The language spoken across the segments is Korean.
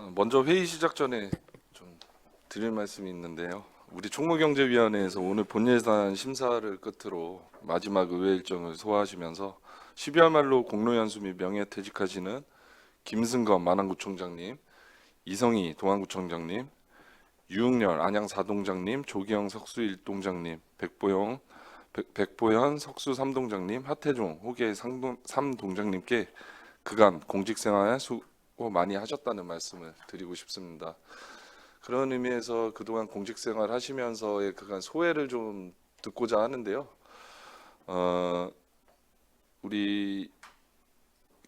먼저 회의 시작 전에 좀 드릴 말씀이 있는데요. 우리 총무경제위원회에서 오늘 본예산 심사를 끝으로 마지막 의회 일정을 소화하시면서 12월 말로 공로연수 및 명예퇴직하시는 김승건 만안구청장님, 이성희 동안구청장님, 유흥렬 안양사동장님, 조기영 석수 1동장님, 백보현 석수 3동장님, 하태종 호계 3동장님께 그간 공직생활 수고 많이 하셨다는 말씀을 드리고 싶습니다. 그런 의미에서 그동안 공직생활 하시면서의 그간 소회를 좀 듣고자 하는데요. 우리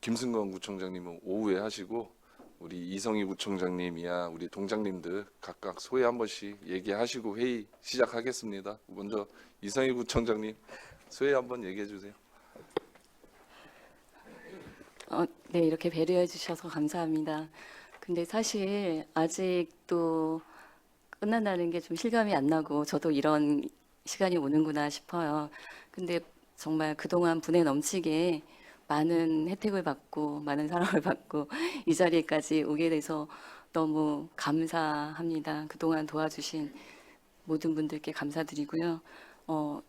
김승건 구청장님은 오후에 하시고 우리 이성희 구청장님이야 우리 동장님들 각각 소회 한 번씩 얘기하시고 회의 시작하겠습니다. 먼저 이성희 구청장님 소회 한번 얘기해 주세요. 네, 이렇게 배려해 주셔서 감사합니다. 근데 사실 아직도 끝난다는 게 좀 실감이 안 나고 저도 이런 시간이 오는구나 싶어요. 근데 정말 그동안 분에 넘치게 많은 혜택을 받고 많은 사랑을 받고 이 자리까지 오게 돼서 너무 감사합니다. 그동안 도와주신 모든 분들께 감사드리고요.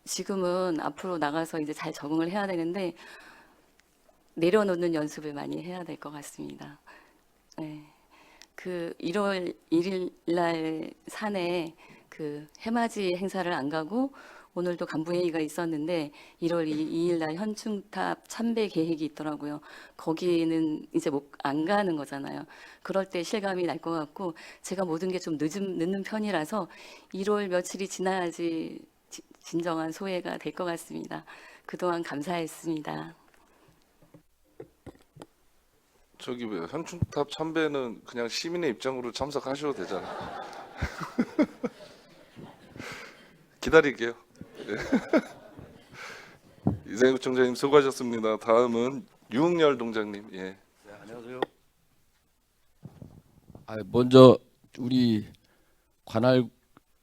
지금은 앞으로 나가서 이제 잘 적응을 해야 되는데 내려놓는 연습을 많이 해야 될 것 같습니다. 네. 그 1월 1일 날 산에 그 해맞이 행사를 안 가고 오늘도 간부회의가 있었는데 1월 2일 날 현충탑 참배 계획이 있더라고요. 거기는 이제 안 가는 거잖아요. 그럴 때 실감이 날 것 같고 제가 모든 게 좀 늦는 편이라서 1월 며칠이 지나야지 진정한 소회가 될 것 같습니다. 그동안 감사했습니다. 저기 왜 현충탑 참배는 그냥 시민의 입장으로 참석하셔도 되잖아요. 기다릴게요. 이성희 구청장님 수고하셨습니다. 다음은 유흥렬 동장님. 예. 네, 안녕하세요. 먼저 우리 관할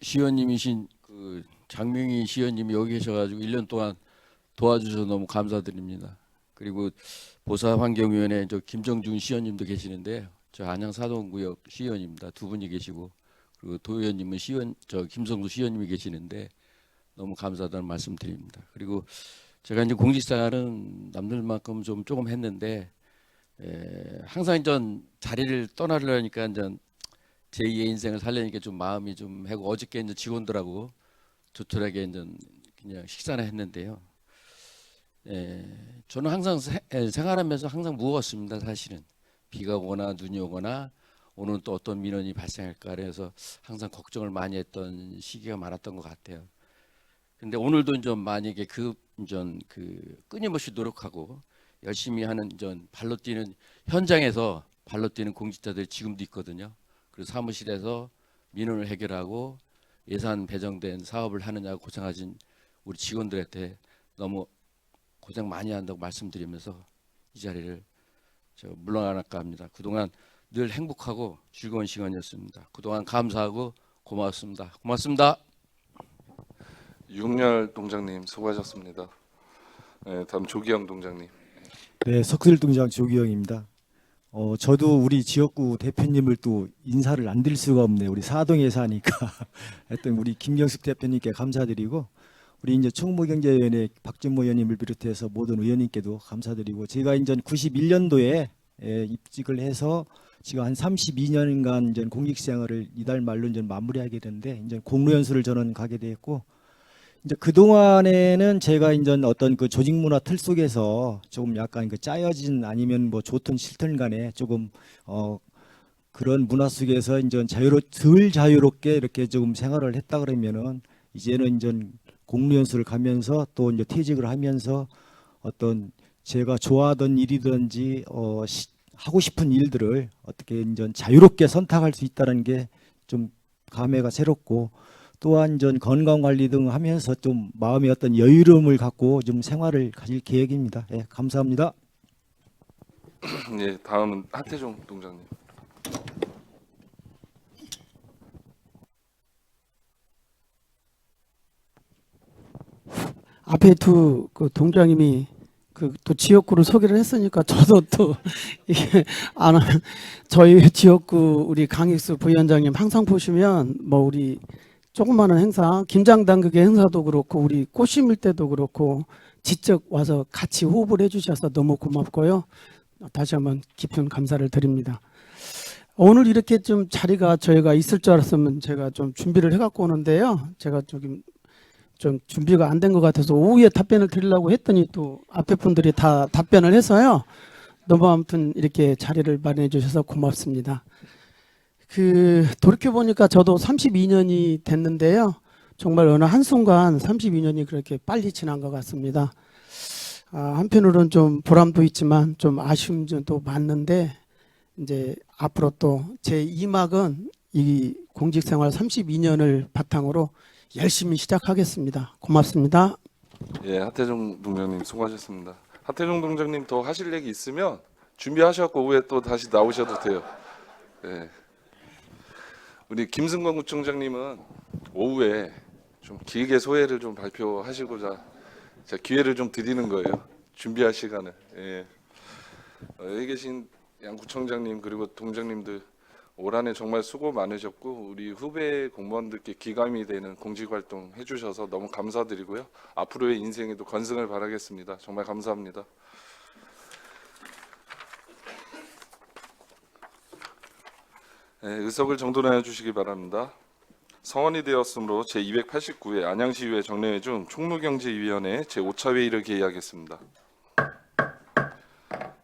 시의원님이신 그 장명희 시의원님이 여기 계셔가지고 1년 동안 도와주셔서 너무 감사드립니다. 그리고 보사환경위원회 저 김정준 시의원님도 계시는데 저 안양 사동구역 시의원입니다. 두 분이 계시고 그리고 도의원님은 시의원 저 김성수 시의원님이 계시는데 너무 감사하다는 말씀드립니다. 그리고 제가 이제 공직생활은 남들만큼 좀 조금 했는데 항상 전 자리를 떠나려니까 이제 제2의 인생을 살려니까 좀 마음이 좀 하고 어저께 이제 직원들하고 조촐하게 이제 그냥 식사를 했는데요. 저는 항상 생활하면서 항상 무거웠습니다. 사실은 비가 오거나 눈이 오거나 오늘 또 어떤 민원이 발생할까 그래서 항상 걱정을 많이 했던 시기가 많았던 것 같아요. 근데 오늘도 좀 만약에 그 끊임없이 노력하고 열심히 하는 발로 뛰는 현장에서 발로 뛰는 공직자들이 지금도 있거든요. 그래서 사무실에서 민원을 해결하고 예산 배정된 사업을 하느냐고 고생하신 우리 직원들한테 너무 고생 많이 한다고 말씀드리면서 이 자리를 물러나갈까 합니다. 그동안 늘 행복하고 즐거운 시간이었습니다. 그동안 감사하고 고맙습니다. 고맙습니다. 유흥렬 동장님 수고하셨습니다. 네, 다음 조기영 동장님. 네, 석술동장 조기영입니다. 저도 우리 지역구 대표님을 또 인사를 안 드릴 수가 없네. 우리 사동에 사니까 하여튼 우리 김경숙 대표님께 감사드리고 우리 이제 총무경제위원회 박준모 의원님을 비롯해서 모든 의원님께도 감사드리고 제가 이제 91년도에 입직을 해서 지금 한 32년간 이제 공직생활을 이달 말로 이제 마무리하게 됐는데 이제 공로연수를 저는 가게 됐고 이제 그 동안에는 제가 이제 어떤 그 조직 문화 틀 속에서 조금 약간 그 짜여진 아니면 뭐 좋든 싫든 간에 조금 그런 문화 속에서 이제 덜 자유롭게 이렇게 조금 생활을 했다 그러면은 이제는 이제 공로연수를 가면서 또 이제 퇴직을 하면서 어떤 제가 좋아하던 일이든지 하고 싶은 일들을 어떻게 이제 자유롭게 선택할 수 있다는 게 좀 감회가 새롭고 또한 전 건강 관리 등 하면서 좀 마음의 어떤 여유로움을 갖고 좀 생활을 가질 계획입니다. 예, 감사합니다. 네, 다음은 하태종 동장님. 앞에 두 그 동장님이 그 또 지역구를 소개를 했으니까 저도 또 이게 안 하면 저희 지역구 우리 강익수 부위원장님 항상 보시면 뭐 우리 조그마한 행사, 김장 당국의 행사도 그렇고 우리 꽃 심을 때도 그렇고 직접 와서 같이 호흡을 해주셔서 너무 고맙고요. 다시 한번 깊은 감사를 드립니다. 오늘 이렇게 좀 자리가 저희가 있을 줄 알았으면 제가 좀 준비를 해갖고 오는데요. 제가 좀 준비가 안 된 것 같아서 오후에 답변을 드리려고 했더니 또 앞에 분들이 다 답변을 해서요. 너무 아무튼 이렇게 자리를 마련해 주셔서 고맙습니다. 그 돌이켜 보니까 저도 32년이 됐는데요. 정말 어느 한순간 32년이 그렇게 빨리 지난 것 같습니다. 한편으로는 좀 보람도 있지만 좀 아쉬움도 많는데 이제 앞으로 또 제 2막은 이 공직생활 32년을 바탕으로 열심히 시작하겠습니다. 고맙습니다. 예, 하태종 동장님 수고하셨습니다. 하태종 동장님 더 하실 얘기 있으면 준비하셔갖고 오후에 또 다시 나오셔도 돼요. 예. 우리 김승건 구청장님은 오후에 좀 길게 소회를 좀 발표하시고자 제가 기회를 좀 드리는 거예요. 준비할 시간을. 예. 여기 계신 양 구청장님 그리고 동장님들 올 한해 정말 수고 많으셨고 우리 후배 공무원들께 기감이 되는 공직활동 해주셔서 너무 감사드리고요. 앞으로의 인생에도 건승을 바라겠습니다. 정말 감사합니다. 네, 의석을 정돈하여 주시기 바랍니다. 성원이 되었으므로 제289회 안양시의회 정례회 중 총무경제위원회 제5차 회의를 개의하겠습니다.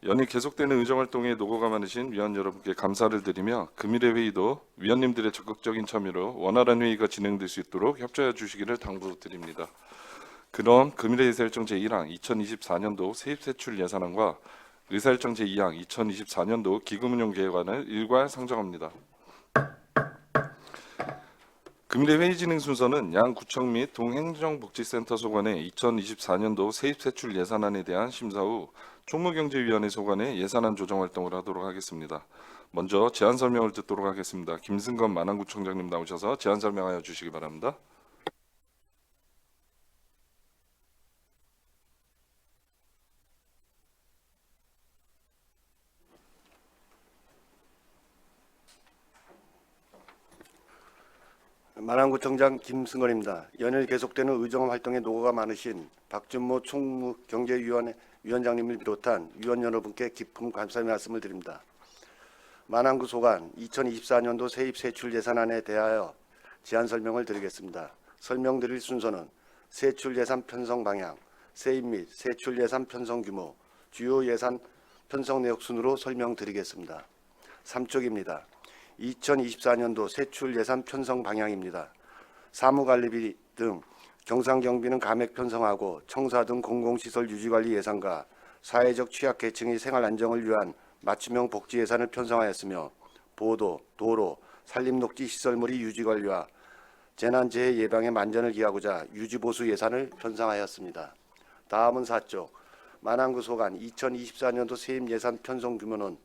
연이 계속되는 의정활동에 노고가 많으신 위원 여러분께 감사를 드리며 금일의 회의도 위원님들의 적극적인 참여로 원활한 회의가 진행될 수 있도록 협조해 주시기를 당부드립니다. 그럼 금일의 의사일정 제1항 2024년도 세입세출 예산안과 의사일정 제2항 2024년도 기금운용계획안을 일괄 상정합니다. 금일의 회의 진행 순서는 양 구청 및 동행정복지센터 소관의 2024년도 세입세출 예산안에 대한 심사 후 총무경제위원회 소관의 예산안 조정 활동을 하도록 하겠습니다. 먼저 제안 설명을 듣도록 하겠습니다. 김승건 만안구청장님 나오셔서 제안 설명하여 주시기 바랍니다. 만안구청장 김승건입니다. 연일 계속되는 의정 활동에 노고가 많으신 박준모 총무경제위원회 위원장님을 비롯한 위원 여러분께 깊은 감사의 말씀을 드립니다. 만안구 소관 2024년도 세입세출 예산안에 대하여 제안 설명을 드리겠습니다. 설명드릴 순서는 세출 예산 편성 방향, 세입 및 세출 예산 편성 규모, 주요 예산 편성 내역 순으로 설명드리겠습니다. 3쪽입니다. 2024년도 세출 예산 편성 방향입니다. 사무관리비 등 경상경비는 감액 편성하고 청사 등 공공시설 유지관리 예산과 사회적 취약계층의 생활 안정을 위한 맞춤형 복지 예산을 편성하였으며 보도, 도로, 산림녹지 시설물의 유지관리와 재난재해 예방에 만전을 기하고자 유지보수 예산을 편성하였습니다. 다음은 4쪽 만안구 소관 2024년도 세입 예산 편성 규모는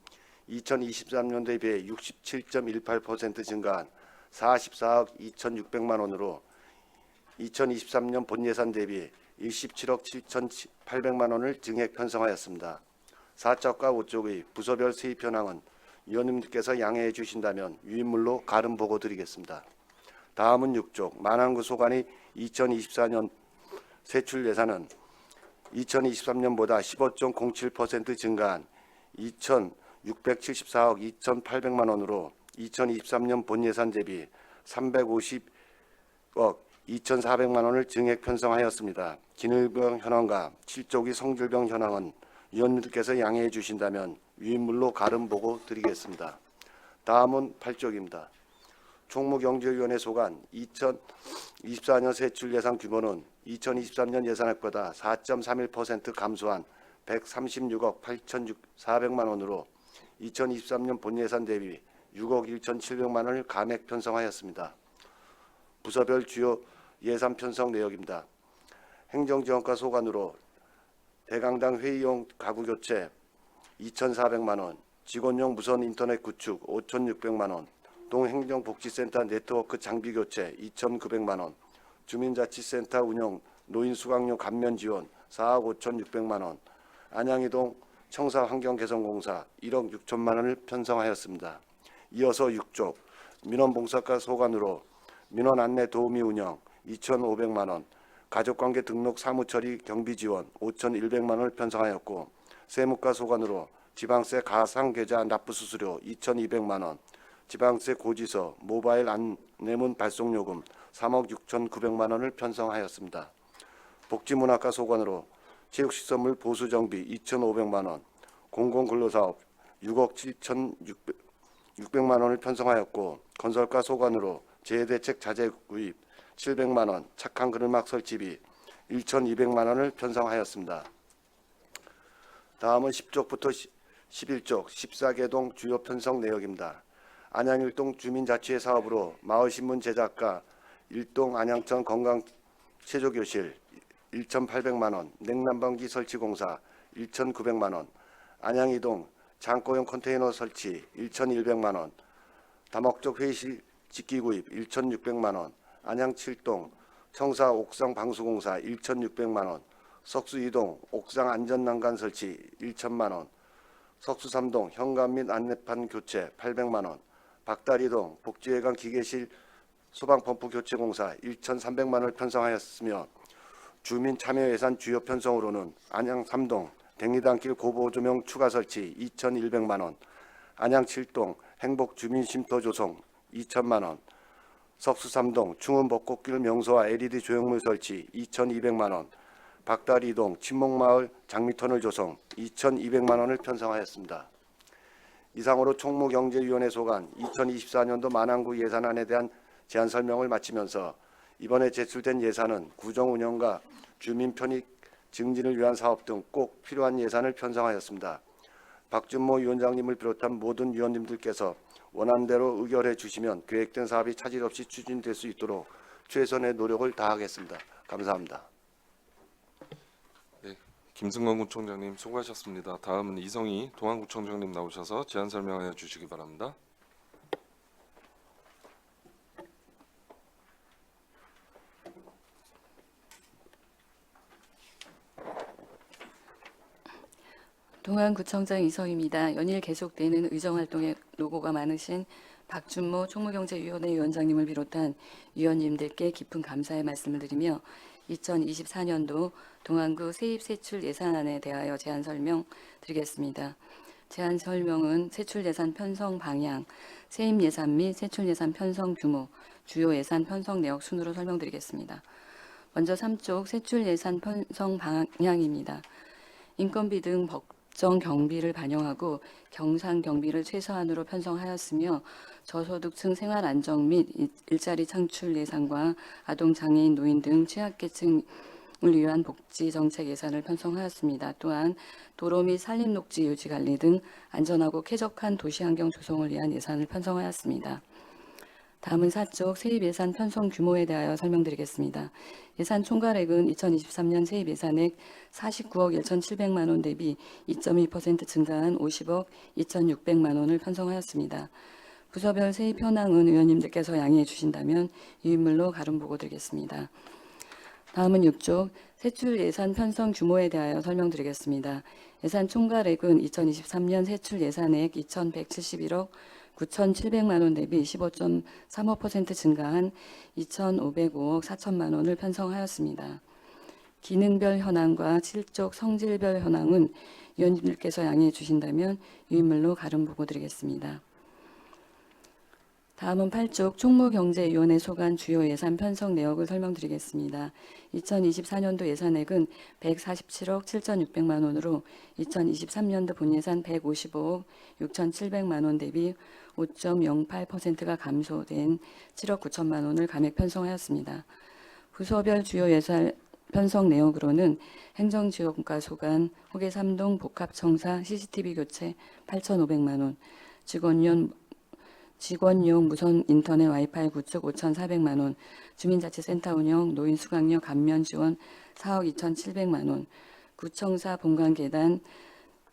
2023년도에 비해 67.18% 증가한 44억 2,600만 원으로 2023년 본 예산 대비 17억 7,800만 원을 증액 편성하였습니다. 4쪽과 5쪽의 부서별 세입 현황은 위원님들께서 양해해 주신다면 유인물로 가름 보고 드리겠습니다. 다음은 6쪽 만안구 소관의 2024년 세출 예산은 2023년보다 15.07% 증가한 2,674억 2,800만 원으로 2023년 본 예산 대비 350억 2,400만 원을 증액 편성하였습니다. 기능병 현황과 7쪽의 성질병 현황은 위원님들께서 양해해 주신다면 위인물로 가름 보고 드리겠습니다. 다음은 8쪽입니다. 총무경제위원회 소관 2024년 세출 예산 규모는 2023년 예산액보다 4.31% 감소한 136억 8,400만 원으로 2023년 본 예산 대비 6억 1,700만 원을 감액 편성하였습니다. 부서별 주요 예산 편성 내역입니다. 행정지원과 소관으로 대강당 회의용 가구 교체 2,400만 원, 직원용 무선 인터넷 구축 5,600만 원, 동행정복지센터 네트워크 장비 교체 2,900만 원, 주민자치센터 운영 노인 수강료 감면 지원 4억 5,600만 원, 안양이동 청사환경개선공사 1억 6천만 원을 편성하였습니다. 이어서 6쪽 민원봉사과 소관으로 민원 안내 도우미 운영 2,500만 원, 가족관계 등록 사무처리 경비 지원 5,100만 원을 편성하였고, 세무과 소관으로 지방세 가상계좌 납부 수수료 2,200만 원, 지방세 고지서 모바일 안내문 발송요금 3억 6,900만 원을 편성하였습니다. 복지문화과 소관으로 체육시설물 보수정비 2,500만 원, 공공근로사업 6억 7,600만 원을 편성하였고, 건설과 소관으로 재해대책 자재 구입 700만 원, 착한 그늘막 설치비 1,200만 원을 편성하였습니다. 다음은 10쪽부터 11쪽 14개동 주요 편성 내역입니다. 안양일동 주민자치회 사업으로 마을신문 제작과 일동 안양천 건강체조교실 1,800만 원, 냉난방기 설치공사 1,900만 원, 안양이동 창고용 컨테이너 설치 1,100만 원, 다목적 회의실 직기 구입 1,600만 원, 안양 7동 청사 옥상 방수공사 1,600만 원, 석수 2동 옥상 안전난간 설치 1,000만 원, 석수 3동 현관 및 안내판 교체 800만 원, 박다리동 복지회관 기계실 소방펌프 교체 공사 1,300만 원을 편성하였으며, 주민 참여 예산 주요 편성으로는 안양 3동 댕리단길 고보 조명 추가 설치 2,100만 원, 안양 7동 행복 주민 쉼터 조성 2,000만 원, 석수 3동 충원 벚꽃길 명소와 LED 조형물 설치 2,200만 원, 박다리동 친목마을 장미터널 조성 2,200만 원을 편성하였습니다. 이상으로 총무경제위원회 소관 2024년도 만안구 예산안에 대한 제안 설명을 마치면서 이번에 제출된 예산은 구정 운영과 주민 편익 증진을 위한 사업 등 꼭 필요한 예산을 편성하였습니다. 박준모 위원장님을 비롯한 모든 위원님들께서 원하는 대로 의결해 주시면 계획된 사업이 차질 없이 추진될 수 있도록 최선의 노력을 다하겠습니다. 감사합니다. 김승건 구청장님 수고하셨습니다. 다음은 이성희 동안구청장님 나오셔서 제안 설명해 주시기 바랍니다. 동안구청장 이성입니다. 연일 계속되는 의정활동에 노고가 많으신 박준모 총무경제위원회 위원장님을 비롯한 위원님들께 깊은 감사의 말씀을 드리며 2024년도 동안구 세입세출 예산안에 대하여 제안 설명 드리겠습니다. 제안 설명은 세출 예산 편성 방향, 세입 예산 및 세출 예산 편성 규모, 주요 예산 편성 내역 순으로 설명드리겠습니다. 먼저 3쪽 세출 예산 편성 방향입니다. 인건비 등 법정 경비를 반영하고 경상 경비를 최소한으로 편성하였으며, 저소득층 생활 안정 및 일자리 창출 예산과 아동 장애인 노인 등 취약계층을 위한 복지 정책 예산을 편성하였습니다. 또한 도로 및 산림 녹지 유지 관리 등 안전하고 쾌적한 도시 환경 조성을 위한 예산을 편성하였습니다. 다음은 4쪽 세입 예산 편성 규모에 대하여 설명드리겠습니다. 예산 총괄액은 2023년 세입 예산액 49억 1,700만 원 대비 2.2% 증가한 50억 2,600만 원을 편성하였습니다. 부서별 세입 현황은 의원님들께서 양해해 주신다면 유인물로 가름 보고 드리겠습니다. 다음은 6쪽 세출 예산 편성 규모에 대하여 설명드리겠습니다. 예산 총괄액은 2023년 세출 예산액 2,171억 9,700만 원 대비 15.35% 증가한 2,505억 4천만 원을 편성하였습니다. 기능별 현황과 7쪽 성질별 현황은 위원님들께서 양해해 주신다면 유인물로 가름 보고 드리겠습니다. 다음은 8쪽 총무경제위원회 소관 주요 예산 편성 내역을 설명드리겠습니다. 2024년도 예산액은 147억 7,600만 원으로 2023년도 본예산 155억 6,700만 원 대비 5.08%가 감소된 7억 9천만 원을 감액 편성하였습니다. 부서별 주요 예산 편성 내역으로는 행정지원과 소관, 호계 3동 복합청사 CCTV 교체 8,500만 원, 직원용 무선 인터넷 와이파이 구축 5,400만 원, 주민자치센터 운영, 노인 수강료 감면 지원 4억 2,700만 원, 구청사 본관 계단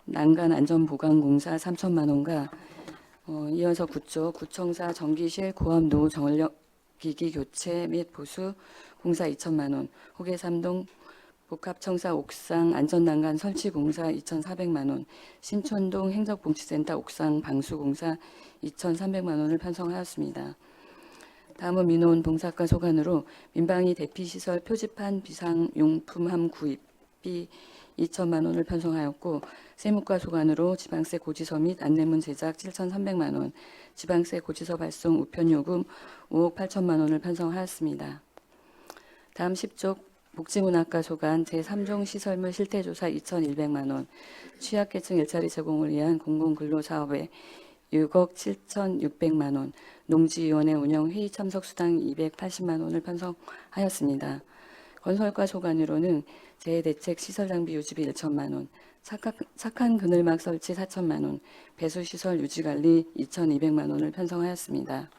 난간 안전보강공사 3천만 원과 이어서 9쪽 구청사 전기실 고압 노후 전력기기 교체 및 보수 공사 2천만 원, 호계 3동 복합청사 옥상 안전난간 설치 공사 2,400만 원, 신촌동 행정복지센터 옥상 방수공사 2,300만 원을 편성하였습니다. 다음은 민원 봉사과 소관으로 민방위 대피시설 표지판 비상용품함 구입비 2천만 원을 편성하였고, 세무과 소관으로 지방세 고지서 및 안내문 제작 7,300만 원, 지방세 고지서 발송 우편 요금 5억 8천만 원을 편성하였습니다. 다음 10쪽 복지문화과 소관 제3종 시설물 실태조사 2,100만 원, 취약계층 일자리 제공을 위한 공공근로사업에 6억 7,600만 원, 농지위원회 운영 회의 참석 수당 280만 원을 편성하였습니다. 건설과 소관으로는 재대책 시설 장비 유지비 1천만 원, 착한 그늘막 설치 4천만 원, 배수시설 유지관리 2,200만 원을 편성하였습니다.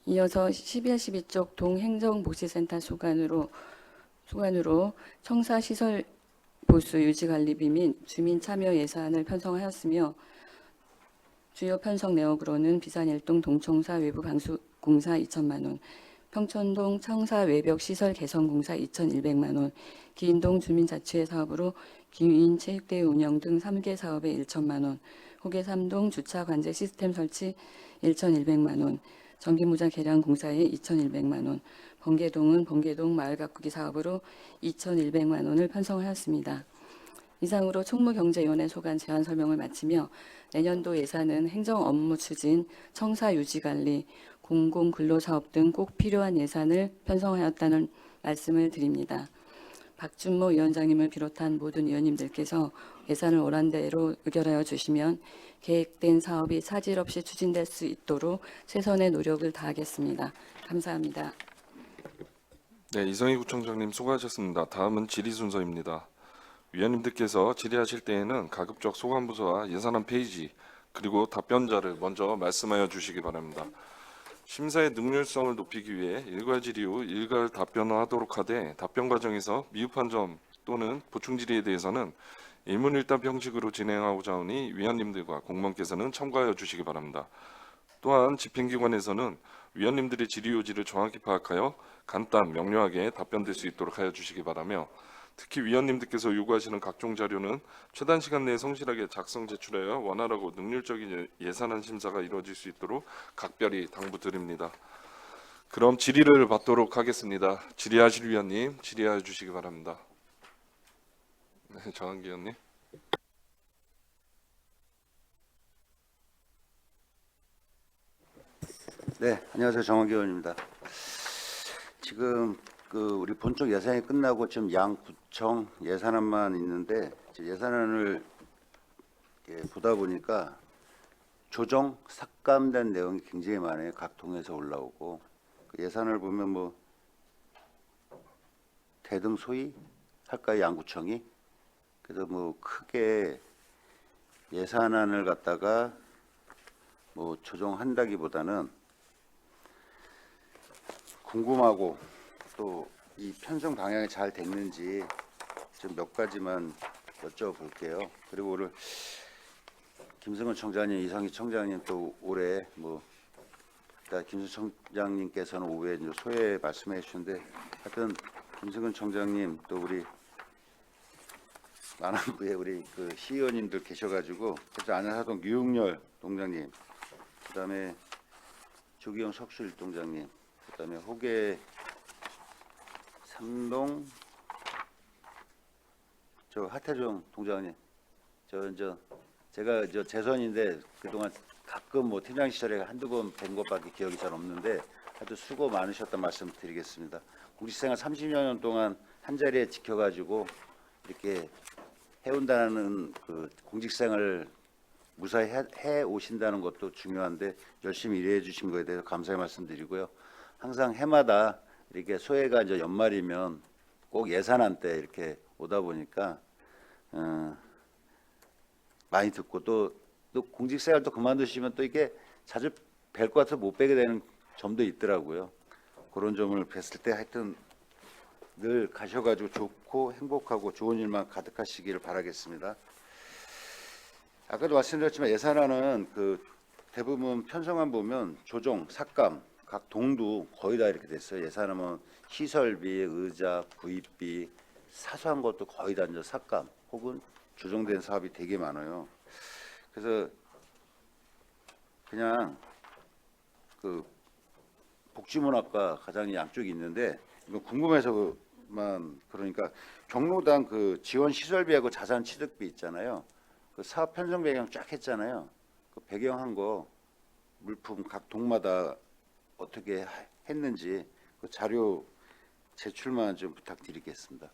이어서 11, 12쪽 동행정복지센터 소관으로 청사시설 보수 유지관리비 및 주민 참여 예산을 편성하였으며, 주요 편성 내역으로는 비산일동 동청사 외부 방수공사 2천만 원, 평촌동 청사 외벽 시설 개선 공사 2,100만 원, 기인동 주민자치회 사업으로 기인 체육대회 운영 등 3개 사업에 1천만 원, 호계 3동 주차 관제 시스템 설치 1,100만 원, 전기무자 개량 공사에 2,100만 원, 번개동은 번개동 마을 가꾸기 사업으로 2,100만 원을 편성하였습니다. 이상으로 총무경제위원회 소관 제안 설명을 마치며, 내년도 예산은 행정 업무 추진, 청사 유지관리, 공공근로사업 등 꼭 필요한 예산을 편성하였다는 말씀을 드립니다. 박준모 위원장님을 비롯한 모든 위원님들께서 예산을 원안대로 의결하여 주시면 계획된 사업이 차질 없이 추진될 수 있도록 최선의 노력을 다하겠습니다. 감사합니다. 네, 이성희 구청장님 수고하셨습니다. 다음은 질의 순서입니다. 위원님들께서 질의하실 때에는 가급적 소관부서와 예산안 페이지 그리고 답변자를 먼저 말씀하여 주시기 바랍니다. 심사의 능률성을 높이기 위해 일괄 질의 후 일괄 답변하도록 하되, 답변 과정에서 미흡한 점 또는 보충 질의에 대해서는 일문일답 형식으로 진행하고자 하니 위원님들과 공무원께서는 참고하여 주시기 바랍니다. 또한 집행기관에서는 위원님들의 질의 요지를 정확히 파악하여 간단 명료하게 답변될 수 있도록 하여 주시기 바라며, 특히 위원님들께서 요구하시는 각종 자료는 최단 시간 내에 성실하게 작성 제출하여 원활하고 능률적인 예산안 심사가 이루어질 수 있도록 각별히 당부드립니다. 그럼 질의를 받도록 하겠습니다. 질의하실 위원님 질의하여 주시기 바랍니다. 네, 정한기 의원님. 네, 안녕하세요. 정원기 의원입니다. 지금 우리 본청 예산이 끝나고 지금 양 구청 예산안만 있는데, 예산안을 보다 보니까 조정 삭감된 내용이 굉장히 많아요. 각 동에서 올라오고, 그 예산을 보면 뭐 대등소위 할까요, 양구청이? 그래서 뭐 크게 예산안을 갖다가 뭐 조정한다기보다는 궁금하고 또 이 편성 방향이 잘 됐는지 좀 몇 가지만 여쭤볼게요. 그리고 오늘 김승은 청장님, 이상희 청장님 또 올해 뭐 김승은 청장님께서는 오후에 이제 소회 말씀해 주셨는데, 하여튼 김승은 청장님 또 우리 만안부에 우리 그 시의원님들 계셔가지고, 그래서 안양사동 유흥열 동장님, 그다음에 조기영 석술 동장님, 그다음에 호계 3동 저 하태종 동장님, 제가 재선인데 그동안 가끔 뭐 팀장 시절에 한두 번 뵌 것밖에 기억이 잘 없는데, 하여튼 수고 많으셨던 말씀 드리겠습니다. 공직생활 30년 동안 한 자리에 지켜가지고 이렇게 해온다는 그 공직생활을 무사히 해 오신다는 것도 중요한데, 열심히 일해 주신 거에 대해서 감사의 말씀드리고요. 항상 해마다 이렇게 소회가 이제 연말이면 꼭 예산안 때 이렇게 오다 보니까 많이 듣고, 또 공직생활도 그만두시면 또 이게 자주 뵐 것 같아서 못 뵈게 되는 점도 있더라고요. 그런 점을 뵀을 때 하여튼 늘 가셔가지고 좋고 행복하고 좋은 일만 가득하시기를 바라겠습니다. 아까도 말씀드렸지만 예산안은 그 대부분 편성안 보면 조정, 삭감, 각 동도 거의 다 이렇게 됐어요. 예산하면 시설비, 의자, 구입비, 사소한 것도 거의 다 이제 삭감 혹은 조정된 사업이 되게 많아요. 그래서 그냥 그 복지문학과 과장이 양쪽이 있는데 이거 궁금해서만 그러니까 경로당 그 지원 시설비하고 자산 취득비 있잖아요. 그 사업 편성 배경 쫙 했잖아요. 그 배경한 거 물품 각 동마다 어떻게 했는지 그 자료 제출만 좀 부탁드리겠습니다.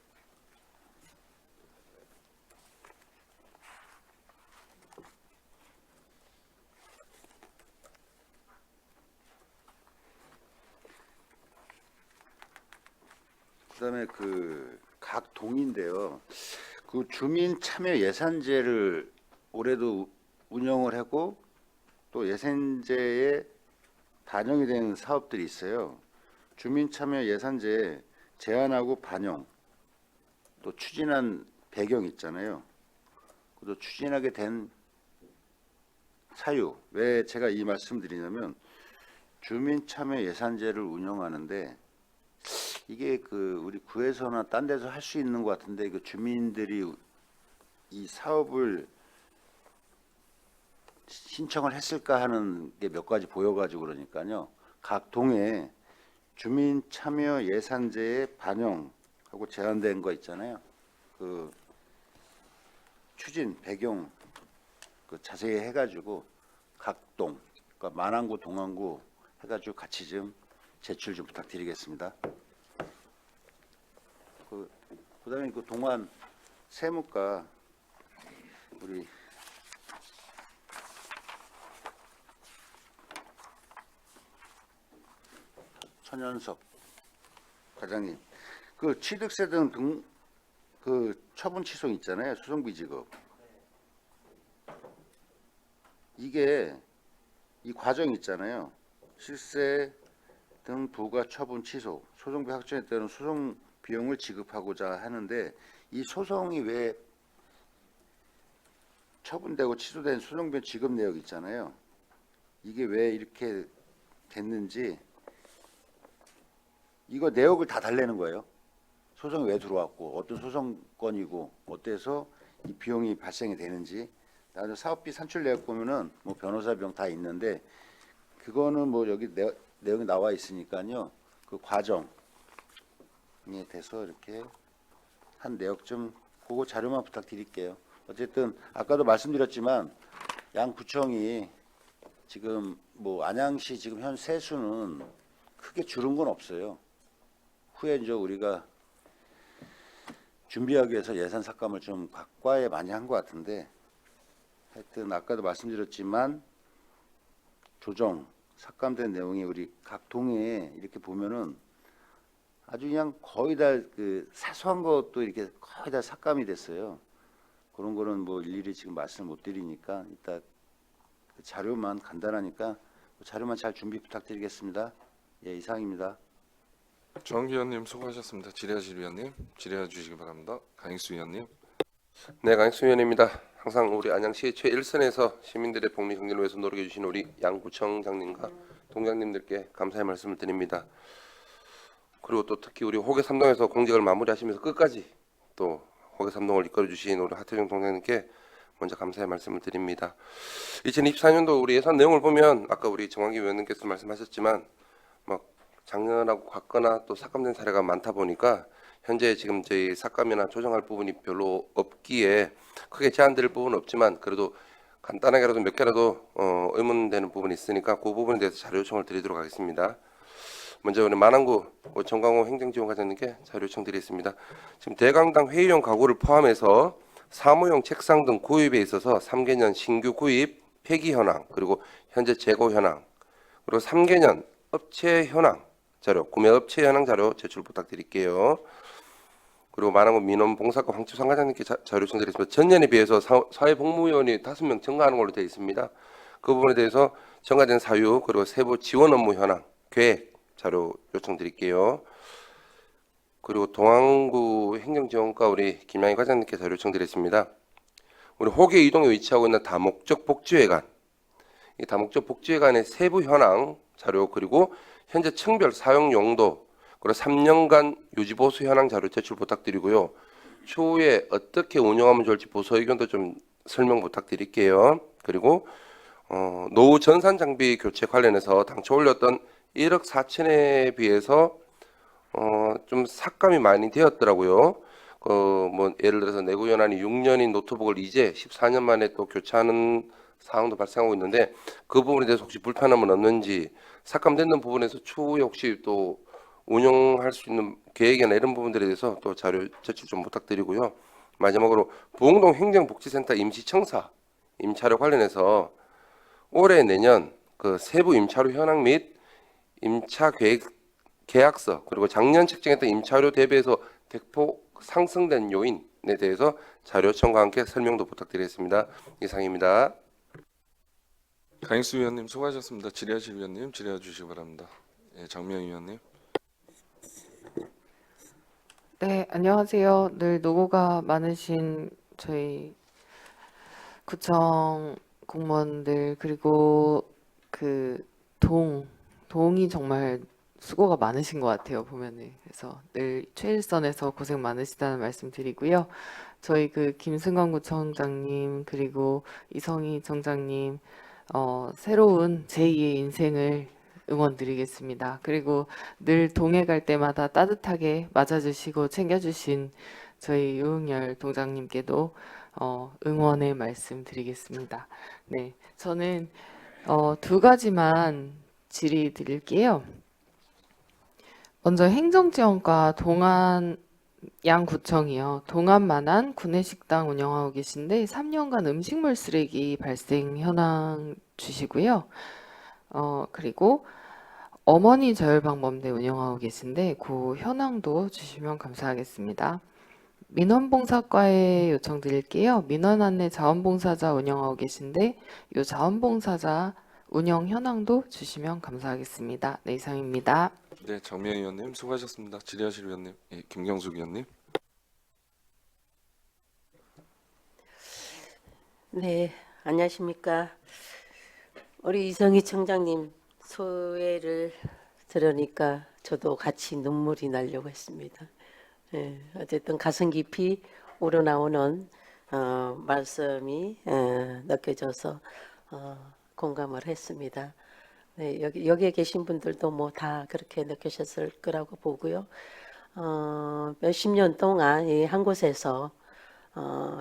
그다음에 그 각 동인데요. 그 주민 참여 예산제를 올해도 운영을 하고 또 예산제에 반영이 된 사업들이 있어요. 주민 참여 예산제 제안하고 반영 또 추진한 배경 있잖아요. 또 추진하게 된 사유 왜 제가 이 말씀드리냐면 주민 참여 예산제를 운영하는데 이게 그 우리 구에서나 딴 데서 할 수 있는 것 같은데 그 주민들이 이 사업을 신청을 했을까 하는 게 몇 가지 보여가지고 그러니까요. 각 동에 주민 참여 예산제에 반영하고 제한된 거 있잖아요. 그 추진 배경 그 자세히 해가지고 각 동, 그러니까 만안구, 동안구 해가지고 같이 좀 제출 좀 부탁드리겠습니다. 그다음에 그 동안 세무과 우리 천연석 과장님, 그 취득세 등 그 처분 취소 있잖아요. 소송비 지급. 이게 이 과정 있잖아요. 실세 등 부가 처분 취소, 소송비 확정에 따른 소송 비용을 지급하고자 하는데 이 소송이 왜 처분되고 취소된 소송비 지급 내역 있잖아요. 이게 왜 이렇게 됐는지 이거 내역을 다 달래는 거예요. 소송이 왜 들어왔고 어떤 소송건이고 어때서 이 비용이 발생이 되는지. 나중에 사업비 산출 내역 보면은 뭐 변호사 비용 다 있는데 그거는 뭐 여기 내용이 나와 있으니까요. 그 과정에 대해서 이렇게 한 내역 좀 그거 자료만 부탁드릴게요. 어쨌든 아까도 말씀드렸지만 양구청이 지금 뭐 안양시 지금 현 세수는 크게 줄은 건 없어요. 후에 이제 우리가 준비하기 위해서 예산 삭감을 좀 각과에 많이 한 것 같은데 하여튼 아까도 말씀드렸지만 조정 삭감된 내용이 우리 각 동에 이렇게 보면은 아주 그냥 거의 다 그 사소한 것도 이렇게 거의 다 삭감이 됐어요. 그런 거는 뭐 일일이 지금 말씀을 못 드리니까 이따 그 자료만 간단하니까 그 자료만 잘 준비 부탁드리겠습니다. 예, 이상입니다. 정 위원님 수고하셨습니다. 지뢰하실 위원님 질의해 주시기 바랍니다. 강익수 위원님. 네, 강익수 의원입니다. 항상 우리 안양시의 최일선에서 시민들의 복리 정리를 위해서 노력해 주신 우리 양구청장님과 동장님들께 감사의 말씀을 드립니다. 그리고 또 특히 우리 호계 3동에서 공직을 마무리하시면서 끝까지 또 호계 3동을 이끌어 주신 우리 하태정 동장님께 먼저 감사의 말씀을 드립니다. 2024년도 우리 예산 내용을 보면 아까 우리 정환기 위원님께서 말씀하셨지만 막 작년하고 같거나 또 삭감된 사례가 많다 보니까 현재 지금 저희 삭감이나 조정할 부분이 별로 없기에 크게 제한될 부분은 없지만 그래도 간단하게라도 몇 개라도 의문되는 부분이 있으니까 그 부분에 대해서 자료 요청을 드리도록 하겠습니다. 먼저 우리 만안구 정광호 행정지원과장님께 자료 요청드리겠습니다. 지금 대강당 회의용 가구를 포함해서 사무용 책상 등 구입에 있어서 3개년 신규 구입 폐기 현황 그리고 현재 재고 현황 그리고 3개년 업체 현황 자료 구매 업체 현황 자료 제출 부탁드릴게요. 그리고 만안구 민원봉사과 황치상 과장님께 자료 요청드리겠습니다. 전년에 비해서 사회복무요원이 5명 증가하는 걸로 되어 있습니다. 그 부분에 대해서 증가된 사유 그리고 세부 지원 업무 현황 계획 자료 요청드릴게요. 그리고 동안구 행정지원과 우리 김양희 과장님께 자료 요청드렸습니다. 우리 호계 이동에 위치하고 있는 다목적 복지회관, 이 다목적 복지회관의 세부 현황 자료 그리고 현재 층별 사용 용도 그리고 3년간 유지보수 현황 자료 제출 부탁드리고요. 추후에 어떻게 운영하면 좋을지 보수 의견도 좀 설명 부탁드릴게요. 그리고 노후 전산 장비 교체 관련해서 당초 올렸던 1억 4천에 비해서 좀 삭감이 많이 되었더라고요. 뭐 예를 들어서 내구 연한이 6년인 노트북을 이제 14년 만에 또 교체하는 상황도 발생하고 있는데 그 부분에 대해서 혹시 불편함은 없는지, 삭감되는 부분에서 추후에 혹시 또 운영할 수 있는 계획이나 이런 부분들에 대해서 또 자료 제출 좀 부탁드리고요. 마지막으로 부흥동 행정복지센터 임시청사 임차료 관련해서 올해 내년 그 세부 임차료 현황 및 임차 계약서, 그리고 작년 책정했던 임차료 대비해서 대폭 상승된 요인에 대해서 자료 요청과 함께 설명도 부탁드리겠습니다. 이상입니다. 강익수 위원님 수고하셨습니다. 질의하실 위원님 질의해 주시기 바랍니다. 예, 정명 위원님. 네, 안녕하세요. 늘 노고가 많으신 저희 구청 공무원들, 그리고 그 동이 정말 수고가 많으신 것 같아요, 보면은. 그래서 늘 최일선에서 고생 많으시다는 말씀 드리고요. 저희 그 김승관 구청장님, 그리고 이성희 청장님, 새로운 제2의 인생을 응원드리겠습니다. 그리고 늘 동해 갈 때마다 따뜻하게 맞아주시고 챙겨주신 저희 유흥열 동장님께도 응원의 말씀 드리겠습니다. 네, 저는 두 가지만 질의 드릴게요. 먼저 행정지원과 동안 양구청이요. 동안만한 구내식당 운영하고 계신데 3년간 음식물 쓰레기 발생 현황 주시고요. 그리고 어머니 저혈방범대 운영하고 계신데 그 현황도 주시면 감사하겠습니다. 민원봉사과에 요청드릴게요. 민원 안내 자원봉사자 운영하고 계신데 이 자원봉사자 운영 현황도 주시면 감사하겠습니다. 네, 이상입니다. 네, 정명 위원님 수고하셨습니다. 질의하실 위원님. 예, 김경숙 위원님. 네, 안녕하십니까. 우리 이성희 청장님 소회를 들으니까 저도 같이 눈물이 나려고 했습니다. 예, 어쨌든 가슴 깊이 우러나오는 말씀이 느껴져서 공감을 했습니다. 네, 여기에 계신 분들도 뭐 다 그렇게 느끼셨을 거라고 보고요. 몇십 년 동안 이 한 곳에서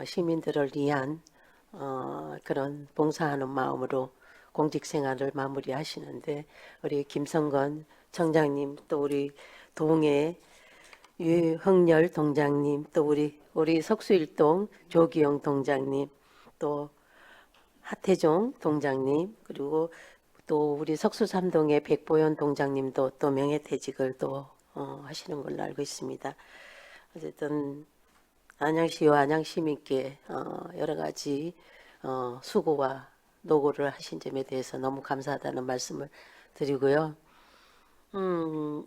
시민들을 위한 그런 봉사하는 마음으로 공직 생활을 마무리하시는데 우리 김성건 청장님, 또 우리 동해 유흥열 동장님, 또 우리 석수일동 조기영 동장님, 또 하태종 동장님, 그리고 또 우리 석수삼동의 백보현 동장님도 또 명예퇴직을 또 하시는 걸로 알고 있습니다. 어쨌든 안양시와 안양시민께 여러 가지 수고와 노고를 하신 점에 대해서 너무 감사하다는 말씀을 드리고요.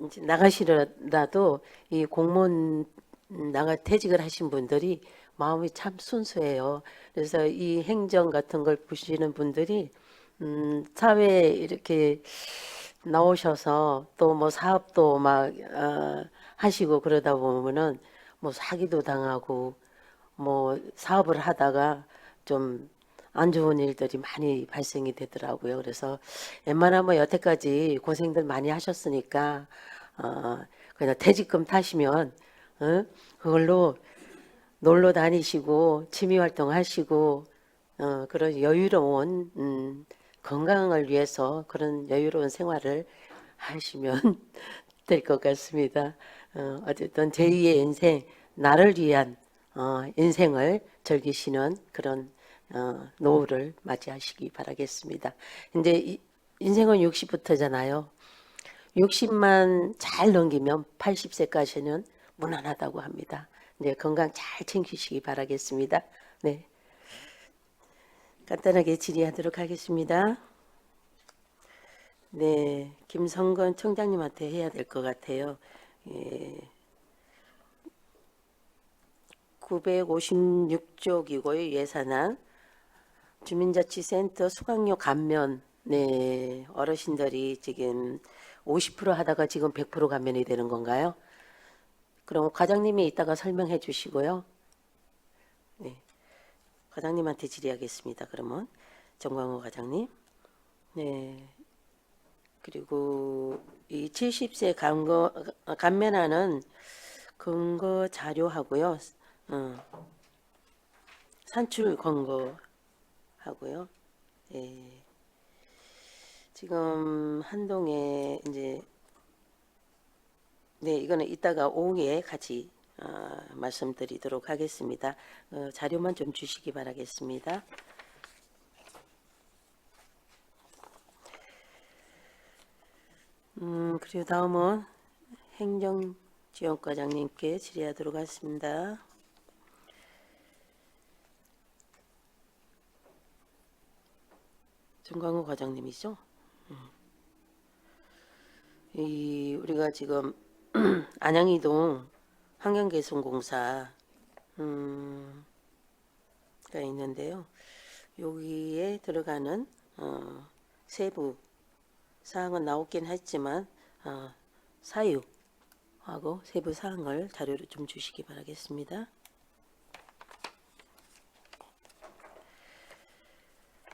이제 나가시더라도 이 공무원 퇴직을 하신 분들이 마음이 참 순수해요. 그래서 이 행정 같은 걸 보시는 분들이 사회에 이렇게 나오셔서 또 뭐 사업도 막 하시고 그러다 보면은 뭐 사기도 당하고 뭐 사업을 하다가 좀 안 좋은 일들이 많이 발생이 되더라고요. 그래서 웬만하면 여태까지 고생들 많이 하셨으니까 그냥 퇴직금 타시면 그걸로 놀러 다니시고 취미 활동 하시고 그런 여유로운 건강을 위해서 그런 여유로운 생활을 하시면 될 것 같습니다. 어쨌든 제2의 인생, 나를 위한 인생을 즐기시는 그런 노후를 맞이하시기 바라겠습니다. 근데 인생은 60부터잖아요. 60만 잘 넘기면 80세까지는 무난하다고 합니다. 이제 건강 잘 챙기시기 바라겠습니다. 네, 간단하게 질의하도록 하겠습니다. 네, 김성건 청장님한테 해야 될 것 같아요. 956쪽이고요. 예산안 주민자치센터 수강료 감면. 네, 어르신들이 지금 50% 하다가 지금 100% 감면이 되는 건가요? 그럼 과장님이 이따가 설명해 주시고요. 과장님한테 질의하겠습니다. 그러면 정광호 과장님. 네. 그리고 이 70세 감면하는 근거 자료하고요. 산출 권고하고요. 예. 지금 한동에 이제 네, 이거는 이따가 오후에 같이 말씀드리도록 하겠습니다. 자료만 좀 주시기 바라겠습니다. 그리고 다음은 행정지원과장님께 질의하도록 하겠습니다. 정광호 과장님이죠? 우리가 지금 안양이동 환경개선공사 가 있는데요. 여기에 들어가는 세부 사항은 나오긴 했지만 사유하고 세부 사항을 자료로 좀 주시기 바라겠습니다.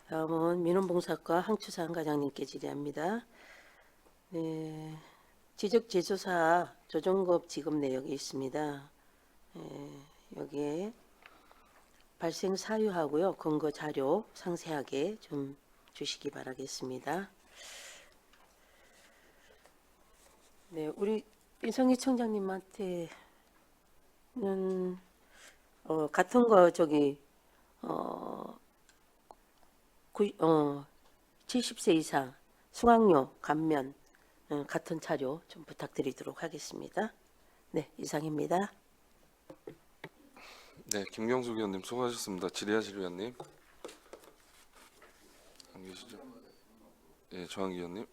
다음은 민원봉사과 항추상 과장님께 질의합니다. 네, 지적제조사 조정급 지급 내역이 있습니다. 여기에 발생 사유하고요, 근거 자료 상세하게 좀 주시기 바라겠습니다. 네, 우리 이성희 청장님한테는 같은 거 저기 70세 이상 수강료 감면 같은 자료 좀 부탁드리도록 하겠습니다. 네, 이상입니다. 네, 김경숙 의원님 수고하셨습니다. 질의하실 의원님 안 계시죠? 예, 조항기 의원님.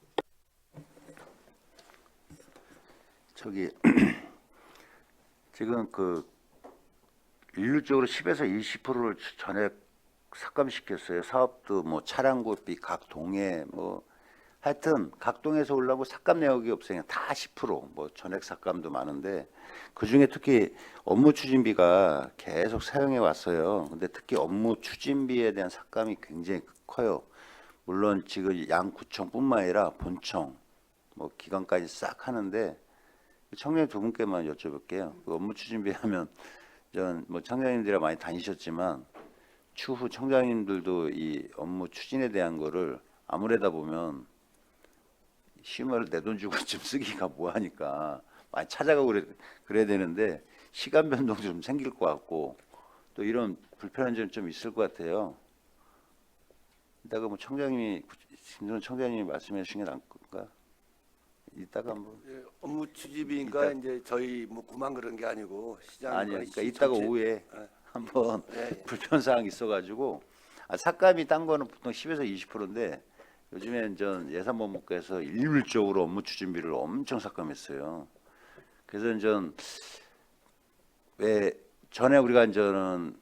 저기 지금 그 일률적으로 10에서 20%를 전액 삭감시켰어요. 사업도 뭐 차량고비 각 동에 뭐 하여튼 각 동에서 올라오고 삭감 내역이 없어요. 다 10%뭐 전액 삭감도 많은데 그 중에 특히 업무 추진비가 계속 사용해 왔어요. 근데 특히 업무 추진비에 대한 삭감이 굉장히 커요. 물론 지금 양구청뿐만 아니라 본청 뭐 기관까지 싹 하는데 청년 두 분께만 여쭤볼게요. 그 업무 추진비 하면 전 뭐 청장님들이랑 많이 다니셨지만 추후 청장님들도 이 업무 추진에 대한 거를 아무래다 보면 쉬운 말로 내 돈 주고 좀 쓰기가 뭐하니까 많이 찾아가고 그래야 되는데 시간 변동도 좀 생길 것 같고 또 이런 불편한 점이 좀 있을 것 같아요. 이따가 뭐 청장님이 김선호 청장님이 말씀해 주신 게 나을 건가? 이따가 한번 업무 추진비니까 이제 저희 뭐 구만 그런 게 아니고 시장 아니요. 그러니까 이따가 오후에 한번 네. 불편 사항이 있어가지고 삭감이 딴 거는 보통 10에서 20%인데 요즘엔 전 예산본부께서 일률적으로 업무 추진비를 엄청 삭감했어요. 그래서 전 왜 전에 우리가 저는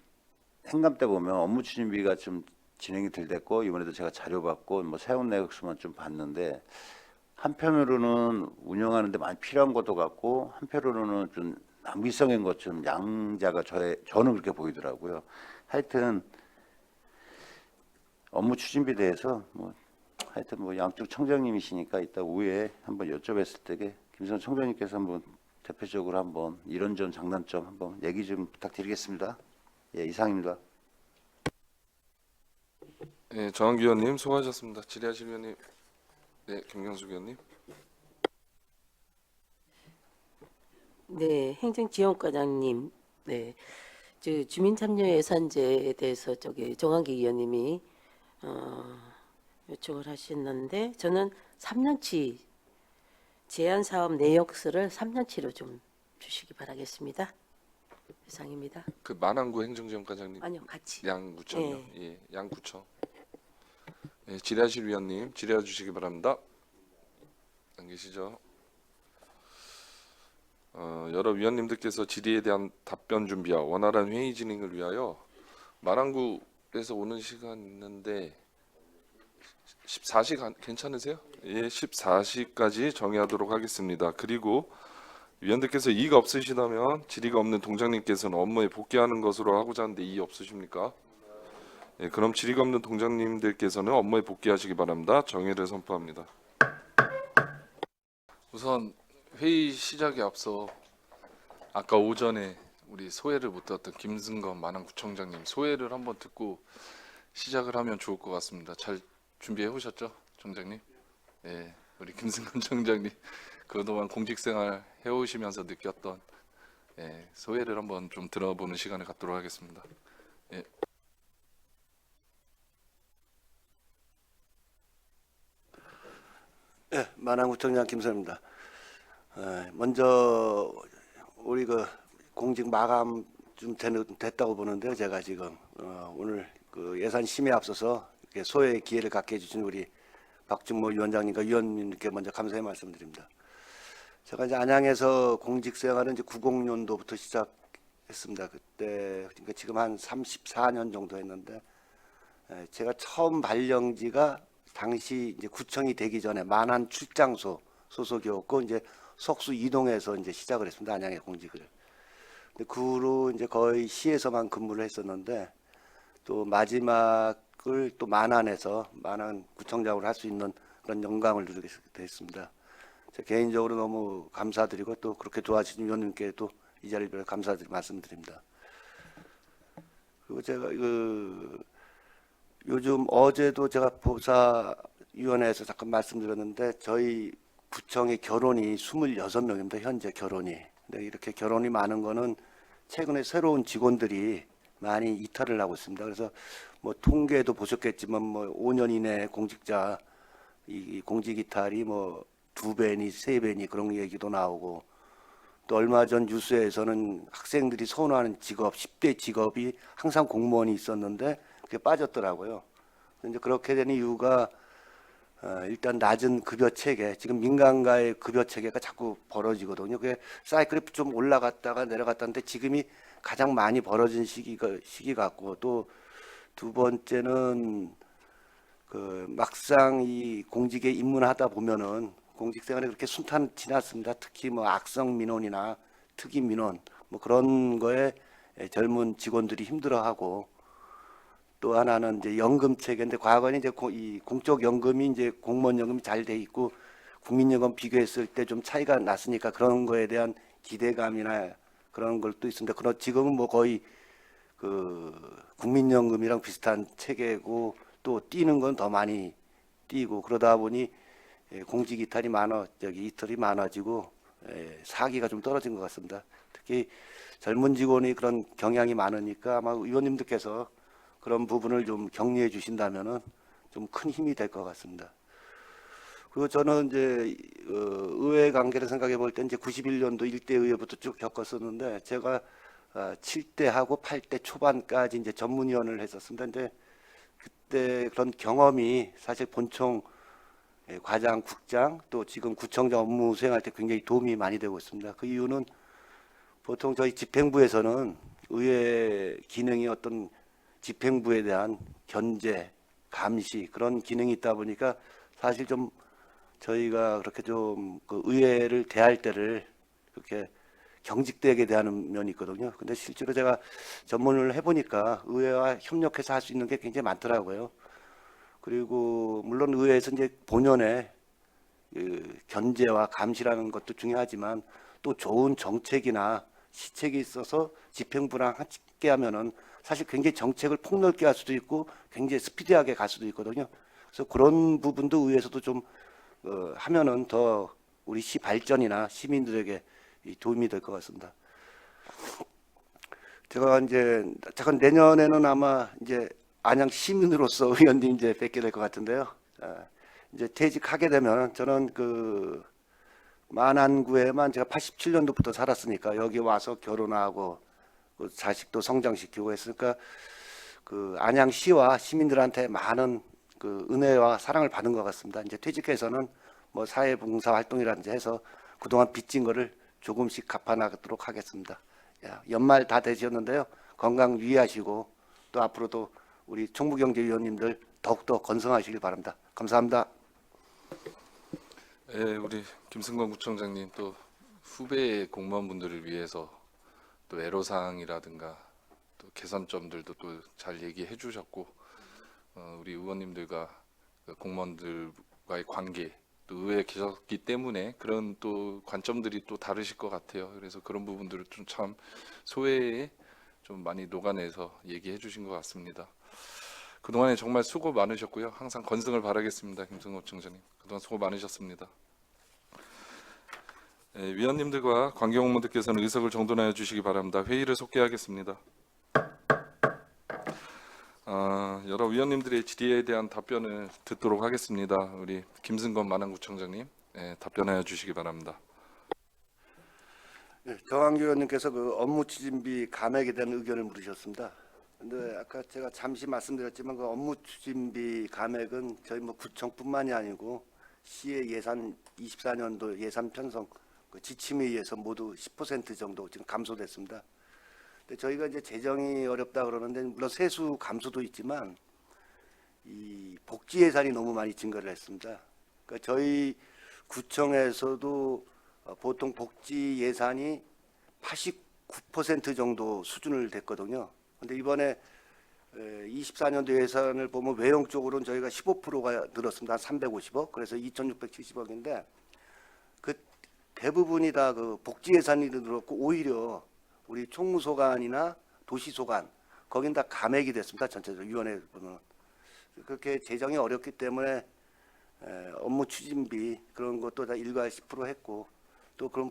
행감 때 보면 업무 추진비가 좀 진행이 덜 됐고 이번에도 제가 자료 받고 뭐 세운 내역수만 좀 봤는데 한편으로는 운영하는데 많이 필요한 것도 같고 한편으로는 좀 낭비성인 것처럼 양자가 저는 그렇게 보이더라고요. 하여튼 업무 추진비에 대해서 뭐 하여튼 뭐 양쪽 청장님이시니까 이따 오후에 한번 여쭤뵀을 때에 김선 청장님께서 한번 대표적으로 한번 이런저런 장단점 한번 얘기 좀 부탁드리겠습니다. 예, 이상입니다. 예, 조항기 의원님 수고하셨습니다. 질의하실 의원님. 네, 김경숙 의원님. 네, 행정지원과장님, 네, 저 주민참여예산제에 대해서 저기 정한기 의원님이 요청을 하셨는데 저는 3년치 제한사업 내역서를 3년치로 좀 주시기 바라겠습니다. 이상입니다. 그 만안구 행정지원과장님. 아니요, 같이. 양구청요. 네. 예, 양구청. 예, 질의하실 위원님 질의해 주시기 바랍니다. 안 계시죠? 여러 위원님들께서 질의에 대한 답변 준비와 원활한 회의 진행을 위하여 만안구에서 오는 시간 있는데 14시 괜찮으세요? 예, 14시까지 정의하도록 하겠습니다. 그리고 위원들께서 이의가 없으시다면 질의가 없는 동장님께서는 업무에 복귀하는 것으로 하고자 하는데 이의 없으십니까? 예, 그럼 질의가 없는 동장님들께서는 업무에 복귀하시기 바랍니다. 정회를 선포합니다. 우선 회의 시작에 앞서 아까 오전에 우리 소회를 못 들었던 김승건 만안구청장님 소회를 한번 듣고 시작을 하면 좋을 것 같습니다. 잘 준비해 오셨죠, 청장님? 예, 우리 김승건 청장님 그동안 공직생활 해오시면서 느꼈던 소회를 한번 좀 들어보는 시간을 갖도록 하겠습니다. 예. 네, 만안구청장 김선입니다. 먼저 우리 그 공직 마감 좀 됐다고 보는데요. 제가 지금 오늘 그 예산 심의에 앞서서 이렇게 소회 기회를 갖게 해주신 우리 박준모 위원장님과 위원님께 먼저 감사의 말씀드립니다. 제가 이제 안양에서 공직 생활은 이제 90년도부터 시작했습니다. 그때 그러니까 지금 한 34년 정도 했는데 제가 처음 발령지가 당시 이제 구청이 되기 전에 만안 출장소 소속이었고 이제 석수 이동해서 이제 시작을 했습니다. 안양의 공직을. 근데 그 후로 이제 거의 시에서만 근무를 했었는데 또 마지막을 또 만안에서 만안 구청장으로 할 수 있는 그런 영광을 누리게 됐습니다. 제가 개인적으로 너무 감사드리고 또 그렇게 도와주신 위원님께도 이 자리를 빌어 감사드리고 말씀드립니다. 그리고 제가 요즘 어제도 제가 보사위원회에서 잠깐 말씀드렸는데 저희 구청의 결혼이 26명입니다. 현재 결혼이. 근데 이렇게 결혼이 많은 거는 최근에 새로운 직원들이 많이 이탈을 하고 있습니다. 그래서 뭐 통계도 보셨겠지만 뭐 5년 이내 공직자 이 공직 이탈이 뭐 2배니 3배니 그런 얘기도 나오고 또 얼마 전 뉴스에서는 학생들이 선호하는 직업 10대 직업이 항상 공무원이 있었는데 그게 빠졌더라고요. 이제 그렇게 된 이유가 일단 낮은 급여 체계, 지금 민간과의 급여 체계가 자꾸 벌어지거든요. 그게 사이클이 좀 올라갔다가 내려갔다는데 지금이 가장 많이 벌어진 시기 같고 또 두 번째는 그 막상 이 공직에 입문하다 보면은 공직 생활이 그렇게 순탄치 않습니다. 특히 뭐 악성 민원이나 특이 민원 뭐 그런 거에 젊은 직원들이 힘들어하고 또 하나는 이제 연금 체계인데 과거에는 이제 이 공적 연금이 이제 공무원 연금이 잘 돼 있고 국민연금 비교했을 때 좀 차이가 났으니까 그런 거에 대한 기대감이나 그런 걸 또 있습니다. 그러나 지금은 뭐 거의 그 국민연금이랑 비슷한 체계고 또 뛰는 건 더 많이 뛰고 그러다 보니 공직 이탈이 이탈이 많아지고 사기가 좀 떨어진 것 같습니다. 특히 젊은 직원이 그런 경향이 많으니까 아마 의원님들께서 그런 부분을 좀 격려해 주신다면은 좀 큰 힘이 될 것 같습니다. 그리고 저는 이제 의회 관계를 생각해 볼 때 이제 91년도 1대 의회부터 쭉 겪었었는데 제가 7대하고 8대 초반까지 이제 전문위원을 했었습니다. 근데 그때 그런 경험이 사실 본청 과장, 국장 또 지금 구청장 업무 수행할 때 굉장히 도움이 많이 되고 있습니다. 그 이유는 보통 저희 집행부에서는 의회 기능이 어떤 집행부에 대한 견제, 감시 그런 기능이 있다 보니까 사실 좀 저희가 그렇게 좀 그 의회를 대할 때를 그렇게 경직되게 대하는 면이 있거든요. 근데 실제로 제가 전문을 해보니까 의회와 협력해서 할 수 있는 게 굉장히 많더라고요. 그리고 물론 의회에서 이제 본연의 그 견제와 감시라는 것도 중요하지만 또 좋은 정책이나 시책이 있어서 집행부랑 함께 하면은 사실 굉장히 정책을 폭넓게 할 수도 있고 굉장히 스피디하게 갈 수도 있거든요. 그래서 그런 부분도 의회에서도 좀 하면은 더 우리 시 발전이나 시민들에게 도움이 될 것 같습니다. 제가 이제 잠깐 내년에는 아마 이제 안양 시민으로서 의원님 이제 뵙게 될 것 같은데요. 이제 퇴직하게 되면 저는 그 만안구에만 제가 87년도부터 살았으니까 여기 와서 결혼하고 그 자식도 성장시키고 했으니까 그 안양시와 시민들한테 많은 그 은혜와 사랑을 받은 것 같습니다. 이제 퇴직해서는 뭐 사회봉사 활동이라든지 해서 그동안 빚진 거를 조금씩 갚아나가도록 하겠습니다. 연말 다 되셨는데요. 건강 유의하시고 또 앞으로도 우리 총무경제위원님들 더욱더 건성하시길 바랍니다. 감사합니다. 예, 우리 김승건 구청장님 또 후배 공무원분들을 위해서 또 애로사항이라든가 또 개선점들도 또 잘 얘기해 주셨고 우리 의원님들과 그 공무원들과의 관계 또 의회에 계셨기 때문에 그런 또 관점들이 또 다르실 것 같아요. 그래서 그런 부분들을 좀 참 소회에 좀 많이 녹아내서 얘기해 주신 것 같습니다. 그동안에 정말 수고 많으셨고요. 항상 건승을 바라겠습니다. 김승호 청장님. 그동안 수고 많으셨습니다. 위원님들과 관계공무원들께서는 의석을 정돈하여 주시기 바랍니다. 회의를 속개하겠습니다. 여러 위원님들의 질의에 대한 답변을 듣도록 하겠습니다. 우리 김승건 만안구청장님 답변하여 주시기 바랍니다. 네, 정한규 의원님께서 그 업무 추진비 감액에 대한 의견을 물으셨습니다. 근데 아까 제가 잠시 말씀드렸지만 그 업무 추진비 감액은 저희 뭐 구청뿐만이 아니고 시의 예산 24년도 예산 편성 그 지침에 의해서 모두 10% 정도 지금 감소됐습니다. 근데 저희가 이제 재정이 어렵다 그러는데 물론 세수 감소도 있지만 이 복지 예산이 너무 많이 증가를 했습니다. 그러니까 저희 구청에서도 보통 복지 예산이 89% 정도 수준을 됐거든요. 근데 이번에 24년도 예산을 보면 외형 쪽으로는 저희가 15%가 늘었습니다. 한 350억. 그래서 2,670억인데 그 대부분이 다 그 복지 예산이 늘었고 오히려 우리 총무소관이나 도시소관 거긴 다 감액이 됐습니다. 전체적으로 위원회 보면 그렇게 재정이 어렵기 때문에 업무 추진비 그런 것도 다 일괄 10% 했고 또 그럼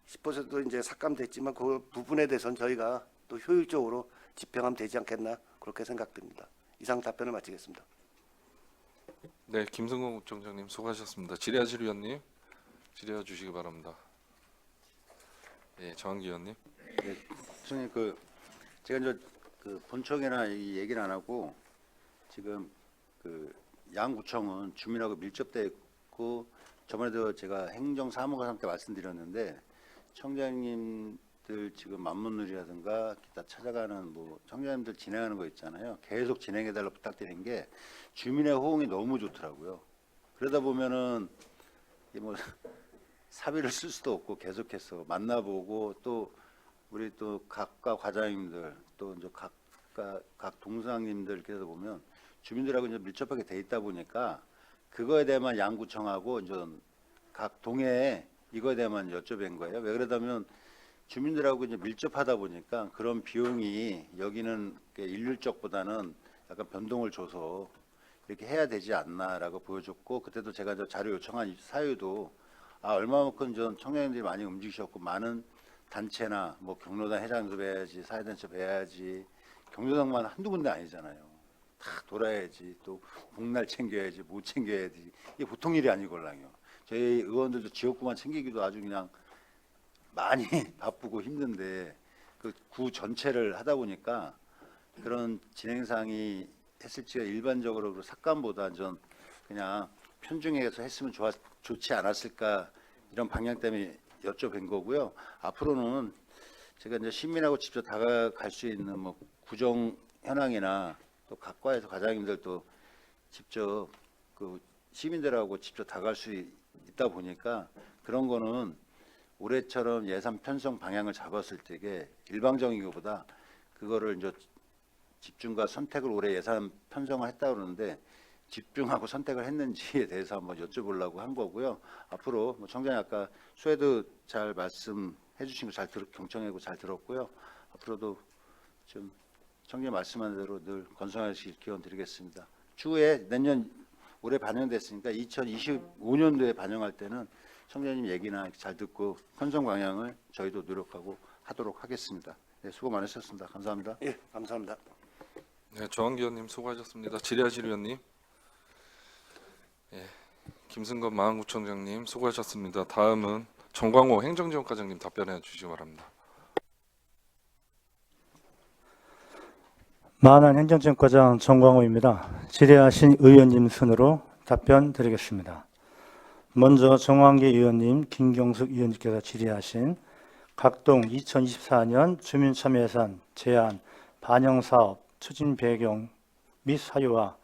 10%도 이제 삭감됐지만 그 부분에 대해서는 저희가 또 효율적으로 집행하면 되지 않겠나 그렇게 생각됩니다. 이상 답변을 마치겠습니다. 네, 김승건 국정장님 수고하셨습니다. 질의하실 위원님 질의해 주시기 바랍니다. 예, 정한기 의원님. 네, 선생님 그 제가 이제 그 본청이나 이 얘기는 안 하고 지금 그 양구청은 주민하고 밀접돼 있고 저번에도 제가 행정사무관 함께 말씀드렸는데 청장님들 지금 만문놀이라든가 기타 찾아가는 뭐 청장님들 진행하는 거 있잖아요. 계속 진행해달라 부탁드린 게 주민의 호응이 너무 좋더라고요. 그러다 보면은 뭐 사비를 쓸 수도 없고 계속해서 만나보고 또 우리 또 각과 과장님들 또 이제 각 동상님들께서 보면 주민들하고 이제 밀접하게 돼 있다 보니까 그거에 대해만 양구청하고 이제 각 동해에 이거에 대해만 여쭤뵌 거예요. 왜 그러다면 주민들하고 이제 밀접하다 보니까 그런 비용이 여기는 일률적보다는 약간 변동을 줘서 이렇게 해야 되지 않나라고 보여줬고 그때도 제가 이제 자료 요청한 사유도 얼마만큼 전 청년들이 많이 움직이셨고 많은 단체나 뭐 경로당 회장도 뵈야지 사회단체 뵈야지 경로당만 한두 군데 아니잖아요. 다 돌아야지 또 복날 챙겨야지 못 챙겨야지 이게 보통 일이 아니걸랑요. 저희 의원들도 지역구만 챙기기도 아주 그냥 많이 바쁘고 힘든데 그 구 전체를 하다 보니까 그런 진행상이 했을지가 일반적으로 삭감보다 전 그냥 편중해서 했으면 좋지 않았을까 이런 방향 때문에 여쭤뵌 거고요. 앞으로는 제가 이제 시민하고 직접 다가갈 수 있는 뭐 구정 현황이나 또 각과에서 과장님들도 직접 그 시민들하고 직접 다가갈 수 있다 보니까 그런 거는 올해처럼 예산 편성 방향을 잡았을 때게 일방적인 것보다 그거를 이제 집중과 선택을 올해 예산 편성을 했다 그러는데 집중하고 선택을 했는지에 대해서 한번 여쭤보려고 한 거고요. 앞으로 뭐 청장이 아까 수혜도 잘 말씀해 주신 거 잘 경청하고 잘 들었고요. 앞으로도 좀 청장님 말씀한 대로 늘 건성하실 기원 드리겠습니다. 추후에 내년 올해 반영됐으니까 2025년도에 반영할 때는 청장님 얘기나 잘 듣고 편성 방향을 저희도 노력하고 하도록 하겠습니다. 네, 수고 많으셨습니다. 감사합니다. 예, 감사합니다. 네, 정한기 의원님 수고하셨습니다. 질의하실 위원님. 예, 김승건 마안구청장님 수고하셨습니다. 다음은 정광호 행정지원과장님 답변해 주시기 바랍니다. 마안 행정지원과장 정광호입니다. 질의하신 의원님 순으로 답변 드리겠습니다. 먼저 정한기 의원님, 김경숙 의원님께서 질의하신 각동 2024년 주민참여예산 제안 반영사업 추진 배경 및 사유와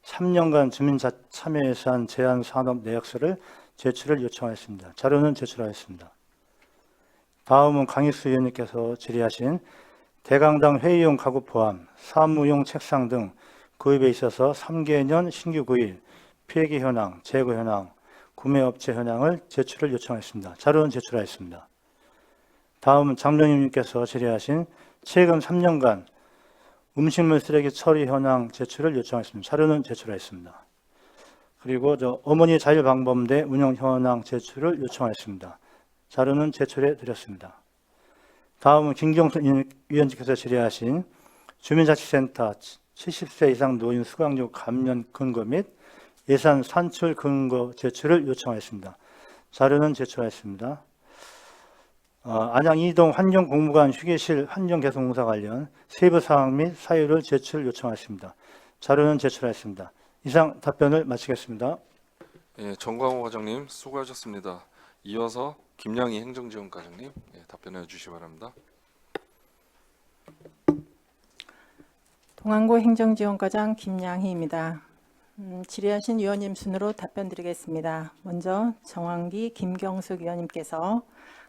3년간 주민참여예산 제안 산업 내역서를 제출을 요청하였습니다. 자료는 제출하였습니다. 다음은 강익수 의원님께서 질의하신 대강당 회의용 가구 포함 사무용 책상 등 구입에 있어서 3개년 신규 구입, 폐기 현황, 재고 현황, 구매업체 현황을 제출을 요청했습니다. 자료는 제출하였습니다. 다음 장명님께서 질의하신 최근 3년간 음식물 쓰레기 처리 현황 제출을 요청했습니다. 자료는 제출하였습니다. 그리고 어머니 자율방범대 운영 현황 제출을 요청하였습니다. 자료는 제출해 드렸습니다. 다음은 김경수 위원님께서 질의하신 주민자치센터 70세 이상 노인 수강료 감면 근거 및 예산 산출 근거 제출을 요청하였습니다. 자료는 제출하였습니다. 안양 이동 환경공무관 휴게실 환경개선공사 관련 세부 사항 및 사유를 제출 요청하였습니다. 자료는 제출하였습니다. 이상 답변을 마치겠습니다. 예, 정광호 과장님 수고하셨습니다. 이어서 김양희 행정지원과장님 답변해 주시기 바랍니다. 동안고 행정지원과장 김양희입니다. 질의하신 위원님 순으로 답변드리겠습니다. 먼저 정황기 김경숙 위원님께서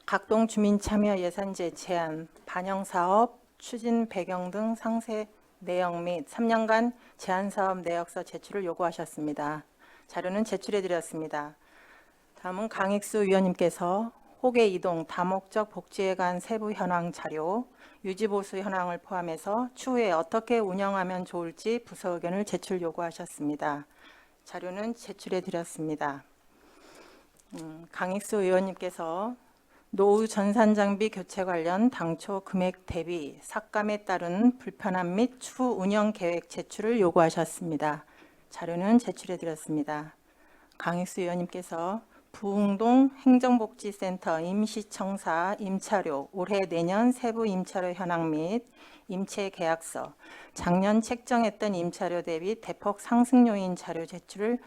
각동 주민 참여 예산제 제한, 반영 사업, 추진 배경 등 상세 내용 및 3년간 제한 사업 내역서 제출을 요구하셨습니다. 자료는 제출해 드렸습니다. 다음은 강익수 위원님께서 호계 이동 다목적 복지에 관한 세부 현황 자료, 유지보수 현황을 포함해서 추후에 어떻게 운영하면 좋을지 부서 의견을 제출 요구하셨습니다. 자료는 제출해 드렸습니다. 강익수 의원님께서 노후 전산 장비 교체 관련 당초 금액 대비 삭감에 따른 불편함 및 추후 운영 계획 제출을 요구하셨습니다. 자료는 제출해 드렸습니다. 강익수 의원님께서 부흥동 행정복지센터 임시청사 임차료 올해 내년 세부 임차료 현황 및 임체 계약서, 작년 책정했던 임차료 대비 대폭 상승 요인 자료 제출을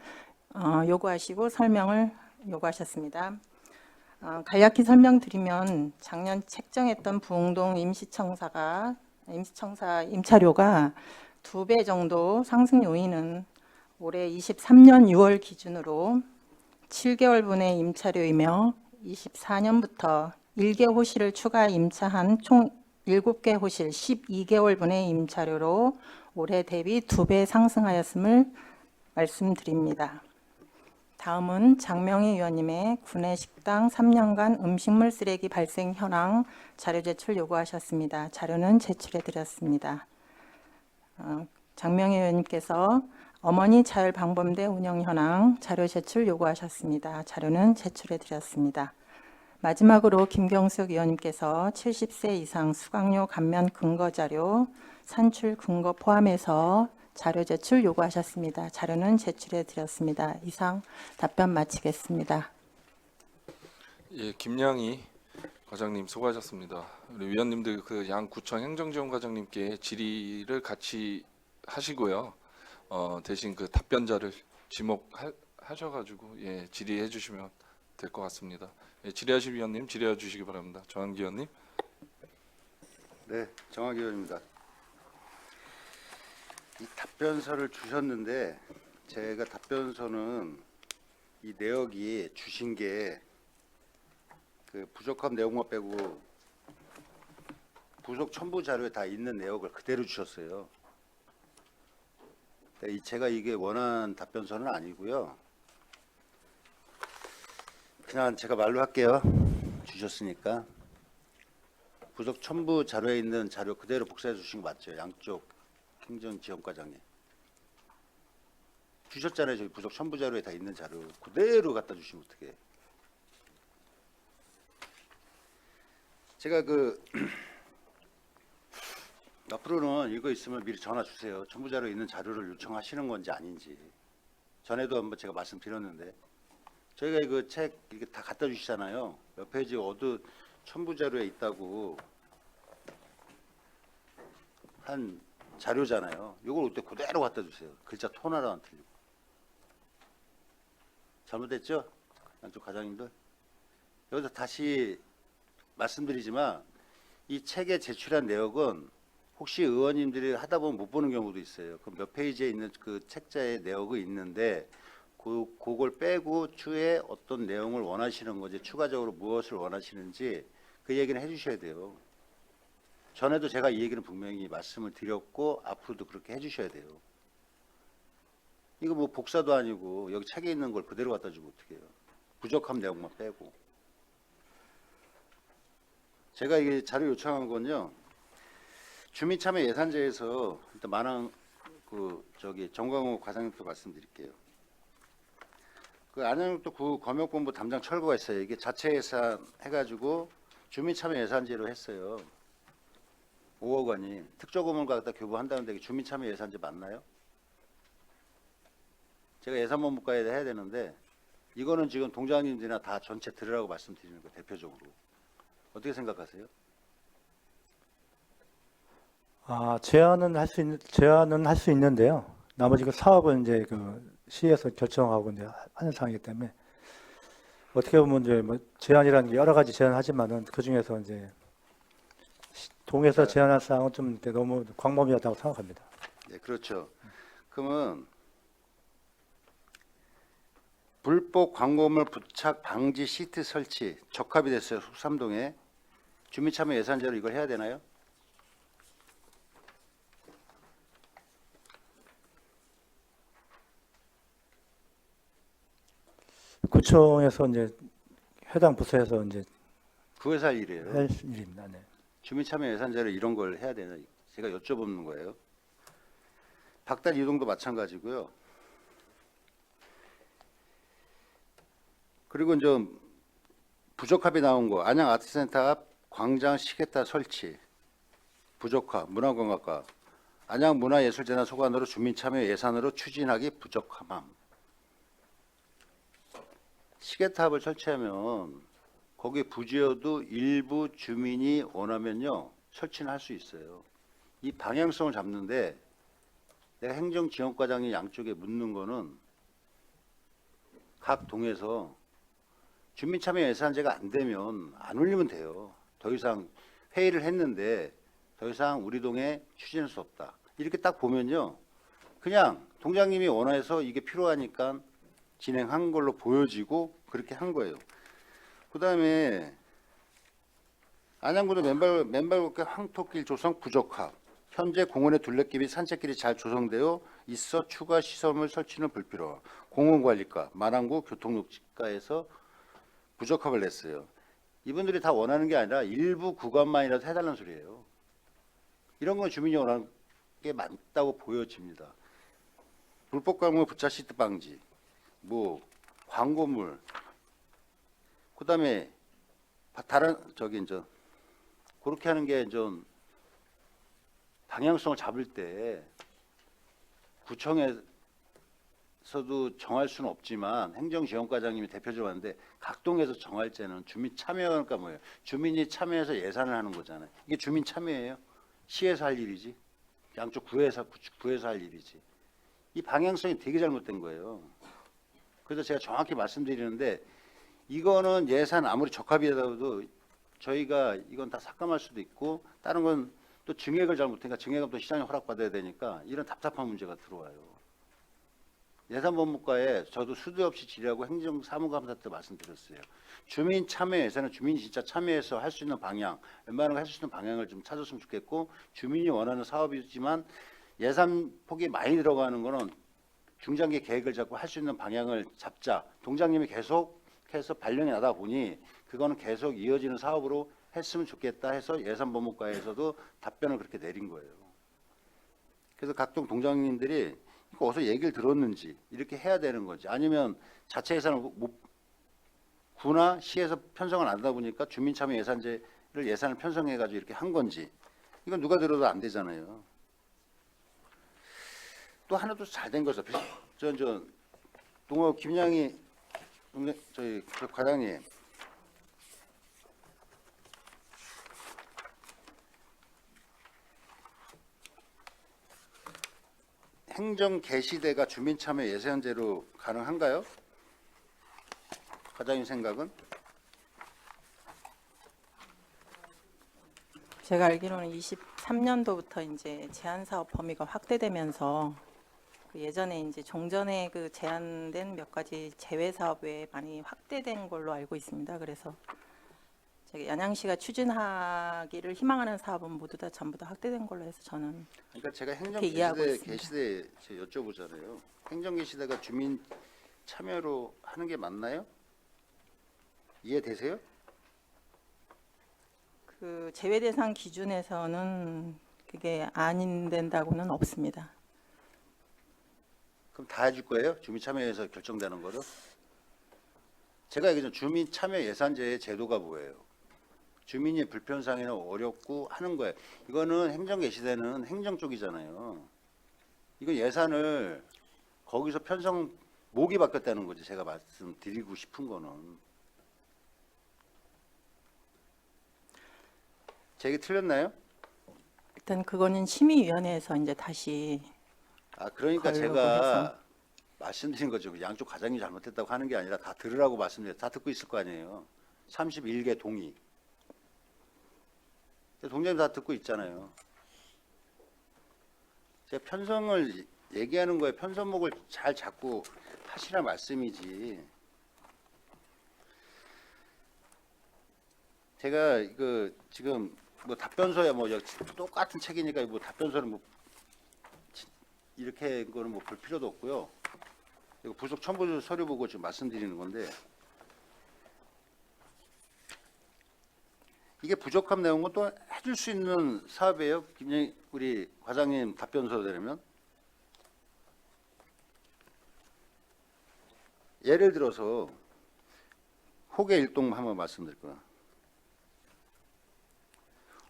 요구하시고 설명을 요구하셨습니다. 간략히 설명드리면 작년 책정했던 부흥동 임시청사 임차료가 2배 정도 상승 요인은 올해 23년 6월 기준으로 7개월분의 임차료이며 24년부터 1개 호실을 추가 임차한 총 7개 호실 12개월분의 임차료로 올해 대비 2배 상승하였음을 말씀드립니다. 다음은 장명희 의원님의 구내식당 3년간 음식물 쓰레기 발생 현황 자료 제출 요구하셨습니다. 자료는 제출해 드렸습니다. 장명희 의원님께서 어머니 자율방범대 운영 현황 자료 제출 요구하셨습니다. 자료는 제출해 드렸습니다. 마지막으로 김경숙 의원님께서 70세 이상 수강료 감면 근거 자료 산출 근거 포함해서 자료 제출 요구하셨습니다. 자료는 제출해 드렸습니다. 이상 답변 마치겠습니다. 예, 김양희 과장님 수고하셨습니다. 우리 위원님들 그 양구청 행정지원과장님께 질의를 같이 하시고요. 대신 그 답변자를 지목하셔가지고 질의해 주시면 될 것 같습니다. 예, 질의하실 위원님 질의해 주시기 바랍니다. 정한기 의원님. 네, 정학기 의원입니다. 이 답변서를 주셨는데 제가 답변서는 이 내역이 주신 게 그 부족한 내용만 빼고 부속 첨부 자료에 다 있는 내역을 그대로 주셨어요. 제가 이게 원하는 답변서는 아니고요. 그냥 제가 말로 할게요. 주셨으니까. 부속 첨부 자료에 있는 자료 그대로 복사해 주신 거 맞죠? 양쪽 행정지원과장님. 주셨잖아요. 저기 부속 첨부 자료에 다 있는 자료 그대로 갖다 주시면 어떡해. 제가 앞으로는 이거 있으면 미리 전화 주세요. 첨부 자료에 있는 자료를 요청하시는 건지 아닌지. 전에도 한번 제가 말씀드렸는데 저희가 이거 책 이렇게 다 갖다 주시잖아요. 몇 페이지 어두 첨부 자료에 있다고 한 자료잖아요. 이걸 올 때 그대로 갖다 주세요. 글자 톤 하나 안 틀리고. 잘못됐죠? 양쪽 과장님들. 여기서 다시 말씀드리지만 이 책에 제출한 내역은 혹시 의원님들이 하다 보면 못 보는 경우도 있어요. 그 몇 페이지에 있는 그 책자의 내역이 있는데 그걸 빼고 추후에 어떤 내용을 원하시는 건지 추가적으로 무엇을 원하시는지 그 얘기는 해주셔야 돼요. 전에도 제가 이 얘기는 분명히 말씀을 드렸고 앞으로도 그렇게 해주셔야 돼요. 이거 뭐 복사도 아니고 여기 책에 있는 걸 그대로 갖다 주면 어떡해요. 부족한 내용만 빼고. 제가 이게 자료 요청한 건요. 주민참여 예산제에서 일단 만원 정광호 과장님도 말씀드릴게요. 그 안양도 구 검역본부 담당 철거가 있어요. 이게 자체 예산 해가지고 주민참여 예산제로 했어요. 5억 원이 특조금을 갖다 교부한다는데 이게 주민참여 예산제 맞나요? 제가 예산본부과에 해야 되는데 이거는 지금 동장님들이나 다 전체 들으라고 말씀드리는 거 대표적으로 어떻게 생각하세요? 제안은 할 수 있는데요. 나머지 그 사업은 이제 그 시에서 결정하고 이제 하는 상황이기 때문에 어떻게 보면 이제 뭐 제안이라는 게 여러 가지 제안하지만은 그 중에서 이제 동에서 제안할 사항은 좀 너무 광범위하다고 생각합니다. 네, 그렇죠. 그러면 불법 광고물 부착 방지 시트 설치 적합이 됐어요. 숙삼동에 주민참여 예산제로 이걸 해야 되나요? 구청에서 이제 해당 부서에서 이제 그거에서 할 일이에요. 할 일입니다. 네. 주민참여 예산제로 이런 걸 해야 되나 제가 여쭤보는 거예요. 박달 이동도 마찬가지고요. 그리고 이제 부적합이 나온 거 안양 아트센터 앞 광장 시계탑 설치 부적합 문화관광과 안양 문화예술재단 소관으로 주민참여 예산으로 추진하기 부적함함. 시계탑을 설치하면 거기 부지여도 일부 주민이 원하면요 설치는 할 수 있어요. 이 방향성을 잡는데 내가 행정지원과장이 양쪽에 묻는 거는 각 동에서 주민참여 예산제가 안 되면 안 올리면 돼요. 더 이상 회의를 했는데 더 이상 우리 동에 추진할 수 없다. 이렇게 딱 보면요. 그냥 동장님이 원해서 이게 필요하니까 진행한 걸로 보여지고 그렇게 한 거예요. 그 다음에 안양구도 맨발걷기 황토길 조성 부적합. 현재 공원의 둘레길 및 산책길이 잘 조성되어 있어 추가 시설물 설치는 불필요. 공원관리과, 만안구 교통녹지과에서 부적합을 냈어요. 이분들이 다 원하는 게 아니라 일부 구간만이라도 해달라는 소리예요. 이런 건 주민이 원하는 게 맞다고 보여집니다. 불법 광고 부착 시트 방지, 뭐 광고물, 그다음에 다른 이제 그렇게 하는 게 좀 방향성을 잡을 때 구청에서도 정할 수는 없지만 행정지원과장님이 대표적으로 하는데 각 동에서 정할 때는 주민 참여가 뭐예요? 주민이 참여해서 예산을 하는 거잖아요. 이게 주민 참여예요? 시에서 할 일이지. 양쪽 구에서 할 일이지. 이 방향성이 되게 잘못된 거예요. 그래서 제가 정확히 말씀드리는데 이거는 예산 아무리 적합이라도 저희가 이건 다 삭감할 수도 있고 다른 건 또 증액을 잘못하니까 증액은 또 시장에 허락받아야 되니까 이런 답답한 문제가 들어와요. 예산본부과에 저도 수도 없이 질의하고 행정사무감사 때 말씀드렸어요. 주민 참여 예산은 주민이 진짜 참여해서 할 수 있는 방향, 웬만한 거 할 수 있는 방향을 좀 찾았으면 좋겠고 주민이 원하는 사업이지만 예산 폭이 많이 들어가는 거는 중장기 계획을 잡고 할 수 있는 방향을 잡자. 동장님이 계속해서 발령이 나다 보니 그거는 계속 이어지는 사업으로 했으면 좋겠다 해서 예산본부과에서도 답변을 그렇게 내린 거예요. 그래서 각종 동장님들이 이거 어디서 얘기를 들었는지 이렇게 해야 되는 거지. 아니면 자체 예산을 구나 시에서 편성을 안 하다 보니까 주민참여 예산제를 예산을 편성해가지고 이렇게 한 건지 이건 누가 들어도 안 되잖아요. 또 하나도 잘 된 거죠. 동호 김양희 저희 과장님. 행정 개시대가 주민참여 예산제로 가능한가요? 과장님 생각은? 제가 알기로는 23년도부터 이제 제한 사업 범위가 확대되면서 그 예전에 이제 종전에 그 제한된 몇 가지 제외 사업 외에 많이 확대된 걸로 알고 있습니다. 그래서 저기 안양시가 추진하기를 희망하는 사업은 모두 다 전부 다 확대된 걸로 해서 저는 그러니까 제가 그렇게 이해하고 있습니다. 개시대 제가 여쭤보잖아요. 행정개시대가 주민 참여로 하는 게 맞나요? 이해되세요? 그 제외 대상 기준에서는 그게 안 된다고는 없습니다. 그럼 다 해줄 거예요? 주민 참여에서 결정되는 거를? 제가 얘기했죠. 주민 참여 예산제의 제도가 뭐예요? 주민이 불편상이나 어렵고 하는 거예요. 이거는 행정개시대는 행정 쪽이잖아요. 이거 예산을 거기서 편성 목이 바뀌었다는 거지. 제가 말씀드리고 싶은 거는. 제 얘기 틀렸나요? 일단 그거는 심의위원회에서 이제 다시 그러니까 걸려고 제가 해서. 말씀드린 거죠. 양쪽 과장이 잘못했다고 하는 게 아니라 다 들으라고 말씀드려요. 다 듣고 있을 거 아니에요. 31개 동의. 동장님 다 듣고 있잖아요. 제가 편성을 얘기하는 거에 편성목을 잘 잡고 하시라 말씀이지. 제가 이거 지금 뭐 답변서야 뭐 똑같은 책이니까 뭐 답변서는 뭐 이렇게 거는 뭐 볼 필요도 없고요. 이거 부속 첨부 서류 보고 지금 말씀드리는 건데 이게 부족함 내용은 또 해줄 수 있는 사업이에요. 김영희 우리 과장님 답변서 되려면 예를 들어서 호계 일동 한번 말씀드릴 거야.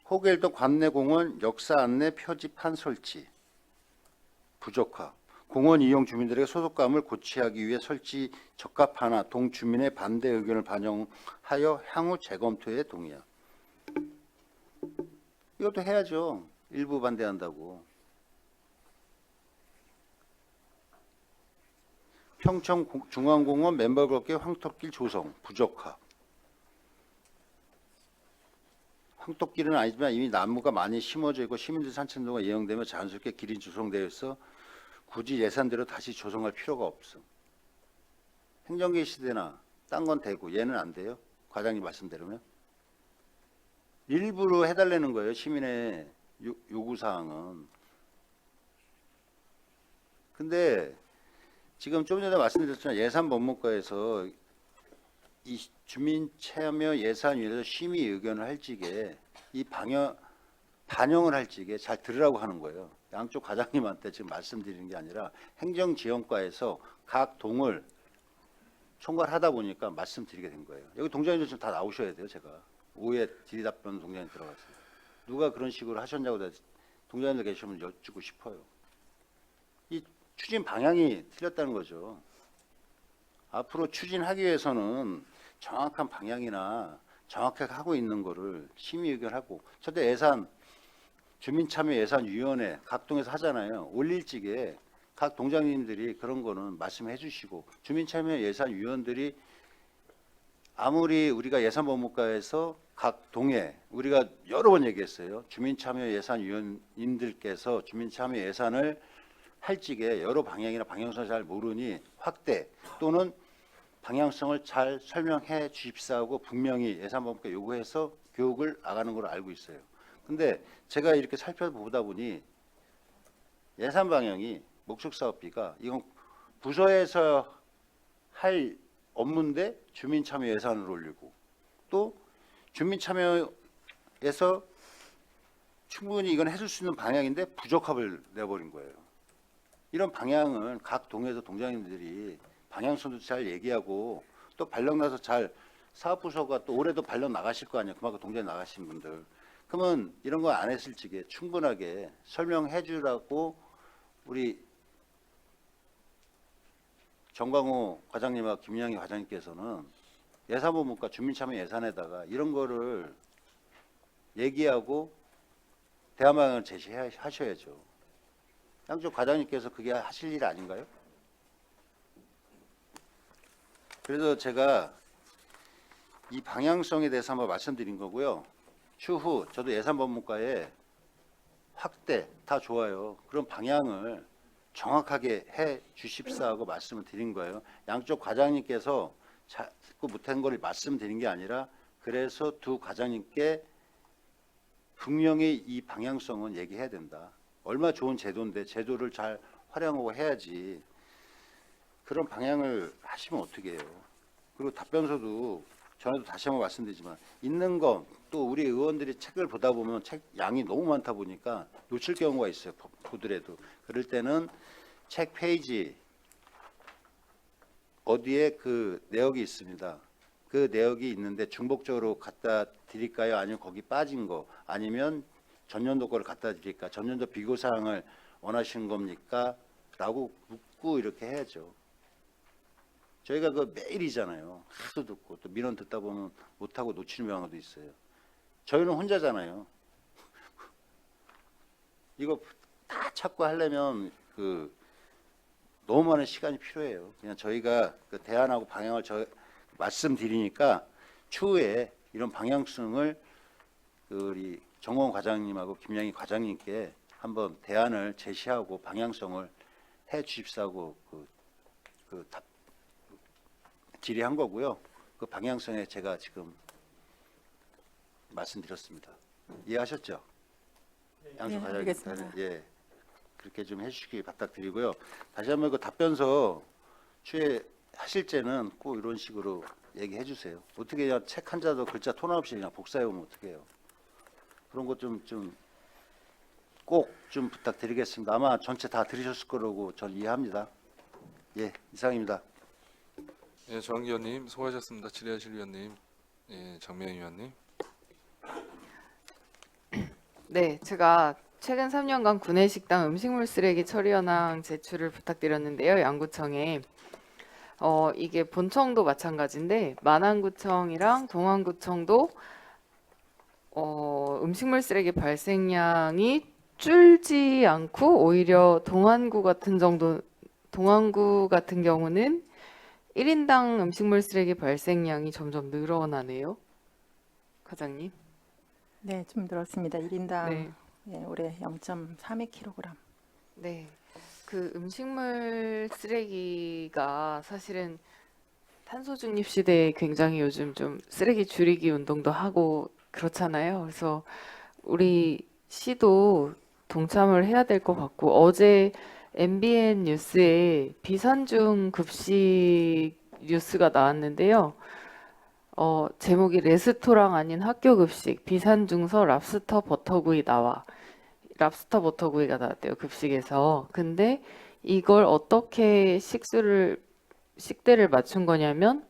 호계 일동 관내공원 역사 안내 표지판 설치 부족함. 공원 이용 주민들에게 소속감을 고취하기 위해 설치 적합하나 동주민의 반대 의견을 반영하여 향후 재검토에 동의함. 이것도 해야죠. 일부 반대한다고. 평청 중앙공원 맨발걷기 황토길 조성 부적합. 황토길은 아니지만 이미 나무가 많이 심어져 있고 시민들 산책로가 예정되며 자연스럽게 길이 조성되어 있어 굳이 예산대로 다시 조성할 필요가 없음. 행정개시대나 딴 건 되고 얘는 안 돼요? 과장님 말씀대로면? 일부러 해달라는 거예요. 시민의 요구사항은. 근데 지금 좀 전에 말씀드렸지만 예산법무과에서 이 주민참여 예산위에서 심의 의견을 할 적에 이 반영을 할 적에 잘 들으라고 하는 거예요. 양쪽 과장님한테 지금 말씀드리는 게 아니라 행정지원과에서 각 동을 총괄하다 보니까 말씀드리게 된 거예요. 여기 동장님들 좀 다 나오셔야 돼요. 제가 오후에 질의답변 동장님 들어갔어요. 누가 그런 식으로 하셨냐고 동장님들 계시면 여쭙고 싶어요. 이 추진 방향이 틀렸다는 거죠. 앞으로 추진하기 위해서는 정확한 방향이나 정확하게 하고 있는 거를 심의 의견하고 첫째 예산 주민참여예산위원회 각 동에서 하잖아요. 올릴 적에 각 동장님들이 그런 거는 말씀해 주시고 주민참여예산위원들이 아무리 우리가 예산법무과에서 각 동에 우리가 여러 번 얘기했어요. 주민참여예산위원님들께서 주민참여예산을 할 적에 여러 방향이나 방향성을 잘 모르니 확대 또는 방향성을 잘 설명해 주십사하고 분명히 예산법무과 요구해서 교육을 나가는 걸로 알고 있어요. 근데 제가 이렇게 살펴보다 보니 예산 방향이 목적사업비가 이건 부서에서 할 업무인데 주민참여 예산을 올리고 또 주민참여에서 충분히 이건 해줄 수 있는 방향인데 부적합을 내버린 거예요. 이런 방향은 각 동에서 동장님들이 방향성도 잘 얘기하고 또 발령 나서 잘 사업부서가 또 올해도 발령 나가실 거 아니에요. 그만큼 동장님 나가신 분들. 그러면 이런 거 안 했을 적에 충분하게 설명해 주라고 우리 정광호 과장님과 김양희 과장님께서는 예산법무과 주민참여 예산에다가 이런 거를 얘기하고 대안방향을 제시하셔야죠. 양쪽 과장님께서 그게 하실 일 아닌가요? 그래서 제가 이 방향성에 대해서 한번 말씀드린 거고요. 추후 저도 예산법무과에 확대 다 좋아요. 그런 방향을 정확하게 해 주십사하고 말씀을 드린 거예요. 양쪽 과장님께서 자꾸 못한 걸 말씀드린 게 아니라 그래서 두 과장님께 분명히 이 방향성은 얘기해야 된다. 얼마 좋은 제도인데 제도를 잘 활용하고 해야지. 그런 방향을 하시면 어떻게 해요? 그리고 답변서도 전에도 다시 한번 말씀드리지만 있는 거 또 우리 의원들이 책을 보다 보면 책 양이 너무 많다 보니까 놓칠 경우가 있어요. 보더라도 그럴 때는 책 페이지 어디에 그 내역이 있습니다. 그 내역이 있는데 중복적으로 갖다 드릴까요? 아니면 거기 빠진 거 아니면 전년도 거를 갖다 드릴까? 전년도 비교 사항을 원하시는 겁니까? 라고 묻고 이렇게 해야죠. 저희가 그 매일이잖아요. 하도 듣고 또 민원 듣다 보면 못하고 놓치는 경우도 있어요. 저희는 혼자잖아요. 이거 다 찾고 하려면 그 너무 많은 시간이 필요해요. 그냥 저희가 그 대안하고 방향을 말씀드리니까 추후에 이런 방향성을 그 우리 정원 과장님하고 김양희 과장님께 한번 대안을 제시하고 방향성을 해 주십사고 그 답 질의한 거고요. 그 방향성에 제가 지금 말씀드렸습니다. 이해하셨죠? 양수 네, 과장님, 알겠습니다. 예, 그렇게 좀 해주시기 부탁드리고요. 다시 한번 그 답변서 추후에 하실 때는 꼭 이런 식으로 얘기해 주세요. 어떻게 그냥 책 한 자도 글자 토나 없이 그냥 복사해 오면 어떻게 해요? 그런 것 좀 꼭 좀 부탁드리겠습니다. 아마 전체 다 들으셨을 거라고 전 이해합니다. 예, 이상입니다. 예, 정한기 의원님 수고하셨습니다. 질의하실 위원님, 예, 정명희 의원님. 네, 제가 최근 3년간 구내식당 음식물 쓰레기 처리 현황 제출을 부탁드렸는데요. 양구청에 이게 본청도 마찬가지인데 마남구청이랑 동안구청도 음식물 쓰레기 발생량이 줄지 않고 오히려 동안구 같은 경우는 1인당 음식물 쓰레기 발생량이 점점 늘어나네요. 과장님. 네, 좀 늘었습니다. 1인당 네. 예, 올해 0.32kg. 네. 그 음식물 쓰레기가 사실은 탄소 중립 시대에 굉장히 요즘 좀 쓰레기 줄이기 운동도 하고 그렇잖아요. 그래서 우리 시도 동참을 해야 될 것 같고 어제 MBN 뉴스에 비산중 급식 뉴스가 나왔는데요. 제목이 레스토랑 아닌 학교 급식 비산중서 랍스터 버터구이 랍스터 버터구이가 나왔대요. 급식에서. 근데 이걸 어떻게 식대를 맞춘 거냐면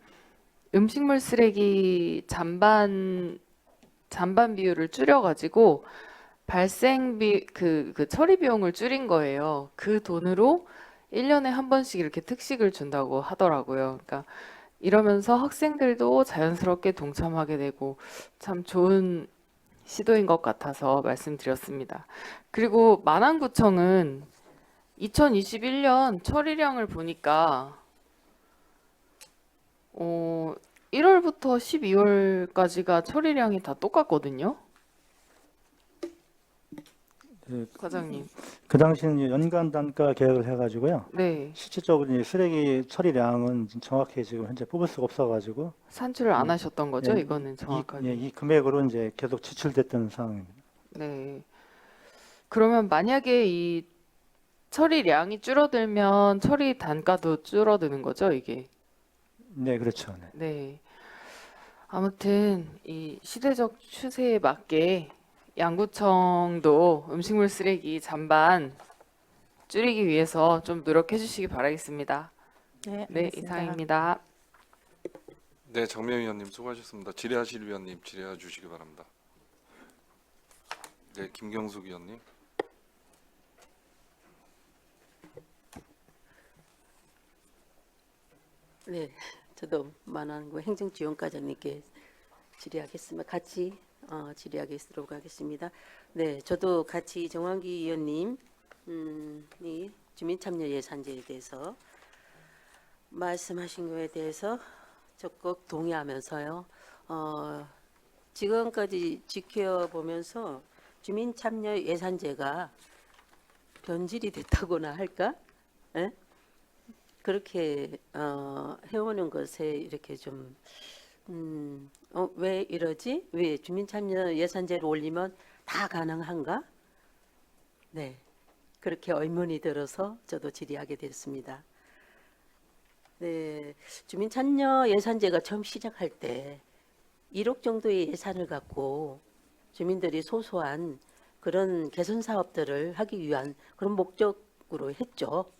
음식물 쓰레기 잔반 비율을 줄여가지고 발생비 그 처리 비용을 줄인 거예요. 그 돈으로 1년에 한 번씩 이렇게 특식을 준다고 하더라고요. 그러니까 이러면서 학생들도 자연스럽게 동참하게 되고 참 좋은 시도인 것 같아서 말씀드렸습니다. 그리고 마남구청은 2021년 처리량을 보니까 1월부터 12월까지가 처리량이 다 똑같거든요. 네, 과장님. 그 당시는 연간 단가 계획을 해가지고요. 네. 실질적으로 이 쓰레기 처리량은 정확히 지금 현재 뽑을 수가 없어가지고 산출을 안 하셨던 거죠? 예, 이거는 정확하게. 이 금액으로 이제 계속 지출됐던 상황입니다. 네. 그러면 만약에 이 처리량이 줄어들면 처리 단가도 줄어드는 거죠, 이게? 네, 그렇죠. 네. 네. 아무튼 이 시대적 추세에 맞게 양구청도 음식물 쓰레기 잔반 줄이기 위해서 좀 노력해 주시기 바라겠습니다. 네, 네, 알겠습니다. 이상입니다. 네, 정명희 의원님 수고하셨습니다. 질의하실 위원님 질의해 주시기 바랍니다. 네, 김경숙 의원님. 네, 저도 만안구 행정지원과장님께 질의하겠습니다. 같이 질의하도록 하겠습니다. 네, 저도 같이 정한기 의원님 이 주민참여예산제에 대해서 말씀하신 거에 대해서 적극 동의하면서요. 지금까지 지켜보면서 주민참여예산제가 변질이 됐다고나 할까? 예? 그렇게 해오는 것에 이렇게 좀 왜 이러지? 왜 주민참여 예산제를 올리면 다 가능한가? 네, 그렇게 의문이 들어서 저도 질의하게 됐습니다. 네, 주민참여 예산제가 처음 시작할 때 1억 정도의 예산을 갖고 주민들이 소소한 그런 개선 사업들을 하기 위한 그런 목적으로 했죠.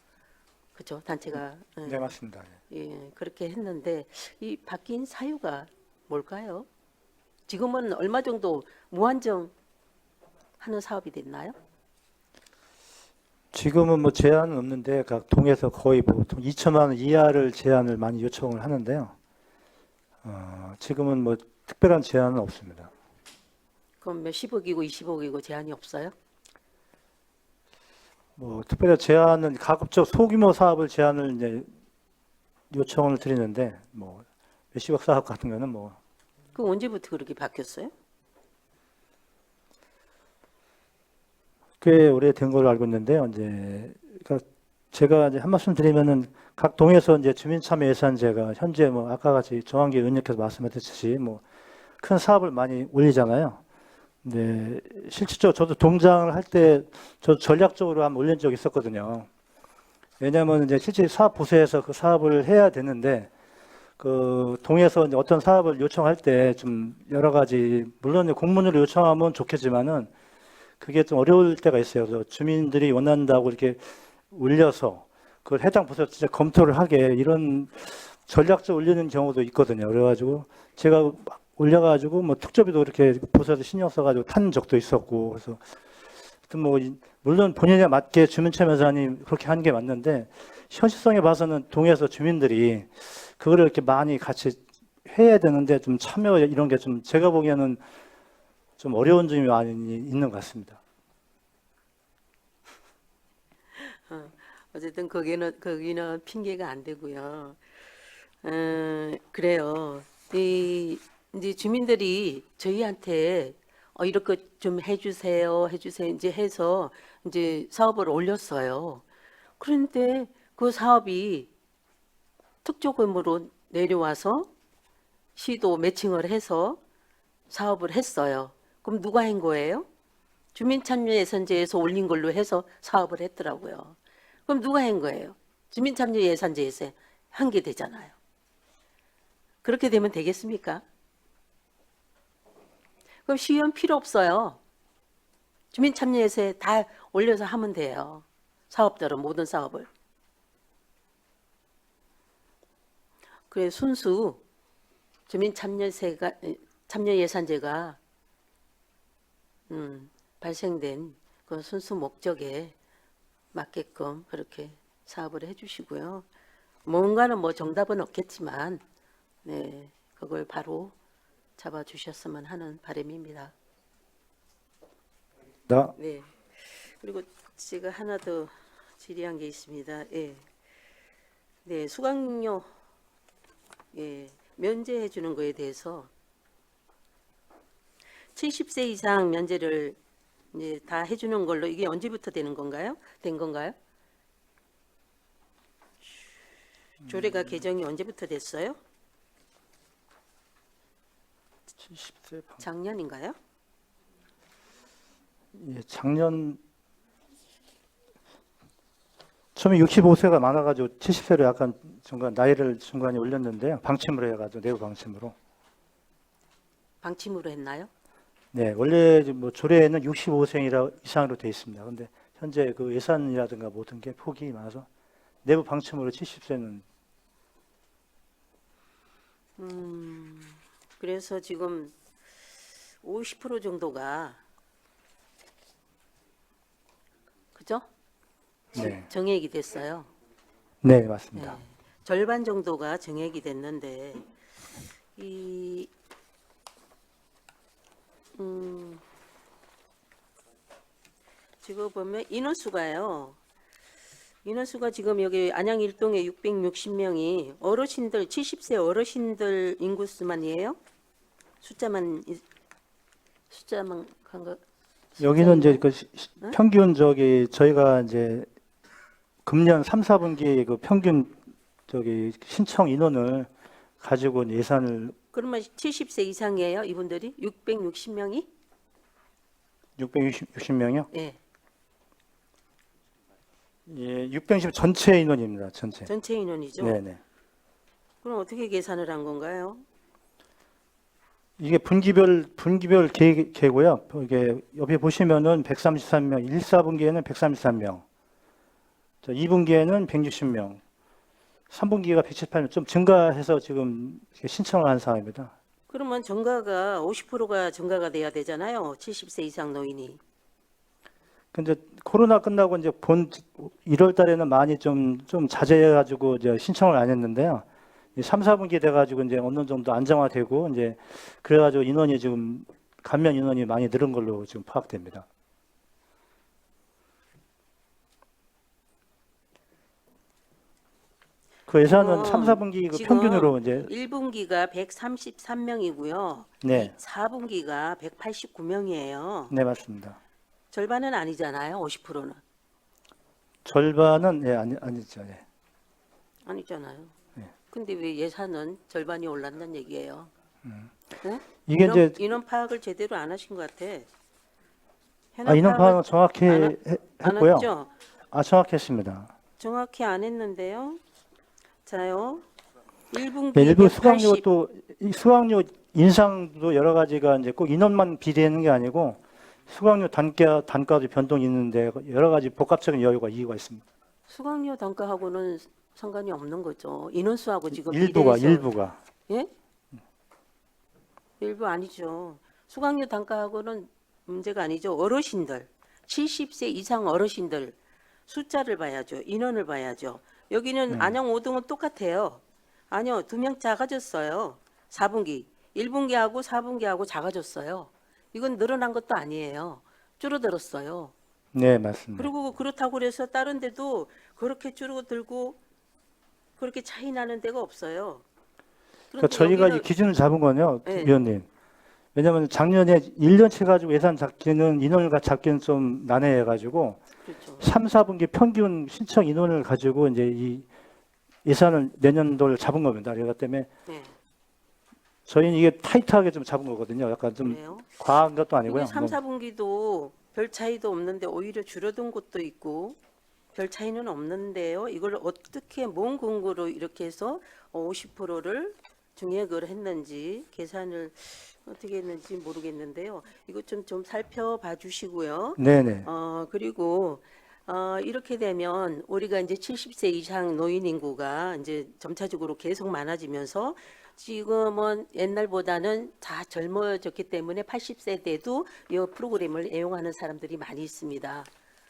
그죠? 단체가. 네, 맞습니다. 예, 그렇게 했는데 이 바뀐 사유가 뭘까요? 지금은 얼마 정도 무한정 하는 사업이 됐나요? 지금은 뭐 제한은 없는데 각 동에서 거의 보통 2천만 원 이하를 제한을 많이 요청을 하는데요. 지금은 뭐 특별한 제한은 없습니다. 그럼 몇 10억이고 20억이고 제한이 없어요? 뭐 특별한 제한은 가급적 소규모 사업을 제한을 이제 요청을 드리는데 뭐 몇십억 사업 같은 거는 뭐 그 언제부터 그렇게 바뀌었어요? 꽤 오래된 걸로 알고 있는데요. 이제 그러니까 제가 이제 한 말씀 드리면은 각 동에서 이제 주민참여 예산제가 현재 뭐 아까 같이 정한기 의원님께서 말씀하셨듯이 뭐 큰 사업을 많이 올리잖아요. 근데 실질적으로 저도 동장을 할 때 저도 전략적으로 한번 올린 적이 있었거든요. 왜냐하면 이제 실제 사업 부서에서 그 사업을 해야 되는데 그 동에서 이제 어떤 사업을 요청할 때 좀 여러 가지 물론 공문으로 요청하면 좋겠지만은 그게 좀 어려울 때가 있어요. 그래서 주민들이 원한다고 이렇게 올려서 그걸 해당 부서에서 진짜 검토를 하게 이런 전략적으로 올리는 경우도 있거든요. 그래가지고 제가 올려가지고 뭐 특조비도 이렇게 부서에서 신경 써가지고 탄 적도 있었고 그래서 하여튼 뭐 물론 본인에 맞게 주민참여자님 그렇게 하는 게 맞는데 현실성에 봐서는 동에서 주민들이 그거를 이렇게 많이 같이 해야 되는데 좀 참여 이런 게 좀 제가 보기에는 좀 어려운 점이 많이 있는 것 같습니다. 어쨌든 거기는 핑계가 안 되고요. 그래요. 이제 주민들이 저희한테 이렇게 좀 해주세요 이제 해서 이제 사업을 올렸어요. 그런데 그 사업이 특조금으로 내려와서 시도 매칭을 해서 사업을 했어요. 그럼 누가 한 거예요? 주민참여예산제에서 올린 걸로 해서 사업을 했더라고요. 그럼 누가 한 거예요? 주민참여예산제에서 한 게 되잖아요. 그렇게 되면 되겠습니까? 그럼 시의원 필요 없어요. 주민참여예산에 다 올려서 하면 돼요. 사업들은 모든 사업을. 그래 순수 참여예산제가 발생된 그 순수 목적에 맞게끔 그렇게 사업을 해주시고요. 뭔가는 뭐 정답은 없겠지만, 네, 그걸 바로 잡아주셨으면 하는 바람입니다. 네. 그리고 제가 하나 더 질의한 게 있습니다. 예. 네, 수강료 면제해 주는 거에 대해서 70세 이상 면제를 이제 다 해주는 걸로 이게 언제부터 되는 건가요? 된 건가요? 조례가 개정이 언제부터 됐어요? 70세 작년인가요? 예, 작년 처음에 65세가 많아가지고 70세로 약간 나이를 중간에 올렸는데요. 방침으로 해가지고 내부 방침으로. 방침으로 했나요? 네, 원래 뭐 조례에는 65세 이상으로 돼 있습니다. 그런데 현재 그 예산이라든가 모든 게 폭이 많아서 내부 방침으로 70세는 그래서 지금 50% 정도가 그죠? 네, 정액이 됐어요. 네 맞습니다. 네. 절반 정도가 정액이 됐는데 지금 보면 인원수가요. 인원수가 지금 여기 안양 일동에 660명이 어르신들 70세 어르신들 인구수만이에요? 숫자만 간거 여기는 이제 그 평균 저희가 이제 금년 3, 4분기 그 평균 신청 인원을 가지고 예산을 그러면 70세 이상이에요, 이분들이? 660명이? 660명이요? 네. 예, 660 전체 인원입니다. 전체. 전체 인원이죠. 네네. 그럼 어떻게 계산을 한 건가요? 이게 분기별 계고요. 이게 옆에 보시면은 133명, 1, 4분기에는 133명, 2분기에는 160명, 3분기가 178명, 좀 증가해서 지금 신청을 한 상황입니다. 그러면 증가가 50%가 증가가 돼야 되잖아요. 70세 이상 노인이. 근데 코로나 끝나고 이제 1월 달에는 많이 좀 자제해가지고 이제 신청을 안 했는데요. 3, 4분기 돼가지고 이제 어느 정도 안정화되고 이제 그래가지고 인원이 지금 감면 인원이 많이 늘은 걸로 지금 파악됩니다. 그 예산은 3, 4분기 그 지금 평균으로 이제 1분기가 133명이고요. 네, 4분기가 189명이에요. 네 맞습니다. 절반은 아니잖아요. 50%는. 절반은 아니죠. 예. 아니잖아요. 네. 근데 왜 예산은 절반이 올랐는 얘기예요? 네? 이게 이제 인원 파악을 제대로 안 하신 것 같아. 인원 파악은 정확히 안 했고요. 했죠? 정확했습니다. 정확히 안 했는데요. 자요. 1분기 네, 일부 180, 수강료 또 이 수강료 인상도 여러 가지가 이제 꼭 인원만 비례하는 게 아니고 수강료 단가도 변동이 있는데 여러 가지 복합적인 이유가 있습니다. 수강료 단가하고는 상관이 없는 거죠. 인원수하고 지금 일부가 비례해서. 예? 일부 아니죠. 수강료 단가하고는 문제가 아니죠. 어르신들, 70세 이상 어르신들 숫자를 봐야죠. 인원을 봐야죠. 여기는 안양 5동은 똑같아요. 아니요, 2명 작아졌어요. 4분기. 1분기하고 4분기하고 작아졌어요. 이건 늘어난 것도 아니에요. 줄어들었어요. 네, 맞습니다. 그리고 그렇다고 그래서 다른 데도 그렇게 줄어들고 그렇게 차이 나는 데가 없어요. 그러니까 그런데 저희가 이 여기는 기준을 잡은 건요, 네. 위원님. 왜냐하면 작년에 1년치 가지고 예산 잡기는 인원을 잡기는 좀 난해해가지고 그렇죠. 3, 4분기 평균 신청 인원을 가지고 이제 이 예산을 내년도를 잡은 겁니다. 그렇기 때문에 네. 저희는 이게 타이트하게 좀 잡은 거거든요. 약간 좀 그래요? 과한 것도 아니고요. 이게 3, 4분기도 별 차이도 없는데 오히려 줄어든 곳도 있고 별 차이는 없는데요. 이걸 어떻게 뭔 근거로 이렇게 해서 50%를 증액을 했는지 계산을 어떻게 했는지 모르겠는데요. 이거 좀 살펴봐 주시고요. 네네. 그리고 이렇게 되면 우리가 이제 70세 이상 노인 인구가 이제 점차적으로 계속 많아지면서 지금은 옛날보다는 다 젊어졌기 때문에 80세대도 이 프로그램을 애용하는 사람들이 많이 있습니다.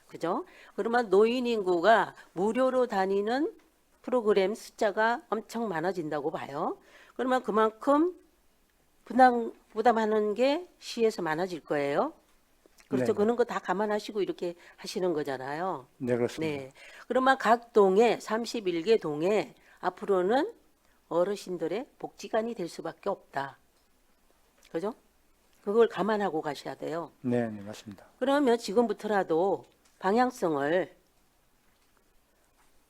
그죠? 그러면 노인 인구가 무료로 다니는 프로그램 숫자가 엄청 많아진다고 봐요. 그러면 그만큼 부담하는 게 시에서 많아질 거예요. 그렇죠. 네. 그런 거 다 감안하시고 이렇게 하시는 거잖아요. 네, 그렇습니다. 네. 그러면 각 동에 31개 동에 앞으로는 어르신들의 복지관이 될 수밖에 없다. 그죠? 그걸 감안하고 가셔야 돼요. 네, 네, 맞습니다. 그러면 지금부터라도 방향성을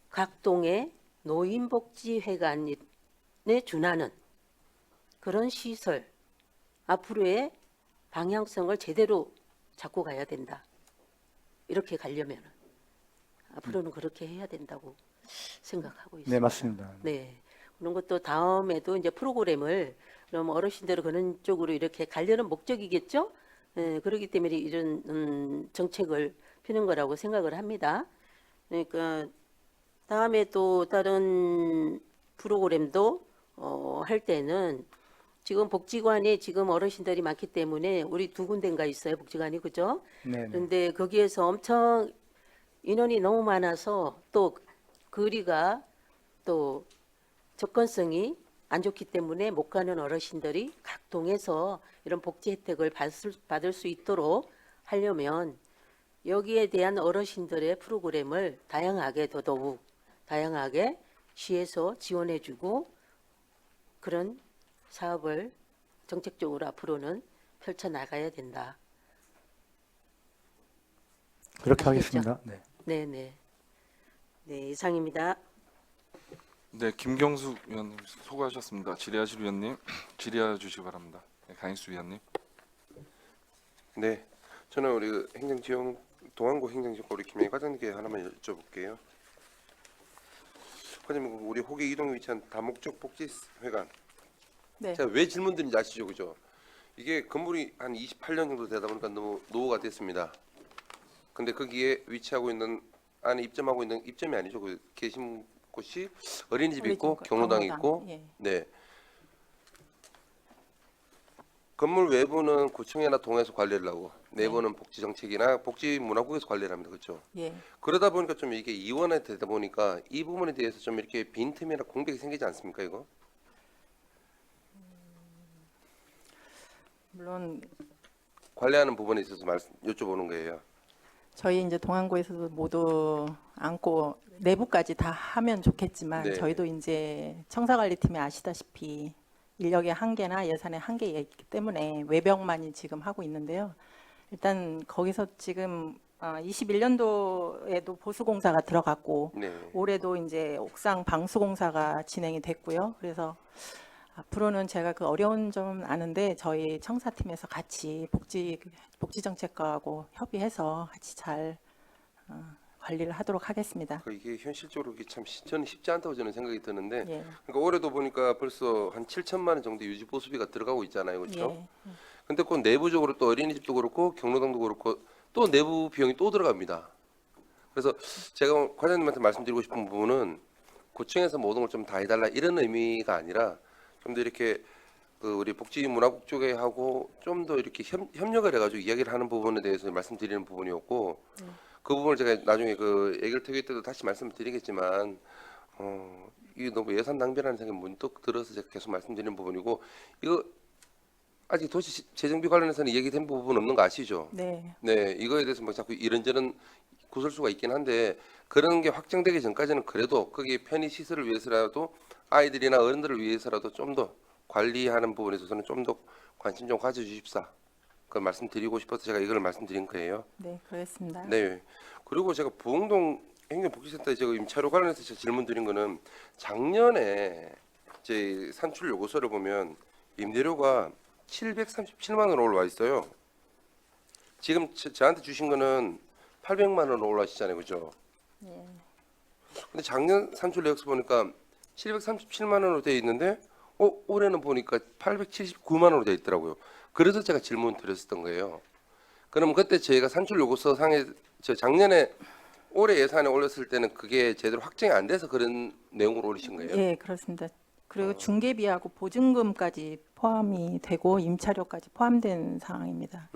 각 동의 노인복지회관에 준하는 그런 시설 앞으로의 방향성을 제대로 잡고 가야 된다. 이렇게 가려면 앞으로는 그렇게 해야 된다고 생각하고 있습니다. 네, 맞습니다. 네. 그런 것도 다음에도 이제 프로그램을 그럼 어르신들은 그런 쪽으로 이렇게 가려는 목적이겠죠? 네, 그렇기 때문에 이런 정책을 피는 거라고 생각을 합니다. 그러니까 다음에 또 다른 프로그램도 할 때는 지금 복지관에 지금 어르신들이 많기 때문에 우리 2군데인가 있어요. 복지관이 그죠? 네, 네. 그런데 거기에서 엄청 인원이 너무 많아서 또 거리가 또 접근성이 안 좋기 때문에 못 가는 어르신들이 각 동에서 이런 복지 혜택을 받을 수 있도록 하려면 여기에 대한 어르신들의 프로그램을 다양하게 더더욱 다양하게 시에서 지원해주고 그런 사업을 정책적으로 앞으로는 펼쳐나가야 된다. 그렇게 아시겠죠? 하겠습니다. 네. 네네. 네, 이상입니다. 네, 김경숙 위원님 수고하셨습니다. 질의하실 위원님 질의해 주시기 바랍니다. 네, 강익수 위원님. 네, 저는 우리 그 행정지원 동안고 행정지원과 우리 김영희 과장님께 하나만 여쭤볼게요. 과장님, 우리 호계 이동에 위치한 다목적 복지회관. 네. 제가 왜 질문드린지 아시죠, 그죠? 이게 건물이 한 28년 정도 되다 보니까 너무 노후가 됐습니다. 근데 거기에 위치하고 있는 안에 입점하고 있는 입점이 아니죠. 그 계신 곳이 어린이집이 있고 경로당이 있고, 예. 네. 건물 외부는 구청이나 동에서 관리를 하고 내부는 복지정책이나 복지문화국에서 관리를 합니다. 그렇죠? 예. 그러다 보니까 좀 이게 이원화 되다 보니까 이 부분에 대해서 좀 이렇게 빈틈이나 공백이 생기지 않습니까, 이거? 물론 관리하는 부분에 있어서 여쭤보는 거예요. 저희 이제 동안고에서도 모두 안고 내부까지 다 하면 좋겠지만 네. 저희도 이제 청사관리팀이 아시다시피 인력의 한계나 예산의 한계가 있기 때문에 외벽만이 지금 하고 있는데요. 일단 거기서 지금 21년도에도 보수공사가 들어갔고 네. 올해도 이제 옥상 방수공사가 진행이 됐고요. 그래서 앞으로는 제가 그 어려운 점 아는데 저희 청사팀에서 같이 복지정책과하고 협의해서 같이 잘 관리를 하도록 하겠습니다. 이게 현실적으로 이게 참 저는 쉽지 않다고 저는 생각이 드는데, 예. 그러니까 올해도 보니까 벌써 한 7천만 원 정도 유지 보수비가 들어가고 있잖아요, 그렇죠? 예. 근데 그 내부적으로 또 어린이집도 그렇고 경로당도 그렇고 또 내부 비용이 또 들어갑니다. 그래서 제가 과장님한테 말씀드리고 싶은 부분은 구청에서 모든 걸 좀 다 해달라 이런 의미가 아니라 좀 더 이렇게 그 우리 복지문화국 쪽에 하고 좀 더 이렇게 협력을 해가지고 이야기를 하는 부분에 대해서 말씀드리는 부분이었고, 그 부분을 제가 나중에 그 예결 특위 때도 다시 말씀드리겠지만 이게 너무 예산 낭비라는 생각이 문득 들어서 제가 계속 말씀드리는 부분이고, 이거 아직 도시 재정비 관련해서는 얘기된 부분 없는 거 아시죠? 네. 네, 이거에 대해서 뭐 자꾸 이런저런 구설수가 있긴 한데 그런 게 확정되기 전까지는 그래도 거기에 편의 시설을 위해서라도 아이들이나 어른들을 위해서라도 좀 더 관리하는 부분에 있어서는 좀 더 관심 좀 가져주십사. 그 말씀드리고 싶어서 제가 이걸 말씀드린 거예요. 네, 그렇습니다. 네. 그리고 제가 부흥동 행정복지센터에 제가 임차료 관련해서 제가 질문 드린 거는 작년에 제 산출 요구서를 보면 임대료가 737만 원 올라와 있어요. 지금 저한테 주신 거는 800만 원 올라가시잖아요, 그죠? 예. 근데 작년 산출 내역서 보니까 737만 원으로 돼 있는데 올해는 보니까 879만 원으로 돼 있더라고요. 그래서 제가 질문 드렸었던 거예요. 그럼 그때 저희가 산출 요구서 상에 작년에 올해 예산에 올렸을 때는 그게 제대로 확정이 안 돼서 그런 내용으로 올리신 거예요? 예, 그렇습니다. 그리고 중개비하고 보증금까지 포함이 되고 임차료까지 포함된 상황입니다.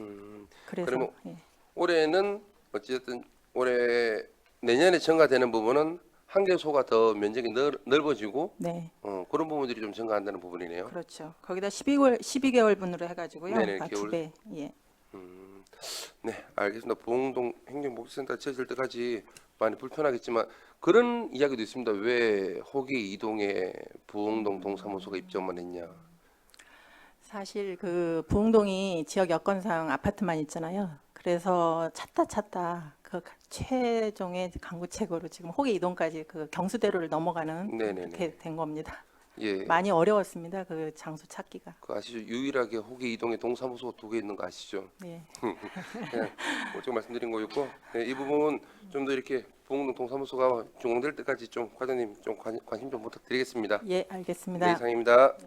그래서 그러면 예. 올해는 어쨌든 올해 내년에 증가되는 부분은 한개소가 더 면적이 넓어지고 네, 그런 부분들이 좀 증가한다는 부분이네요. 그렇죠. 거기다 12개월분으로 해가지고요. 네네, 두 배. 예. 네, 알겠습니다. 부흥동 행정복지센터 지어질 때까지 많이 불편하겠지만 그런 이야기도 있습니다. 왜 호기 이동에 부흥동 동사무소가 입점을 했냐? 사실 그 부흥동이 지역 여건상 아파트만 있잖아요. 그래서 찾다 그 최종의 강구책으로 지금 호계 이동까지 그 경수대로를 넘어가는 네네네. 그렇게 된 겁니다. 예, 많이 어려웠습니다. 그 장소 찾기가. 그 아시죠? 유일하게 호기 이동에 동사무소가 2개 있는 거 아시죠? 네. 그냥 제가 말씀드린 거였고, 네, 이 부분 좀 더 이렇게 부흥동 동사무소가 준공될 때까지 좀 과장님 좀 관심 좀 부탁드리겠습니다. 예, 네, 알겠습니다. 이상입니다.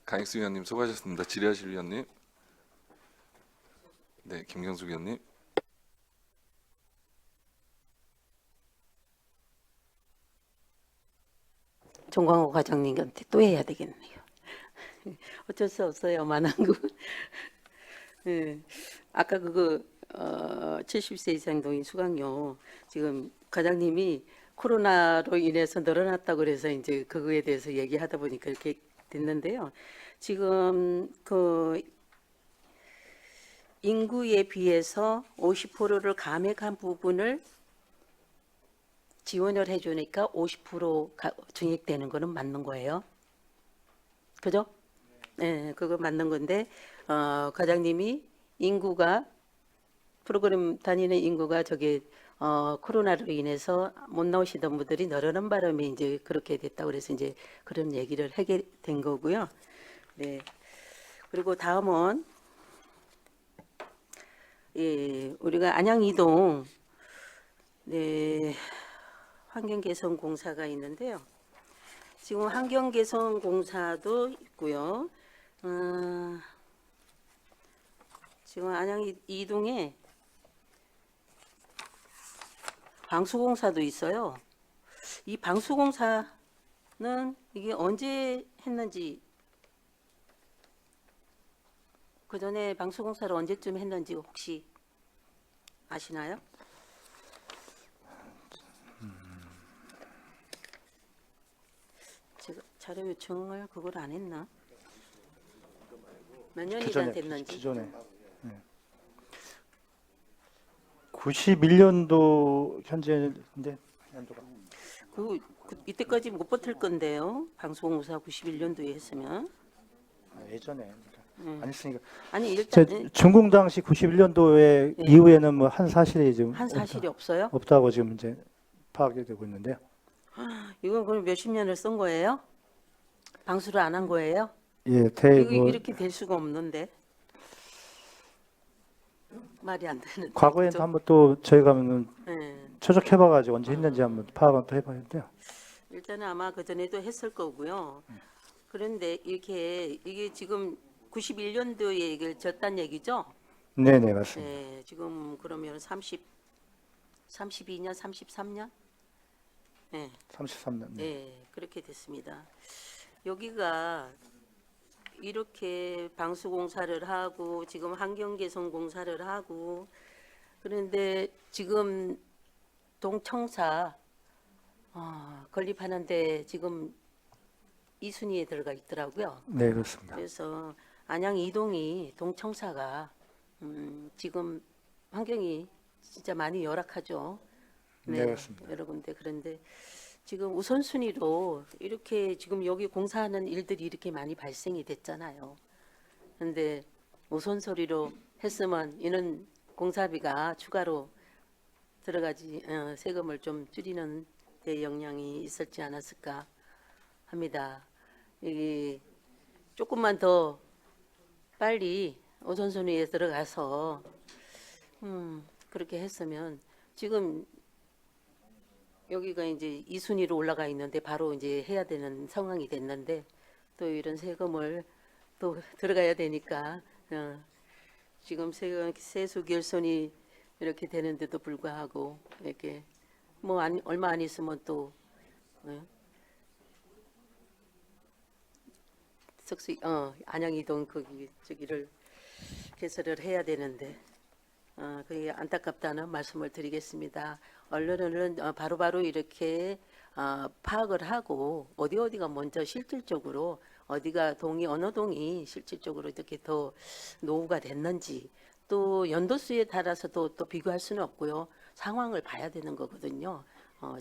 강익수 위원님 수고하셨습니다. 질의하실 위원님. 네, 김경숙 위원님. 정광호 과장님한테 또 해야 되겠네요. 어쩔 수 없어요. 만한 거. 네. 아까 그거 70세 이상 동의 수강료 지금 과장님이 코로나로 인해서 늘어났다고 그래서 이제 그거에 대해서 얘기하다 보니까 이렇게 됐는데요. 지금 그 인구에 비해서 50%를 감액한 부분을 지원을 해주니까 50% 증액되는 거는 맞는 거예요. 그죠? 네, 그거 맞는 건데 과장님이 인구가 프로그램 다니는 인구가 저게 코로나로 인해서 못 나오시던 분들이 늘어난 바람에 이제 그렇게 됐다고 그래서 이제 그런 얘기를 하게 된 거고요. 네. 그리고 다음은 예, 우리가 안양 이동 네, 환경개선공사가 있는데요. 지금 환경개선공사도 있고요. 지금 안양 이동에 방수공사도 있어요. 이 방수공사는 이게 언제 했는지, 그 전에 방수공사를 언제쯤 했는지 혹시 아시나요? 제가 자료 요청을 그걸 안 했나? 몇 년이나 됐는지. 기존에 91년도 현재인데 연도가 이때까지 못 버틸 건데요. 방송공사 91년도에 했으면. 예전에 안 했으니까. 아니 일단 준공 당시 91년도에 네. 이후에는 뭐 한 사실이 지금 한 사실이 없어요? 없다고 지금 이제 파악이 되고 있는데요. 이건 그럼 몇십 년을 쓴 거예요? 방수를 안 한 거예요? 예, 이거 이렇게 될 수가 없는데. 말이 안 되는. 과거에는 한번 또 저희가 네. 추적해봐가지고 언제 했는지 한번 파악은 또 해봐야 돼요. 일단은 아마 그 전에도 했을 거고요. 그런데 이게 지금 91년도에 이걸 졌단 얘기죠? 네네 맞습니다. 네, 지금 그러면 32년, 33년? 네, 33년. 네. 네, 그렇게 됐습니다. 여기가 이렇게 방수공사를 하고 지금 환경개선공사를 하고 그런데 지금 동청사 건립하는데 지금 2순위에 들어가 있더라고요. 네 그렇습니다. 그래서 안양 이동이 동청사가 지금 환경이 진짜 많이 열악하죠. 네, 그렇습니다. 여러 군데. 그런데 지금 우선순위로 이렇게 지금 여기 공사하는 일들이 이렇게 많이 발생이 됐잖아요. 그런데 우선소리로 했으면 이는 공사비가 추가로 들어가지 세금을 좀 줄이는 데 영향이 있었지 않았을까 합니다. 이게 조금만 더 빨리 우선순위에 들어가서 그렇게 했으면 지금 여기가 이제 2순위로 올라가 있는데 바로 이제 해야 되는 상황이 됐는데 또 이런 세금을 또 들어가야 되니까 지금 세수 결손이 이렇게 되는데도 불구하고 이렇게 뭐 얼마 안 있으면 또 안양이동 저기를 개설을 해야 되는데 그게 안타깝다는 말씀을 드리겠습니다. 언론은 바로바로 이렇게 파악을 하고 어디가 먼저 실질적으로 어디가 어느 동이 실질적으로 이렇게 더 노후가 됐는지 또 연도수에 따라서도 또 비교할 수는 없고요. 상황을 봐야 되는 거거든요.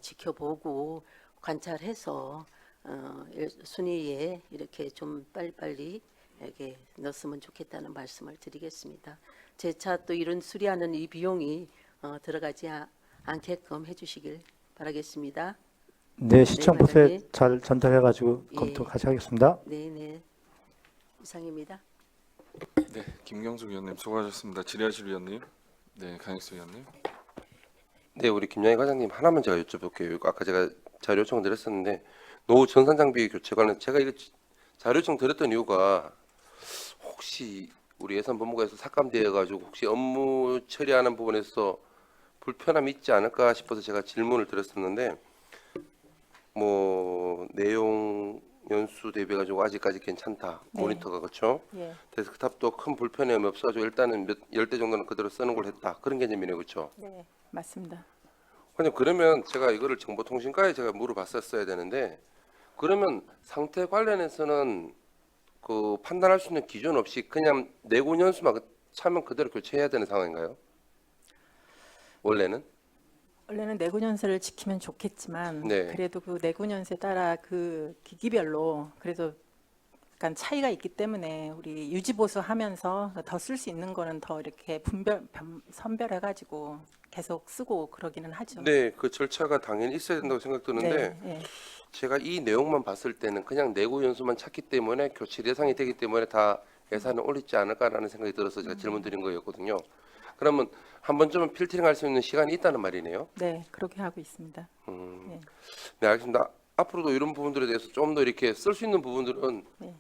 지켜보고 관찰해서 순위에 이렇게 좀 빨리빨리 이렇게 넣었으면 좋겠다는 말씀을 드리겠습니다. 재차 또 이런 수리하는 이 비용이 들어가지 않게끔 해주시길 바라겠습니다. 네 시청 부서에 반장님. 잘 전달해가지고 예. 검토 같이 하겠습니다. 네네 이상입니다. 네, 김경숙 위원님 수고하셨습니다. 질의하실 위원님, 네, 강익수 위원님. 네, 우리 김양희 과장님 하나만 제가 여쭤볼게요. 아까 제가 자료 요청 드렸었는데 노후 전산 장비 교체 관련 제가 이거 자료 요청 드렸던 이유가 혹시 우리 예산본부에서 삭감되어 가지고 혹시 업무 처리하는 부분에서 불편함이 있지 않을까 싶어서 제가 질문을 드렸었는데 뭐 내용 연수 대비 가지고 아직까지 괜찮다. 네. 모니터가 그렇죠? 예, 데스크탑도 큰 불편함이 없어가지고 일단은 몇 대 정도는 그대로 쓰는 걸 했다. 그런 개념이네요, 그렇죠? 네, 맞습니다. 아니 그러면 제가 이거를 정보통신과에 제가 물어봤었어야 되는데 그러면 상태 관련해서는 그 판단할 수 있는 기준 없이 그냥 내고 연수만 차면 그대로 교체해야 되는 상황인가요? 원래는? 원래는 내구년세를 지키면 좋겠지만 네. 그래도 그 내구년세 따라 그 기기별로 그래도 약간 차이가 있기 때문에 우리 유지보수하면서 더 쓸 수 있는 거는 더 이렇게 선별해가지고 계속 쓰고 그러기는 하죠. 네, 그 절차가 당연히 있어야 된다고 생각드는데 네, 네. 제가 이 내용만 봤을 때는 그냥 내구 연수만 찾기 때문에 교체 대상이 되기 때문에 다 예산을 올리지 않을까라는 생각이 들어서 제가 질문 드린 거였거든요. 그러면 한 번쯤은 필터링할 수 있는 시간이 있다는 말이네요. 네, 그렇게 하고 있습니다. 네. 네, 알겠습니다. 앞으로도 이런 부분들에 대해서 좀 더 이렇게 쓸 수 있는 부분들은 네.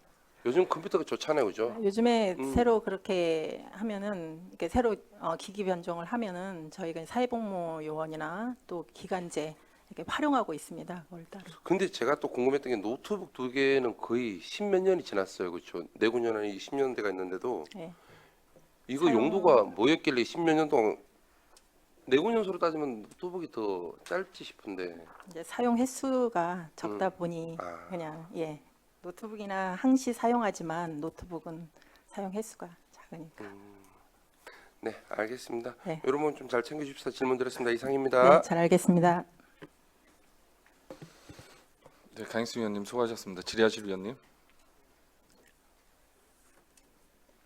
요즘 컴퓨터가 좋잖아요, 그죠? 요즘에 새로 그렇게 하면은 이렇게 새로 기기 변종을 하면은 저희가 사회복무 요원이나 또 기간제 이렇게 활용하고 있습니다. 그걸 따로. 근데 제가 또 궁금했던 게 노트북 2개는 거의 십몇 년이 지났어요, 그렇죠? 내구년이 10년대가 있는데도 네. 이거 사용- 용도가 뭐였길래 십몇 년 동안 내구년수로 따지면 노트북이 더 짧지 싶은데. 이제 사용 횟수가 적다 보니 아. 그냥 예 노트북이나 항시 사용하지만 노트북은 사용 횟수가 작으니까. 네, 알겠습니다. 네. 이런 건 좀 잘 챙겨주십사. 질문 드렸습니다. 이상입니다. 네, 잘 알겠습니다. 네, 강익수 위원님 수고하셨습니다. 질의하실 위원님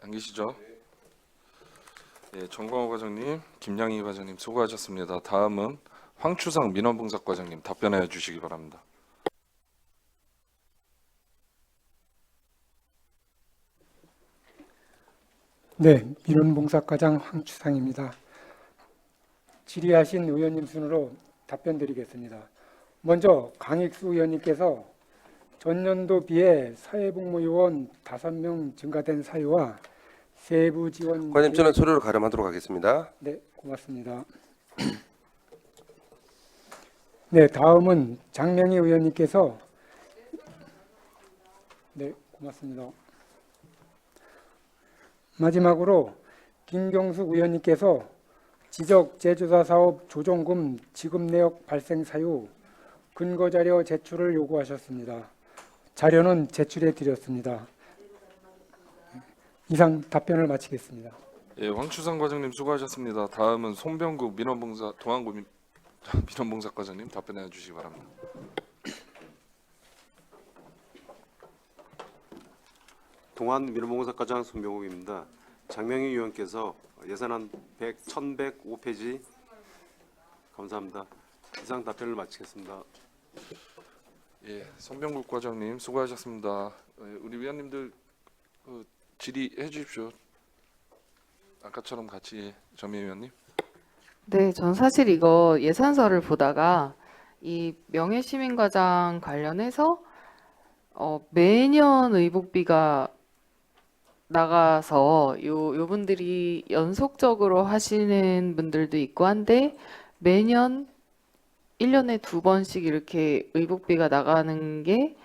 안 계시죠? 예, 정광호 과장님, 김양희 과장님 수고하셨습니다. 다음은 황추상 민원봉사 과장님 답변해 주시기 바랍니다. 네, 민원봉사과장 황추상입니다. 질의하신 의원님 순으로 답변드리겠습니다. 먼저 강익수 의원님께서 전년도 비해 사회복무요원 5명 증가된 사유와 세부 지원 과장님, 저는 소리로 가름하도록 하겠습니다. 네, 고맙습니다. 네, 다음은 장명희 의원님께서 네, 고맙습니다. 마지막으로 김경숙 의원님께서 지적 제조사 사업 조정금 지급 내역 발생 사유 근거 자료 제출을 요구하셨습니다. 자료는 제출해 드렸습니다. 이상 답변을 마치겠습니다. 예, 황추상 과장님 수고하셨습니다. 다음은 송병구 민원봉사 동안구 민원봉사 과장님 답변해 주시기 바랍니다. 동안 민원봉사과장 손병욱입니다. 장명희 의원께서 예산안 1105페이지 감사합니다. 이상 답변을 마치겠습니다. 예, 송병구 과장님 수고하셨습니다. 예, 우리 위원님들 질의해 주십시오. 아까처럼 같이 전미 위원님. 네, 전 사실 이거 예산서를 보다가 이 명예시민과장 관련해서 매년 의복비가 나가서 요분들이 연속적으로 하시는 분들도 있고 한데 매년 1년에 2번씩 이렇게 의복비가 나가는 게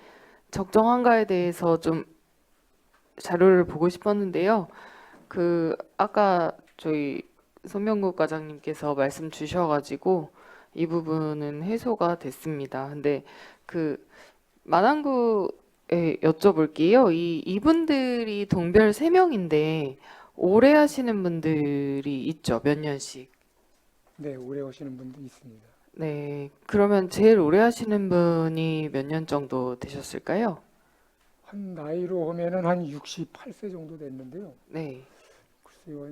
적정한가에 대해서 좀 자료를 보고 싶었는데요. 아까 저희 손명국 과장님께서 말씀 주셔가지고 이 부분은 해소가 됐습니다. 근데 만안구에 여쭤볼게요. 이분들이 동별 3명인데 오래 하시는 분들이 있죠. 몇 년씩. 네, 오래 오시는 분도 있습니다. 네, 그러면 제일 오래 하시는 분이 몇 년 정도 되셨을까요? 한 나이로 하면은 한 68세 정도 됐는데요. 네. 글쎄요,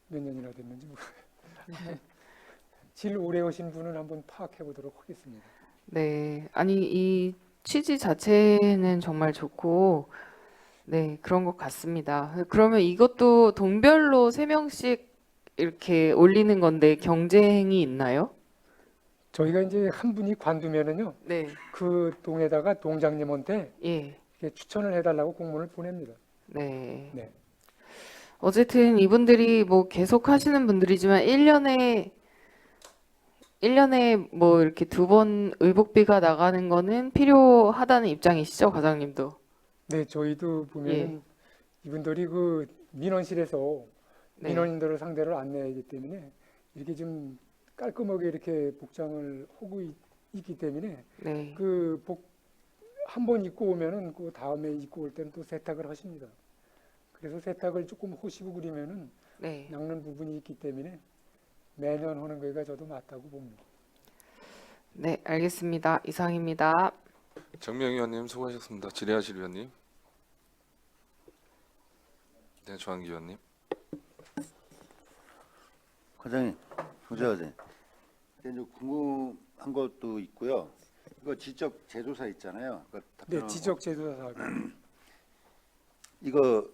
몇 년이나 됐는지 모르겠어요. 제일 오래 오신 분은 한번 파악해 보도록 하겠습니다. 네, 아니 이 취지 자체는 정말 좋고 네, 그런 것 같습니다. 그러면 이것도 동별로 3명씩 이렇게 올리는 건데 경쟁이 있나요? 저희가 이제 한 분이 관두면은요, 네. 그 동에다가 동장님한테 예. 이렇게 추천을 해달라고 공문을 보냅니다. 네. 네. 어쨌든 이분들이 뭐 계속 하시는 분들이지만 1년에 뭐 이렇게 2번 의복비가 나가는 거는 필요하다는 입장이시죠, 과장님도? 네, 저희도 보면은 이분들이 그 민원실에서 네. 민원인들을 상대로 안내하기 때문에 이렇게 좀 깔끔하게 이렇게 복장을 하고 있기 때문에 네. 한 번 입고 오면은 그 다음에 입고 올 때는 또 세탁을 하십니다. 그래서 세탁을 조금 호시고 그리면은 네. 낚는 부분이 있기 때문에 매년 하는 거가 저도 맞다고 봅니다. 네, 알겠습니다. 이상입니다. 정명희 의원님 수고하셨습니다. 질의하실 위원님. 네, 조한기 의원님. 과장님, 경제과장님. 근데 이제 궁금한 것도 있고요. 이거 지적 제조사 있잖아요. 네, 답변하고. 지적 제조사 사업. 이거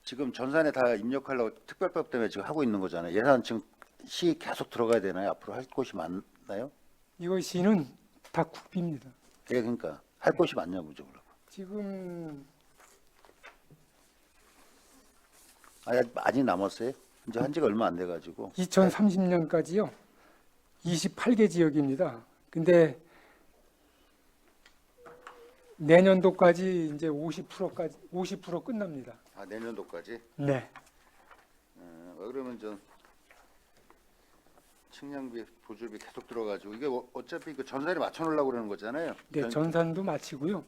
지금 전산에 다 입력하려고 특별법 때문에 지금 하고 있는 거잖아요. 예산 지금 시 계속 들어가야 되나요? 앞으로 할 곳이 많나요? 이것이는 다 국비입니다. 예, 그러니까 할 곳이 많냐고죠. 그러고. 지금 아직 남았어요? 이제 한 지가 얼마 안 돼가지고. 2030년까지요. 28개 지역입니다. 근데 내년도까지 이제 50%까지 50% 끝납니다. 아, 내년도까지? 네. 그러면 좀 측량비, 보조비 계속 들어가지고 이게 어차피 그 전산에 맞춰놓으려고 그러는 거잖아요. 네, 전산도 마치고요.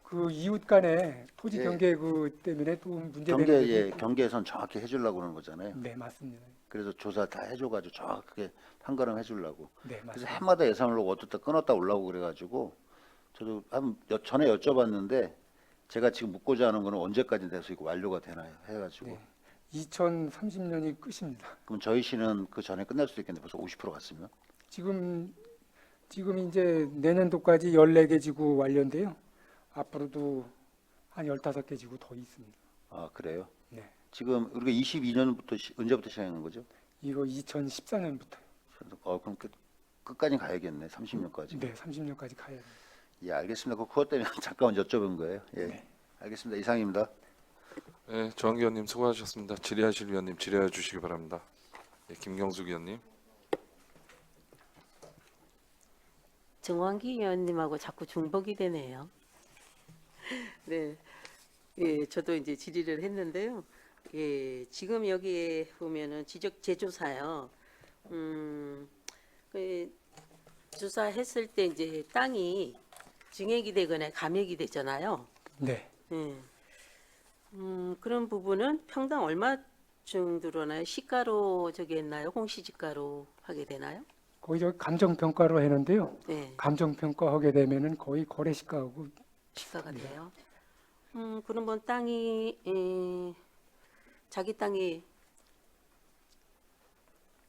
그 이웃 간에 토지 예. 경계 그 때문에 또 문제되는 경계 부분이 예, 또- 경계선 정확히 해주려고 그러는 거잖아요. 네, 맞습니다. 그래서 조사 다 해줘가지고 정확하게 판가름 해주려고. 네, 그래서 맞습니다. 해마다 예산을 어떻다 끊었다 올라오고 그래가지고 저도 전에 여쭤봤는데 제가 지금 묻고자 하는 거는 언제까지 돼서 이거 완료가 되나요? 해가지고. 네. 2030년이 끝입니다. 그럼 저희 시는 그 전에 끝날 수도 있겠는데 벌써 50% 갔으면? 지금 이제 내년도까지 14개 지구 완료인데요. 앞으로도 한 15개 지구 더 있습니다. 아, 그래요? 네. 지금 우리가 22년부터 언제부터 시작하는 거죠? 이거 2014년부터요. 그럼 끝까지 가야겠네. 30년까지. 네, 30년까지 가야 돼요. 예, 알겠습니다. 그것 때문에 잠깐 여쭤본 거예요. 예, 네. 알겠습니다. 이상입니다. 네, 조한기 의원님 수고하셨습니다. 질의하실 위원님 질의해 주시기 바랍니다. 네, 김경숙 의원님. 정환기 의원님하고 자꾸 중복이 되네요. 네, 예, 저도 이제 질의를 했는데요. 예, 지금 여기에 보면은 지적 제조사요. 그 조사했을 때 이제 땅이 증액이 되거나 감액이 되잖아요. 네. 예. 그런 부분은 평당 얼마 정도로나요? 시가로 저기 했나요? 홍시지가로 하게 되나요? 거의 저 감정 평가로 했는데요. 네, 감정 평가하게 되면은 거의 거래 시가하고 시가가 돼요. 그러면 땅이 자기 땅이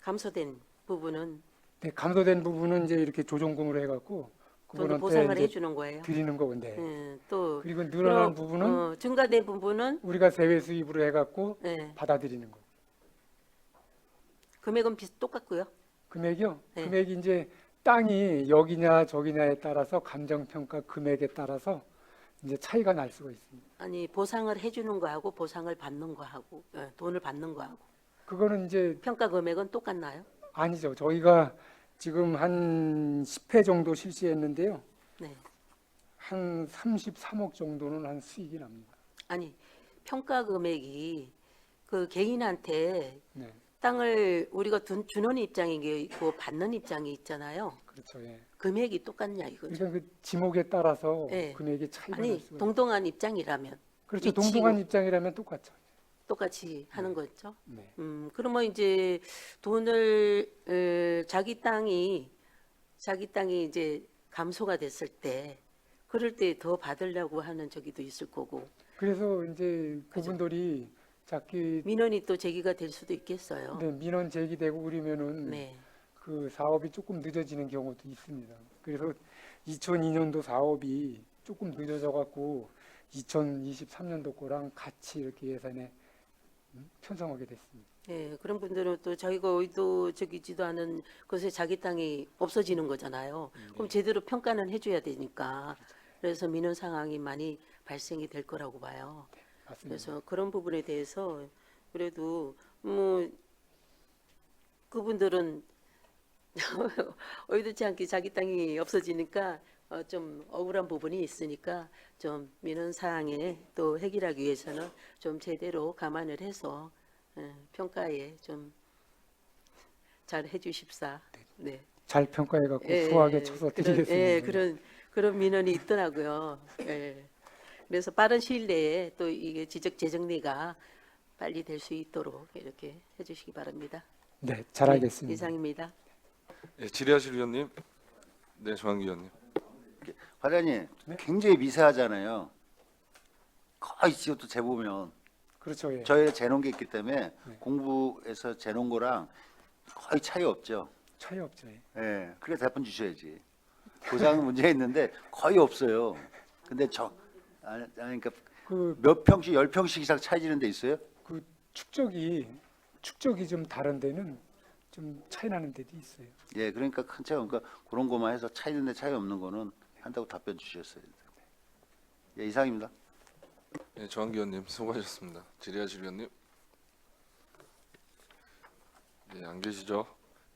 감소된 부분은 네, 감소된 부분은 이제 이렇게 조정금으로 해갖고 돈을 그분한테 보상을 이제 해주는 거예요. 드리는 건데. 예, 또 그리고 늘어난 그럼, 부분은 증가된 부분은 우리가 세외 수입으로 해갖고 예, 받아들이는 거. 금액은 똑같고요. 금액이요? 네. 금액이 이제 땅이 여기냐 저기냐에 따라서 감정 평가 금액에 따라서 이제 차이가 날 수가 있습니다. 아니 보상을 해주는 거하고 보상을 받는 거하고 돈을 받는 거하고 그거는 이제 평가 금액은 똑같나요? 아니죠. 저희가 지금 한 10회 정도 실시했는데요. 네. 한 33억 정도는 한 수익이 납니다. 아니 평가 금액이 그 개인한테 네, 땅을 우리가 주는 입장이 있고 받는 입장이 있잖아요. 그렇죠. 예. 금액이 똑같냐 이거죠. 그러니까 그 지목에 따라서 네. 금액이 차이가 날 아니 수가 있어요. 동등한 입장이라면 그렇죠. 위치고. 동등한 입장이라면 똑같죠. 똑같이 하는 거죠. 네. 그러면 이제 돈을 자기 땅이 이제 감소가 됐을 때 그럴 때 더 받으려고 하는 저기도 있을 거고 그래서 이제 그분들이 자기 민원이 또 제기가 될 수도 있겠어요. 네, 민원 제기되고 그러면은 네. 그 사업이 조금 늦어지는 경우도 있습니다. 그래서 2002년도 사업이 조금 늦어져 갖고 2023년도 거랑 같이 이렇게 예산에 편성하게 됐습니다. 예, 그런 분들은 또 자기가 의도적이지도 않은 것에 자기 땅이 없어지는 거잖아요. 그럼 제대로 평가는 해줘야 되니까. 그래서 민원 상황이 많이 발생이 될 거라고 봐요. 맞습니다. 그래서 그런 부분에 대해서 그래도 뭐 그분들은 의도치 않게 자기 땅이 없어지니까 좀 억울한 부분이 있으니까 좀 민원 사항에 또 해결하기 위해서는 좀 제대로 감안을 해서 평가에 좀 잘 해주십사. 네. 잘 평가해 갖고 예, 후하게 쳐서 드리겠습니다. 예, 그런 민원이 있더라고요. 예. 그래서 빠른 시일 내에 또 이게 지적 재정리가 빨리 될 수 있도록 이렇게 해주시기 바랍니다. 네, 잘하겠습니다. 네, 이상입니다. 네, 질의하실 위원님. 네, 조한기 의원님. 과장님 네? 굉장히 미세하잖아요. 거의 이것도 재보면 그렇죠. 예. 저희가 재놓은 게 있기 때문에 네. 공부해서 재놓은 거랑 거의 차이 없죠. 차이 없죠. 예. 예, 그래 답변 주셔야지. 고장 문제 있는데 거의 없어요. 근데 아니 그러니까 그, 몇 평씩 10평씩 이상 차이지는 데 있어요? 그 축적이 좀 다른 데는 좀 차이 나는 데도 있어요. 예, 그러니까 큰 차이 그러니까 그런 것만 해서 차이 있는데 차이 없는 거는 한다고 답변 주셨어요. 예, 이상입니다. 예, 정한기 의원님 수고하셨습니다. 질의하실 위원님. 예, 안 계시죠?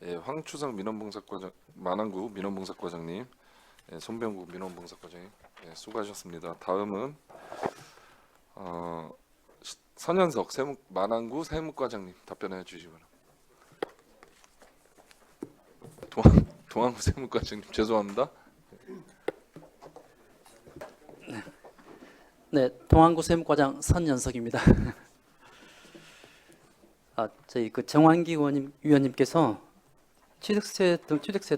예, 황추성 민원봉사과장, 만안구 민원봉사과장님, 예, 손병국 민원봉사과장님, 예, 수고하셨습니다. 다음은 선현석 만안구 세무과장님 답변해 주시기 바랍니다. 동안구 세무과장님 죄송합니다. 네, 동안구 세무과장 선연석입니다. 저희 그 정환기 위원님께서 취득세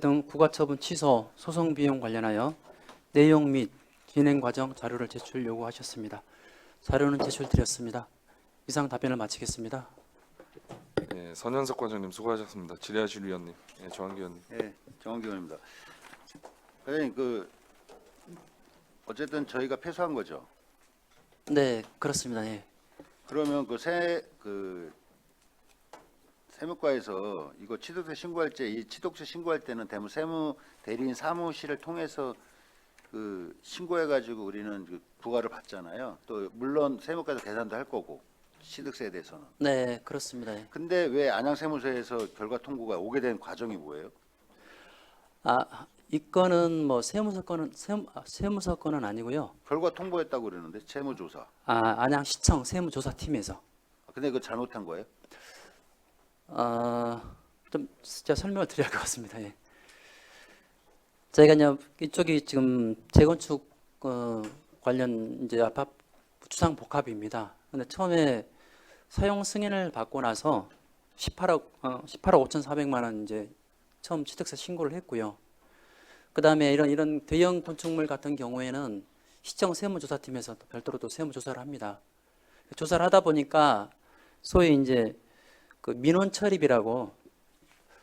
등 부가처분 취소 소송 비용 관련하여 내용 및 진행 과정 자료를 제출 요구하셨습니다. 자료는 제출드렸습니다. 이상 답변을 마치겠습니다. 예, 선현석 과장님 수고하셨습니다. 질의하실 위원님, 예, 정한기 의원님. 예, 정원기 의원입니다. 과장님 어쨌든 저희가 패소한 거죠. 네, 그렇습니다. 예. 그러면 세무과에서 이거 취득세 신고할 때 이 취득세 신고할 때는 대무 세무 대리인 사무실을 통해서 그 신고해가지고 우리는 그 부과를 받잖아요. 또 물론 세무과에서 계산도 할 거고 취득세에 대해서는. 네, 그렇습니다. 예. 근데 왜 안양세무서에서 결과 통보가 오게 된 과정이 뭐예요? 이 건은 뭐 세무서 건은 아니고요. 결과 통보했다고 그러는데 세무조사. 안양시청 세무조사팀에서. 근데 그거 잘못한 거예요? 좀 진짜 설명을 드려야 할 것 같습니다. 예. 저희가 이제 이쪽이 지금 재건축 관련 이제 아파트 주상 복합입니다. 근데 처음에 사용 승인을 받고 나서 18억 5,400만 원 이제 처음 취득세 신고를 했고요. 그다음에 이런 대형 건축물 같은 경우에는 시청 세무조사팀에서 별도로 또 세무조사를 합니다. 조사를 하다 보니까 소위 이제 그 민원 철입이라고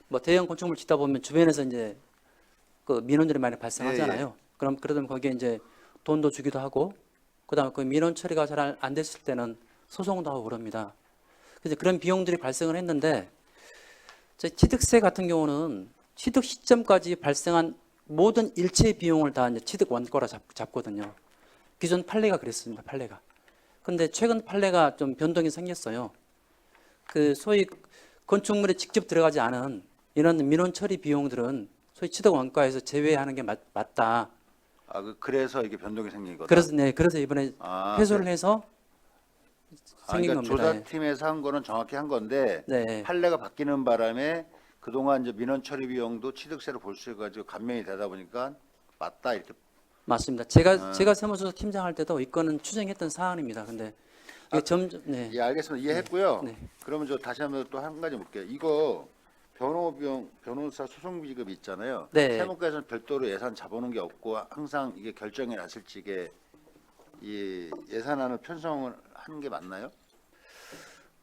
뭐 대형 건축물 짓다 보면 주변에서 이제 그 민원들이 많이 발생하잖아요. 그럼 그러면 거기에 이제 돈도 주기도 하고 그다음에 그 민원 처리가 잘 안 됐을 때는 소송도 하고 그럽니다. 그래서 그런 비용들이 발생을 했는데 저 취득세 같은 경우는 취득 시점까지 발생한 모든 일체 비용을 다 이제 취득 원가로 잡거든요. 기존 판례가 그랬습니다. 판례가. 근데 최근 판례가 좀 변동이 생겼어요. 그 소위 건축물에 직접 들어가지 않은 이런 민원 처리 비용들은 소위 취득 원가에서 제외하는 게 맞다. 그래서 이게 변동이 생긴 거다. 그래서 이번에 회수를 해서 생긴 그러니까 겁니다. 조사팀에서 한 거는 정확히 한 건데 네. 판례가 바뀌는 바람에 그동안 이제 민원 처리 비용도 취득세로 볼 수 있어가지고 감면이 되다 보니까 맞다 이렇게. 맞습니다. 제가 세무조사 팀장할 때도 이 건은 추정했던 사안입니다. 근데 이게 점점 예, 알겠습니다. 이해했고요. 네. 그러면 저 다시 한번 또 한 가지 볼게요. 이거 변호비용, 변호사 소송비 지급 있잖아요. 네. 세무과에서는 별도로 예산 잡아놓은 게 없고 항상 이게 결정이 났을 적에 이 예산안을 편성을 하는 게 맞나요?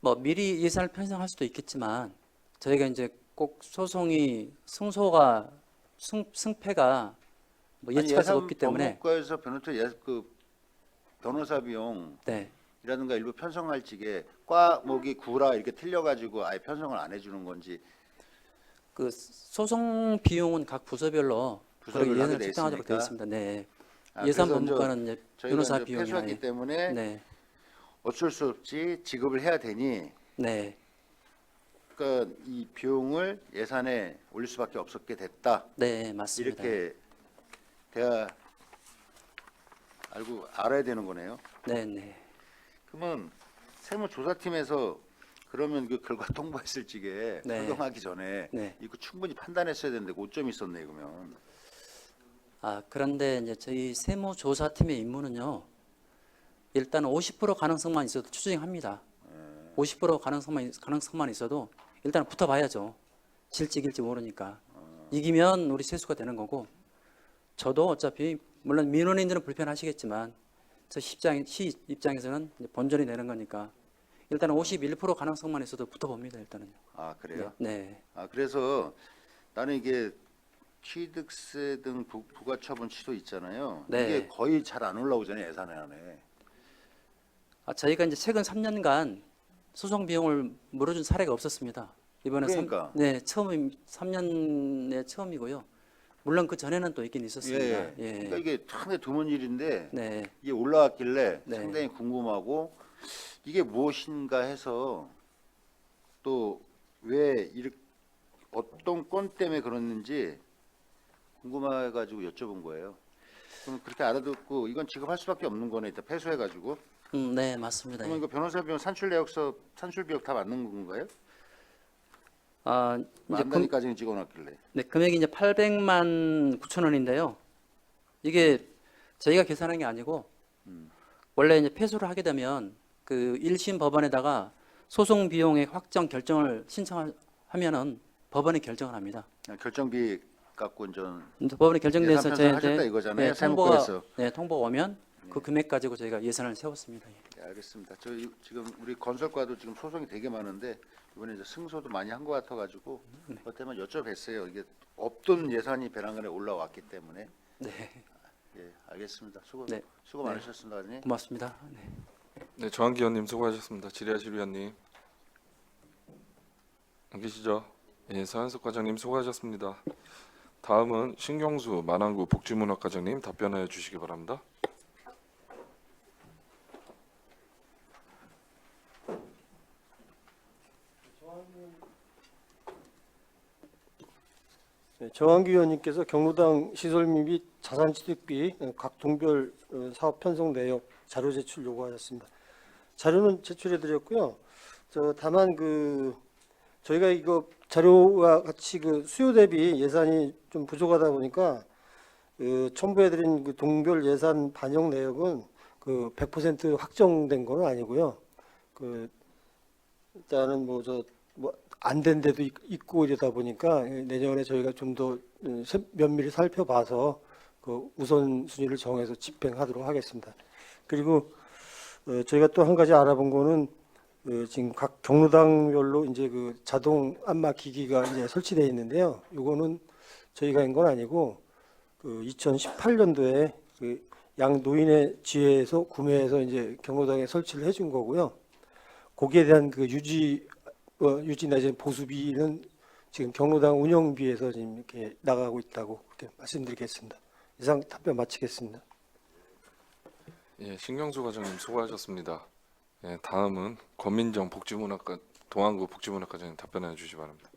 뭐 미리 예산을 편성할 수도 있겠지만 저희가 이제 꼭 소송이 승패가 뭐 예측할 수가 없기 때문에 법무과에서 변호사 비용 네. 이라든가 일부 편성할 적에 과목이 구라 이렇게 틀려가지고 아예 편성을 안 해주는 건지. 그 소송 비용은 각 부서별로 그렇게 예산을 하게 돼 책정하도록 되어 있으니까. 있습니다. 네. 그래서 예산본부과는 이제 변호사 비용이나 패소했기 때문에 네. 어쩔 수 없이 지급을 해야 되니. 네. 그러니까 이 비용을 예산에 올릴 수밖에 없었게 됐다. 네, 맞습니다. 이렇게 알아야 되는 거네요. 네, 네. 그러면 세무조사팀에서 그러면 그 결과 통보했을 적에 네. 적용하기 전에 네. 이거 충분히 판단했어야 되는데 오점이 있었네 그러면. 그런데 이제 저희 세무조사팀의 임무는요. 일단 50% 가능성만 있어도 추정합니다. 50% 가능성만 있어도 일단 붙어봐야죠. 질지 이길지 모르니까. 이기면 우리 세수가 되는 거고 저도 어차피 물론 민원인들은 불편하시겠지만 시 입장에서는 이제 본전이 되는 거니까 일단은 51% 가능성만 있어도 붙어봅니다. 일단은요. 아 그래요? 네. 아 그래서 나는 이게 취득세 등 부가처분 취소 있잖아요. 네. 이게 거의 잘 안 올라오잖아요. 예산안에. 저희가 이제 최근 3년간 소송 비용을 물어준 사례가 없었습니다. 이번에 그러니까. 3년에 처음이고요. 물론 그 전에는 또 있긴 있었습니다. 예. 예. 그러니까 이게 상당히 드문 일인데 네. 이게 올라왔길래 네. 상당히 궁금하고 이게 무엇인가 해서 또 왜 이렇게 어떤 건 때문에 그랬는지 궁금해가지고 여쭤본 거예요. 그럼 그렇게 알아듣고 이건 지급할 수밖에 없는 거네. 이따 패소해가지고. 네, 맞습니다. 그러면 이거 변호사 비용 산출 내역서 산출 비용 다 맞는 건가요? 이제 만 단위까지는 찍어놨길래. 네, 금액이 이제 800만 9천 원인데요. 이게 저희가 계산한 게 아니고 원래 이제 패소를 하게 되면 그 1심 법원에다가 소송 비용의 확정 결정을 신청하면은 법원이 결정을 합니다. 결정비 갖고 전 법원이 결정돼서 예산 편성하셨다 이거잖아요. 사무국에서. 통보가 오면 그 금액 가지고 저희가 예산을 세웠습니다. 네, 알겠습니다. 저희 지금 우리 건설과도 지금 소송이 되게 많은데 이번에 이제 승소도 많이 한 것 같아가지고 그때만 여쭤뵀어요. 이게 없던 예산이 배낭간에 올라왔기 때문에. 네. 예, 알겠습니다. 수고 네. 많으셨습니다, 의원님. 고맙습니다. 네. 네, 정한기 의원님 수고하셨습니다. 질의하실 위원님 안 계시죠? 예, 서현석 과장님 수고하셨습니다. 다음은 신경수 만안구 복지문화과장님 답변해 주시기 바랍니다. 네, 정한기 의원님께서 경로당 시설비 및 자산취득비 각 동별 사업 편성 내역 자료 제출 요구하셨습니다. 자료는 제출해드렸고요. 다만 저희가 이거 자료와 같이 수요 대비 예산이 좀 부족하다 보니까 첨부해드린 그 동별 예산 반영 내역은 100% 확정된 건 아니고요. 일단은 안 된 데도 있고 이러다 보니까 내년에 저희가 좀 더 면밀히 살펴봐서 우선순위를 정해서 집행하도록 하겠습니다. 그리고 저희가 또 한 가지 알아본 거는 지금 각 경로당별로 이제 자동 안마 기기가 이제 설치되어 있는데요. 요거는 저희가 한 건 아니고 2018년도에 양 노인의 지회에서 구매해서 이제 경로당에 설치를 해준 거고요. 거기에 대한 유지 내지 보수비는 지금 경로당 운영비에서 지금 이렇게 나가고 있다고 그렇게 말씀드리겠습니다. 이상 답변 마치겠습니다. 예, 신경수 과장님 수고하셨습니다. 예, 다음은 권민정 복지문화과 동안구 복지문화과장님 답변해 주시기 바랍니다.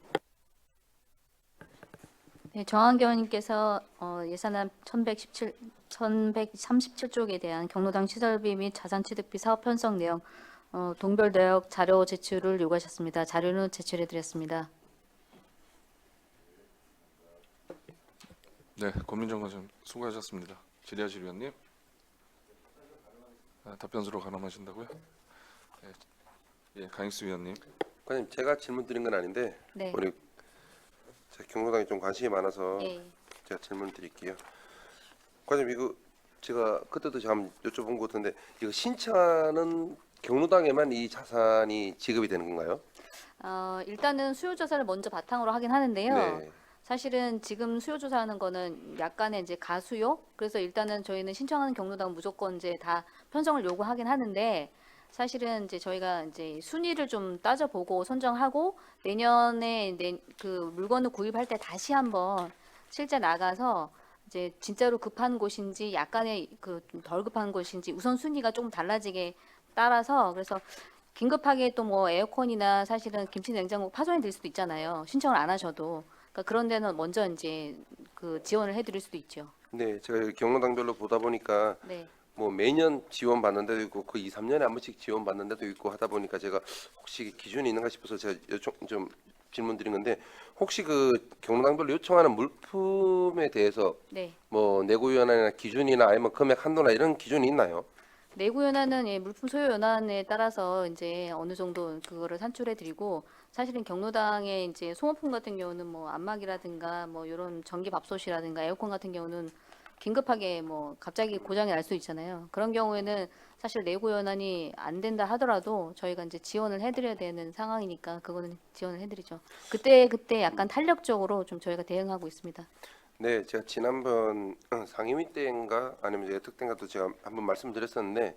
네, 정한기 의원님께서 예산안 1137쪽에 대한 경로당 시설비 및 자산취득비 사업 편성 내용 동별 내역 자료 제출을 요구하셨습니다. 자료는 제출해드렸습니다. 네, 권민정 과장님 수고하셨습니다. 질의하실 위원님 답변수로 가능하신다고요? 예, 강익수 위원님. 과장님 제가 질문 드린 건 아닌데 네. 우리 경로당에 좀 관심이 많아서 예. 제가 질문 드릴게요. 과장님 이거 제가 그때도 잠 여쭤본 것 같은데 이거 신청하는 경로당에만 이 자산이 지급이 되는 건가요? 일단은 수요조사를 먼저 바탕으로 하긴 하는데요. 네. 사실은 지금 수요조사하는 거는 약간의 이제 가수요. 그래서 일단은 저희는 신청하는 경로당 무조건 이제 다 편성을 요구하긴 하는데 사실은 이제 저희가 이제 순위를 좀 따져보고 선정하고 내년에 그 물건을 구입할 때 다시 한번 실제 나가서 이제 진짜로 급한 곳인지 약간의 좀 덜 급한 곳인지 우선 순위가 조금 달라지게 따라서 그래서 긴급하게 또 뭐 에어컨이나 사실은 김치 냉장고 파손이 될 수도 있잖아요. 신청을 안 하셔도. 그러니까 그런 데는 먼저 이제 지원을 해드릴 수도 있죠. 네, 제가 여기 경로당별로 보다 보니까 네. 뭐 매년 지원 받는 데도 있고 그 2, 3년에 한 번씩 지원 받는 데도 있고 하다 보니까 제가 혹시 기준이 있는가 싶어서 제가 좀 질문 드린 건데 혹시 그 경로당별로 요청하는 물품에 대해서 네. 뭐 내구연한이나 기준이나 아니면 금액 한도나 이런 기준이 있나요? 내구연한은 물품 소요 연한에 따라서 이제 어느 정도 그거를 산출해드리고 사실은 경로당의 이제 소모품 같은 경우는 뭐 안마기라든가 뭐 이런 전기밥솥이라든가 에어컨 같은 경우는 긴급하게 뭐 갑자기 고장이 날 수 있잖아요. 그런 경우에는 사실 내구 연한이 안 된다 하더라도 저희가 이제 지원을 해드려야 되는 상황이니까 그거는 지원을 해드리죠. 그때 약간 탄력적으로 좀 저희가 대응하고 있습니다. 네, 제가 지난번 상임위 때인가 아니면 예특 때인가도 제가 한번 말씀드렸었는데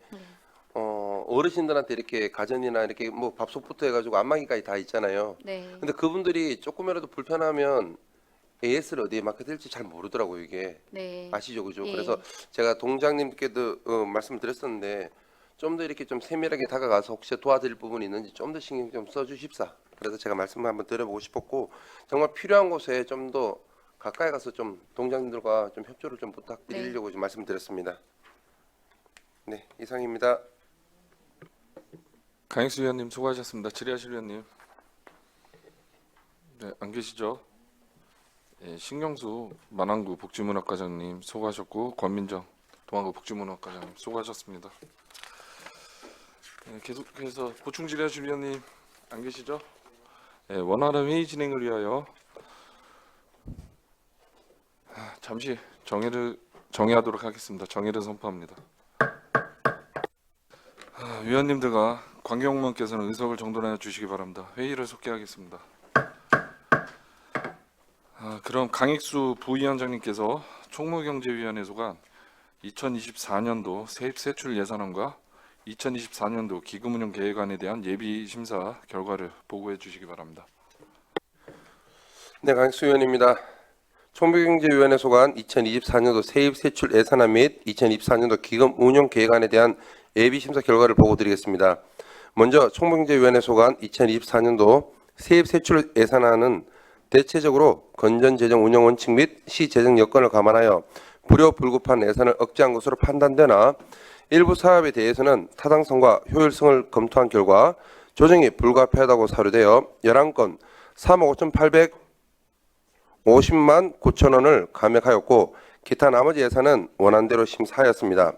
어르신들한테 이렇게 가전이나 이렇게 뭐 밥솥부터 해가지고 안마기까지 다 있잖아요. 네. 근데 그분들이 조금이라도 불편하면 AS를 어디에 맡겨야 될지 잘 모르더라고요, 이게. 네. 아시죠, 그죠? 예. 그래서 제가 동장님께도 말씀을 드렸었는데 좀 더 이렇게 좀 세밀하게 다가가서 혹시 도와드릴 부분이 있는지 좀 더 신경 좀 써주십사. 그래서 제가 말씀을 한번 드려보고 싶었고 정말 필요한 곳에 좀 더 가까이 가서 좀 동장님들과 좀 협조를 좀 부탁드리려고 좀 말씀드렸습니다. 네, 이상입니다. 강익수 위원님 수고하셨습니다. 질의하실 위원님. 네, 안 계시죠? 예, 신경수 만안구 복지문학과장님 수고하셨고 권민정 동안구 복지문학과장님 수고하셨습니다. 예, 계속해서 보충 질의하실 위원님 안 계시죠? 예, 원활한 회의 진행을 위하여 잠시 정회하도록 하겠습니다. 정회를 선포합니다. 위원님들과 관계공무원께서는 의석을 정돈하여 주시기 바랍니다. 회의를 속개하겠습니다. 그럼 강익수 부위원장님께서 총무경제위원회 소관 2024년도 세입세출 예산안과 2024년도 기금운용 계획안에 대한 예비 심사 결과를 보고해 주시기 바랍니다. 네, 강익수 의원입니다. 총무경제위원회 소관 2024년도 세입세출 예산안 및 2024년도 기금운용 계획안에 대한 예비 심사 결과를 보고드리겠습니다. 먼저 총무경제위원회 소관 2024년도 세입세출 예산안은 대체적으로 건전재정 운영 원칙 및 시재정 여건을 감안하여 불효불급한 예산을 억제한 것으로 판단되나 일부 사업에 대해서는 타당성과 효율성을 검토한 결과 조정이 불가피하다고 사료되어 11건 3억 5,850만 9천 원을 감액하였고 기타 나머지 예산은 원안대로 심사하였습니다.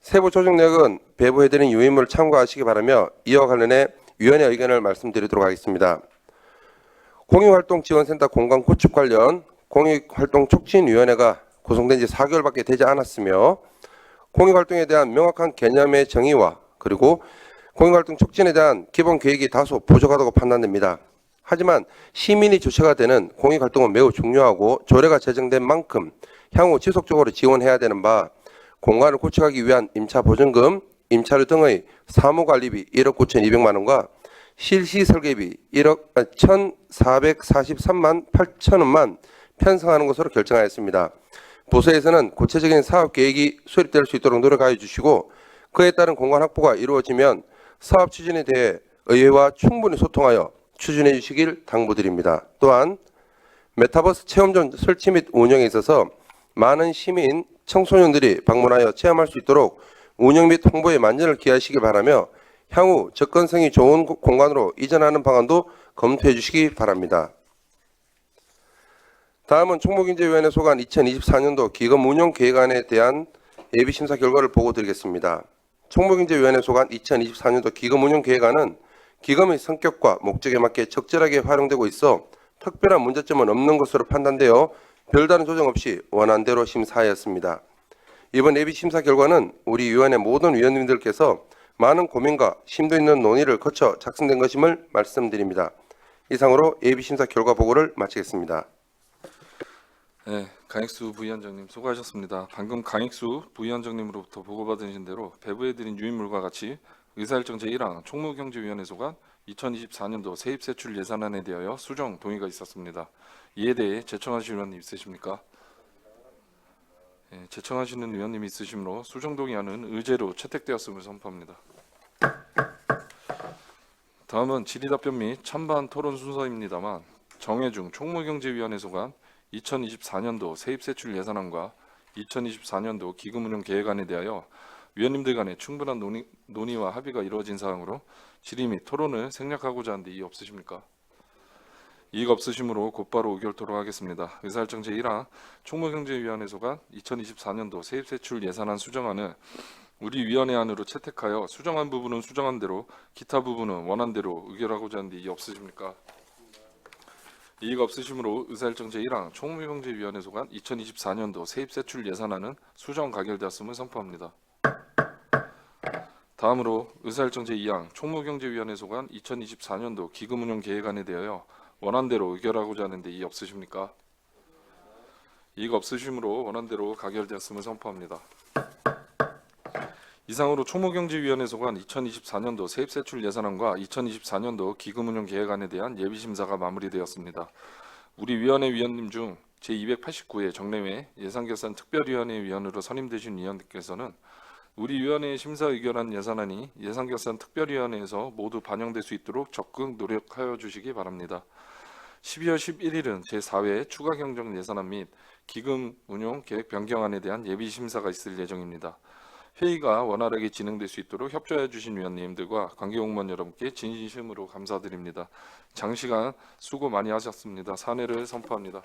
세부 조정 내역은 배부해드린 유인물을 참고하시기 바라며 이와 관련해 위원회 의견을 말씀드리도록 하겠습니다. 공익활동지원센터 공간 구축 관련 공익활동촉진위원회가 구성된 지 4개월밖에 되지 않았으며 공익활동에 대한 명확한 개념의 정의와 그리고 공익활동 촉진에 대한 기본 계획이 다소 부족하다고 판단됩니다. 하지만 시민이 주체가 되는 공익활동은 매우 중요하고 조례가 제정된 만큼 향후 지속적으로 지원해야 되는 바 공간을 구축하기 위한 임차보증금, 임차료 등의 사무관리비 1억 9,200만 원과 실시 설계비 1억 1,443만 8천 원만 편성하는 것으로 결정하였습니다. 부서에서는 구체적인 사업 계획이 수립될 수 있도록 노력하여 주시고 그에 따른 공간 확보가 이루어지면 사업 추진에 대해 의회와 충분히 소통하여 추진해 주시길 당부드립니다. 또한 메타버스 체험존 설치 및 운영에 있어서 많은 시민, 청소년들이 방문하여 체험할 수 있도록 운영 및 홍보에 만전을 기하시길 바라며 향후 접근성이 좋은 공간으로 이전하는 방안도 검토해 주시기 바랍니다. 다음은 총무경제위원회 소관 2024년도 기금운용 계획안에 대한 예비심사 결과를 보고드리겠습니다. 총무경제위원회 소관 2024년도 기금운용 계획안은 기금의 성격과 목적에 맞게 적절하게 활용되고 있어 특별한 문제점은 없는 것으로 판단되어 별다른 조정 없이 원안대로 심사하였습니다. 이번 예비심사 결과는 우리 위원회 모든 위원님들께서 많은 고민과 심도 있는 논의를 거쳐 작성된 것임을 말씀드립니다. 이상으로 예비심사 결과 보고를 마치겠습니다. 네, 강익수 부위원장님 수고하셨습니다. 방금 강익수 부위원장님으로부터 보고받으신 대로 배부해드린 유인물과 같이 의사일정 제1항 총무경제위원회 소관 2024년도 세입세출 예산안에 대하여 수정 동의가 있었습니다. 이에 대해 제청하실 의원님 있으십니까? 네, 제청하시는 의원님이 있으시므로 수정 동의안은 의제로 채택되었음을 선포합니다. 다음은 질의답변 및 찬반 토론 순서입니다만 정혜중 총무경제위원회 소관 2024년도 세입세출 예산안과 2024년도 기금운용 계획안에 대하여 위원님들 간에 충분한 논의와 합의가 이루어진 사항으로 질의 및 토론을 생략하고자 하는데 이의 없으십니까? 이의가 없으시므로 곧바로 의결토록 하겠습니다. 의사일정 제1항 총무경제위원회 소관 2024년도 세입세출 예산안 수정안을 우리 위원회 안으로 채택하여 수정한 부분은 수정한 대로 기타 부분은 원안대로 의결하고자 하는데 이의 없으십니까? 이의가 없으시므로 의사일정 제1항 총무경제위원회 소관 2024년도 세입세출 예산안은 수정 가결되었음을 선포합니다. 다음으로 의사일정 제2항 총무경제위원회 소관 2024년도 기금운용 계획안에 대하여 원안대로 의결하고자 하는데 이의 없으십니까? 이의가 없으시므로 원안대로 가결되었음을 선포합니다. 이상으로 총무경제위원회 소관 2024년도 세입세출 예산안과 2024년도 기금운용 계획안에 대한 예비심사가 마무리되었습니다. 우리 위원회 위원님 중 제289회 정례회 예산결산 특별위원회 위원으로 선임되신 위원님께서는 우리 위원회에 심사 의결한 예산안이 예산결산 특별위원회에서 모두 반영될 수 있도록 적극 노력하여 주시기 바랍니다. 12월 11일은 제4회 추가 경정 예산안 및 기금 운용 계획 변경안에 대한 예비 심사가 있을 예정입니다. 회의가 원활하게 진행될 수 있도록 협조해 주신 위원님들과 관계 공무원 여러분께 진심으로 감사드립니다. 장시간 수고 많이 하셨습니다. 사례를 선포합니다.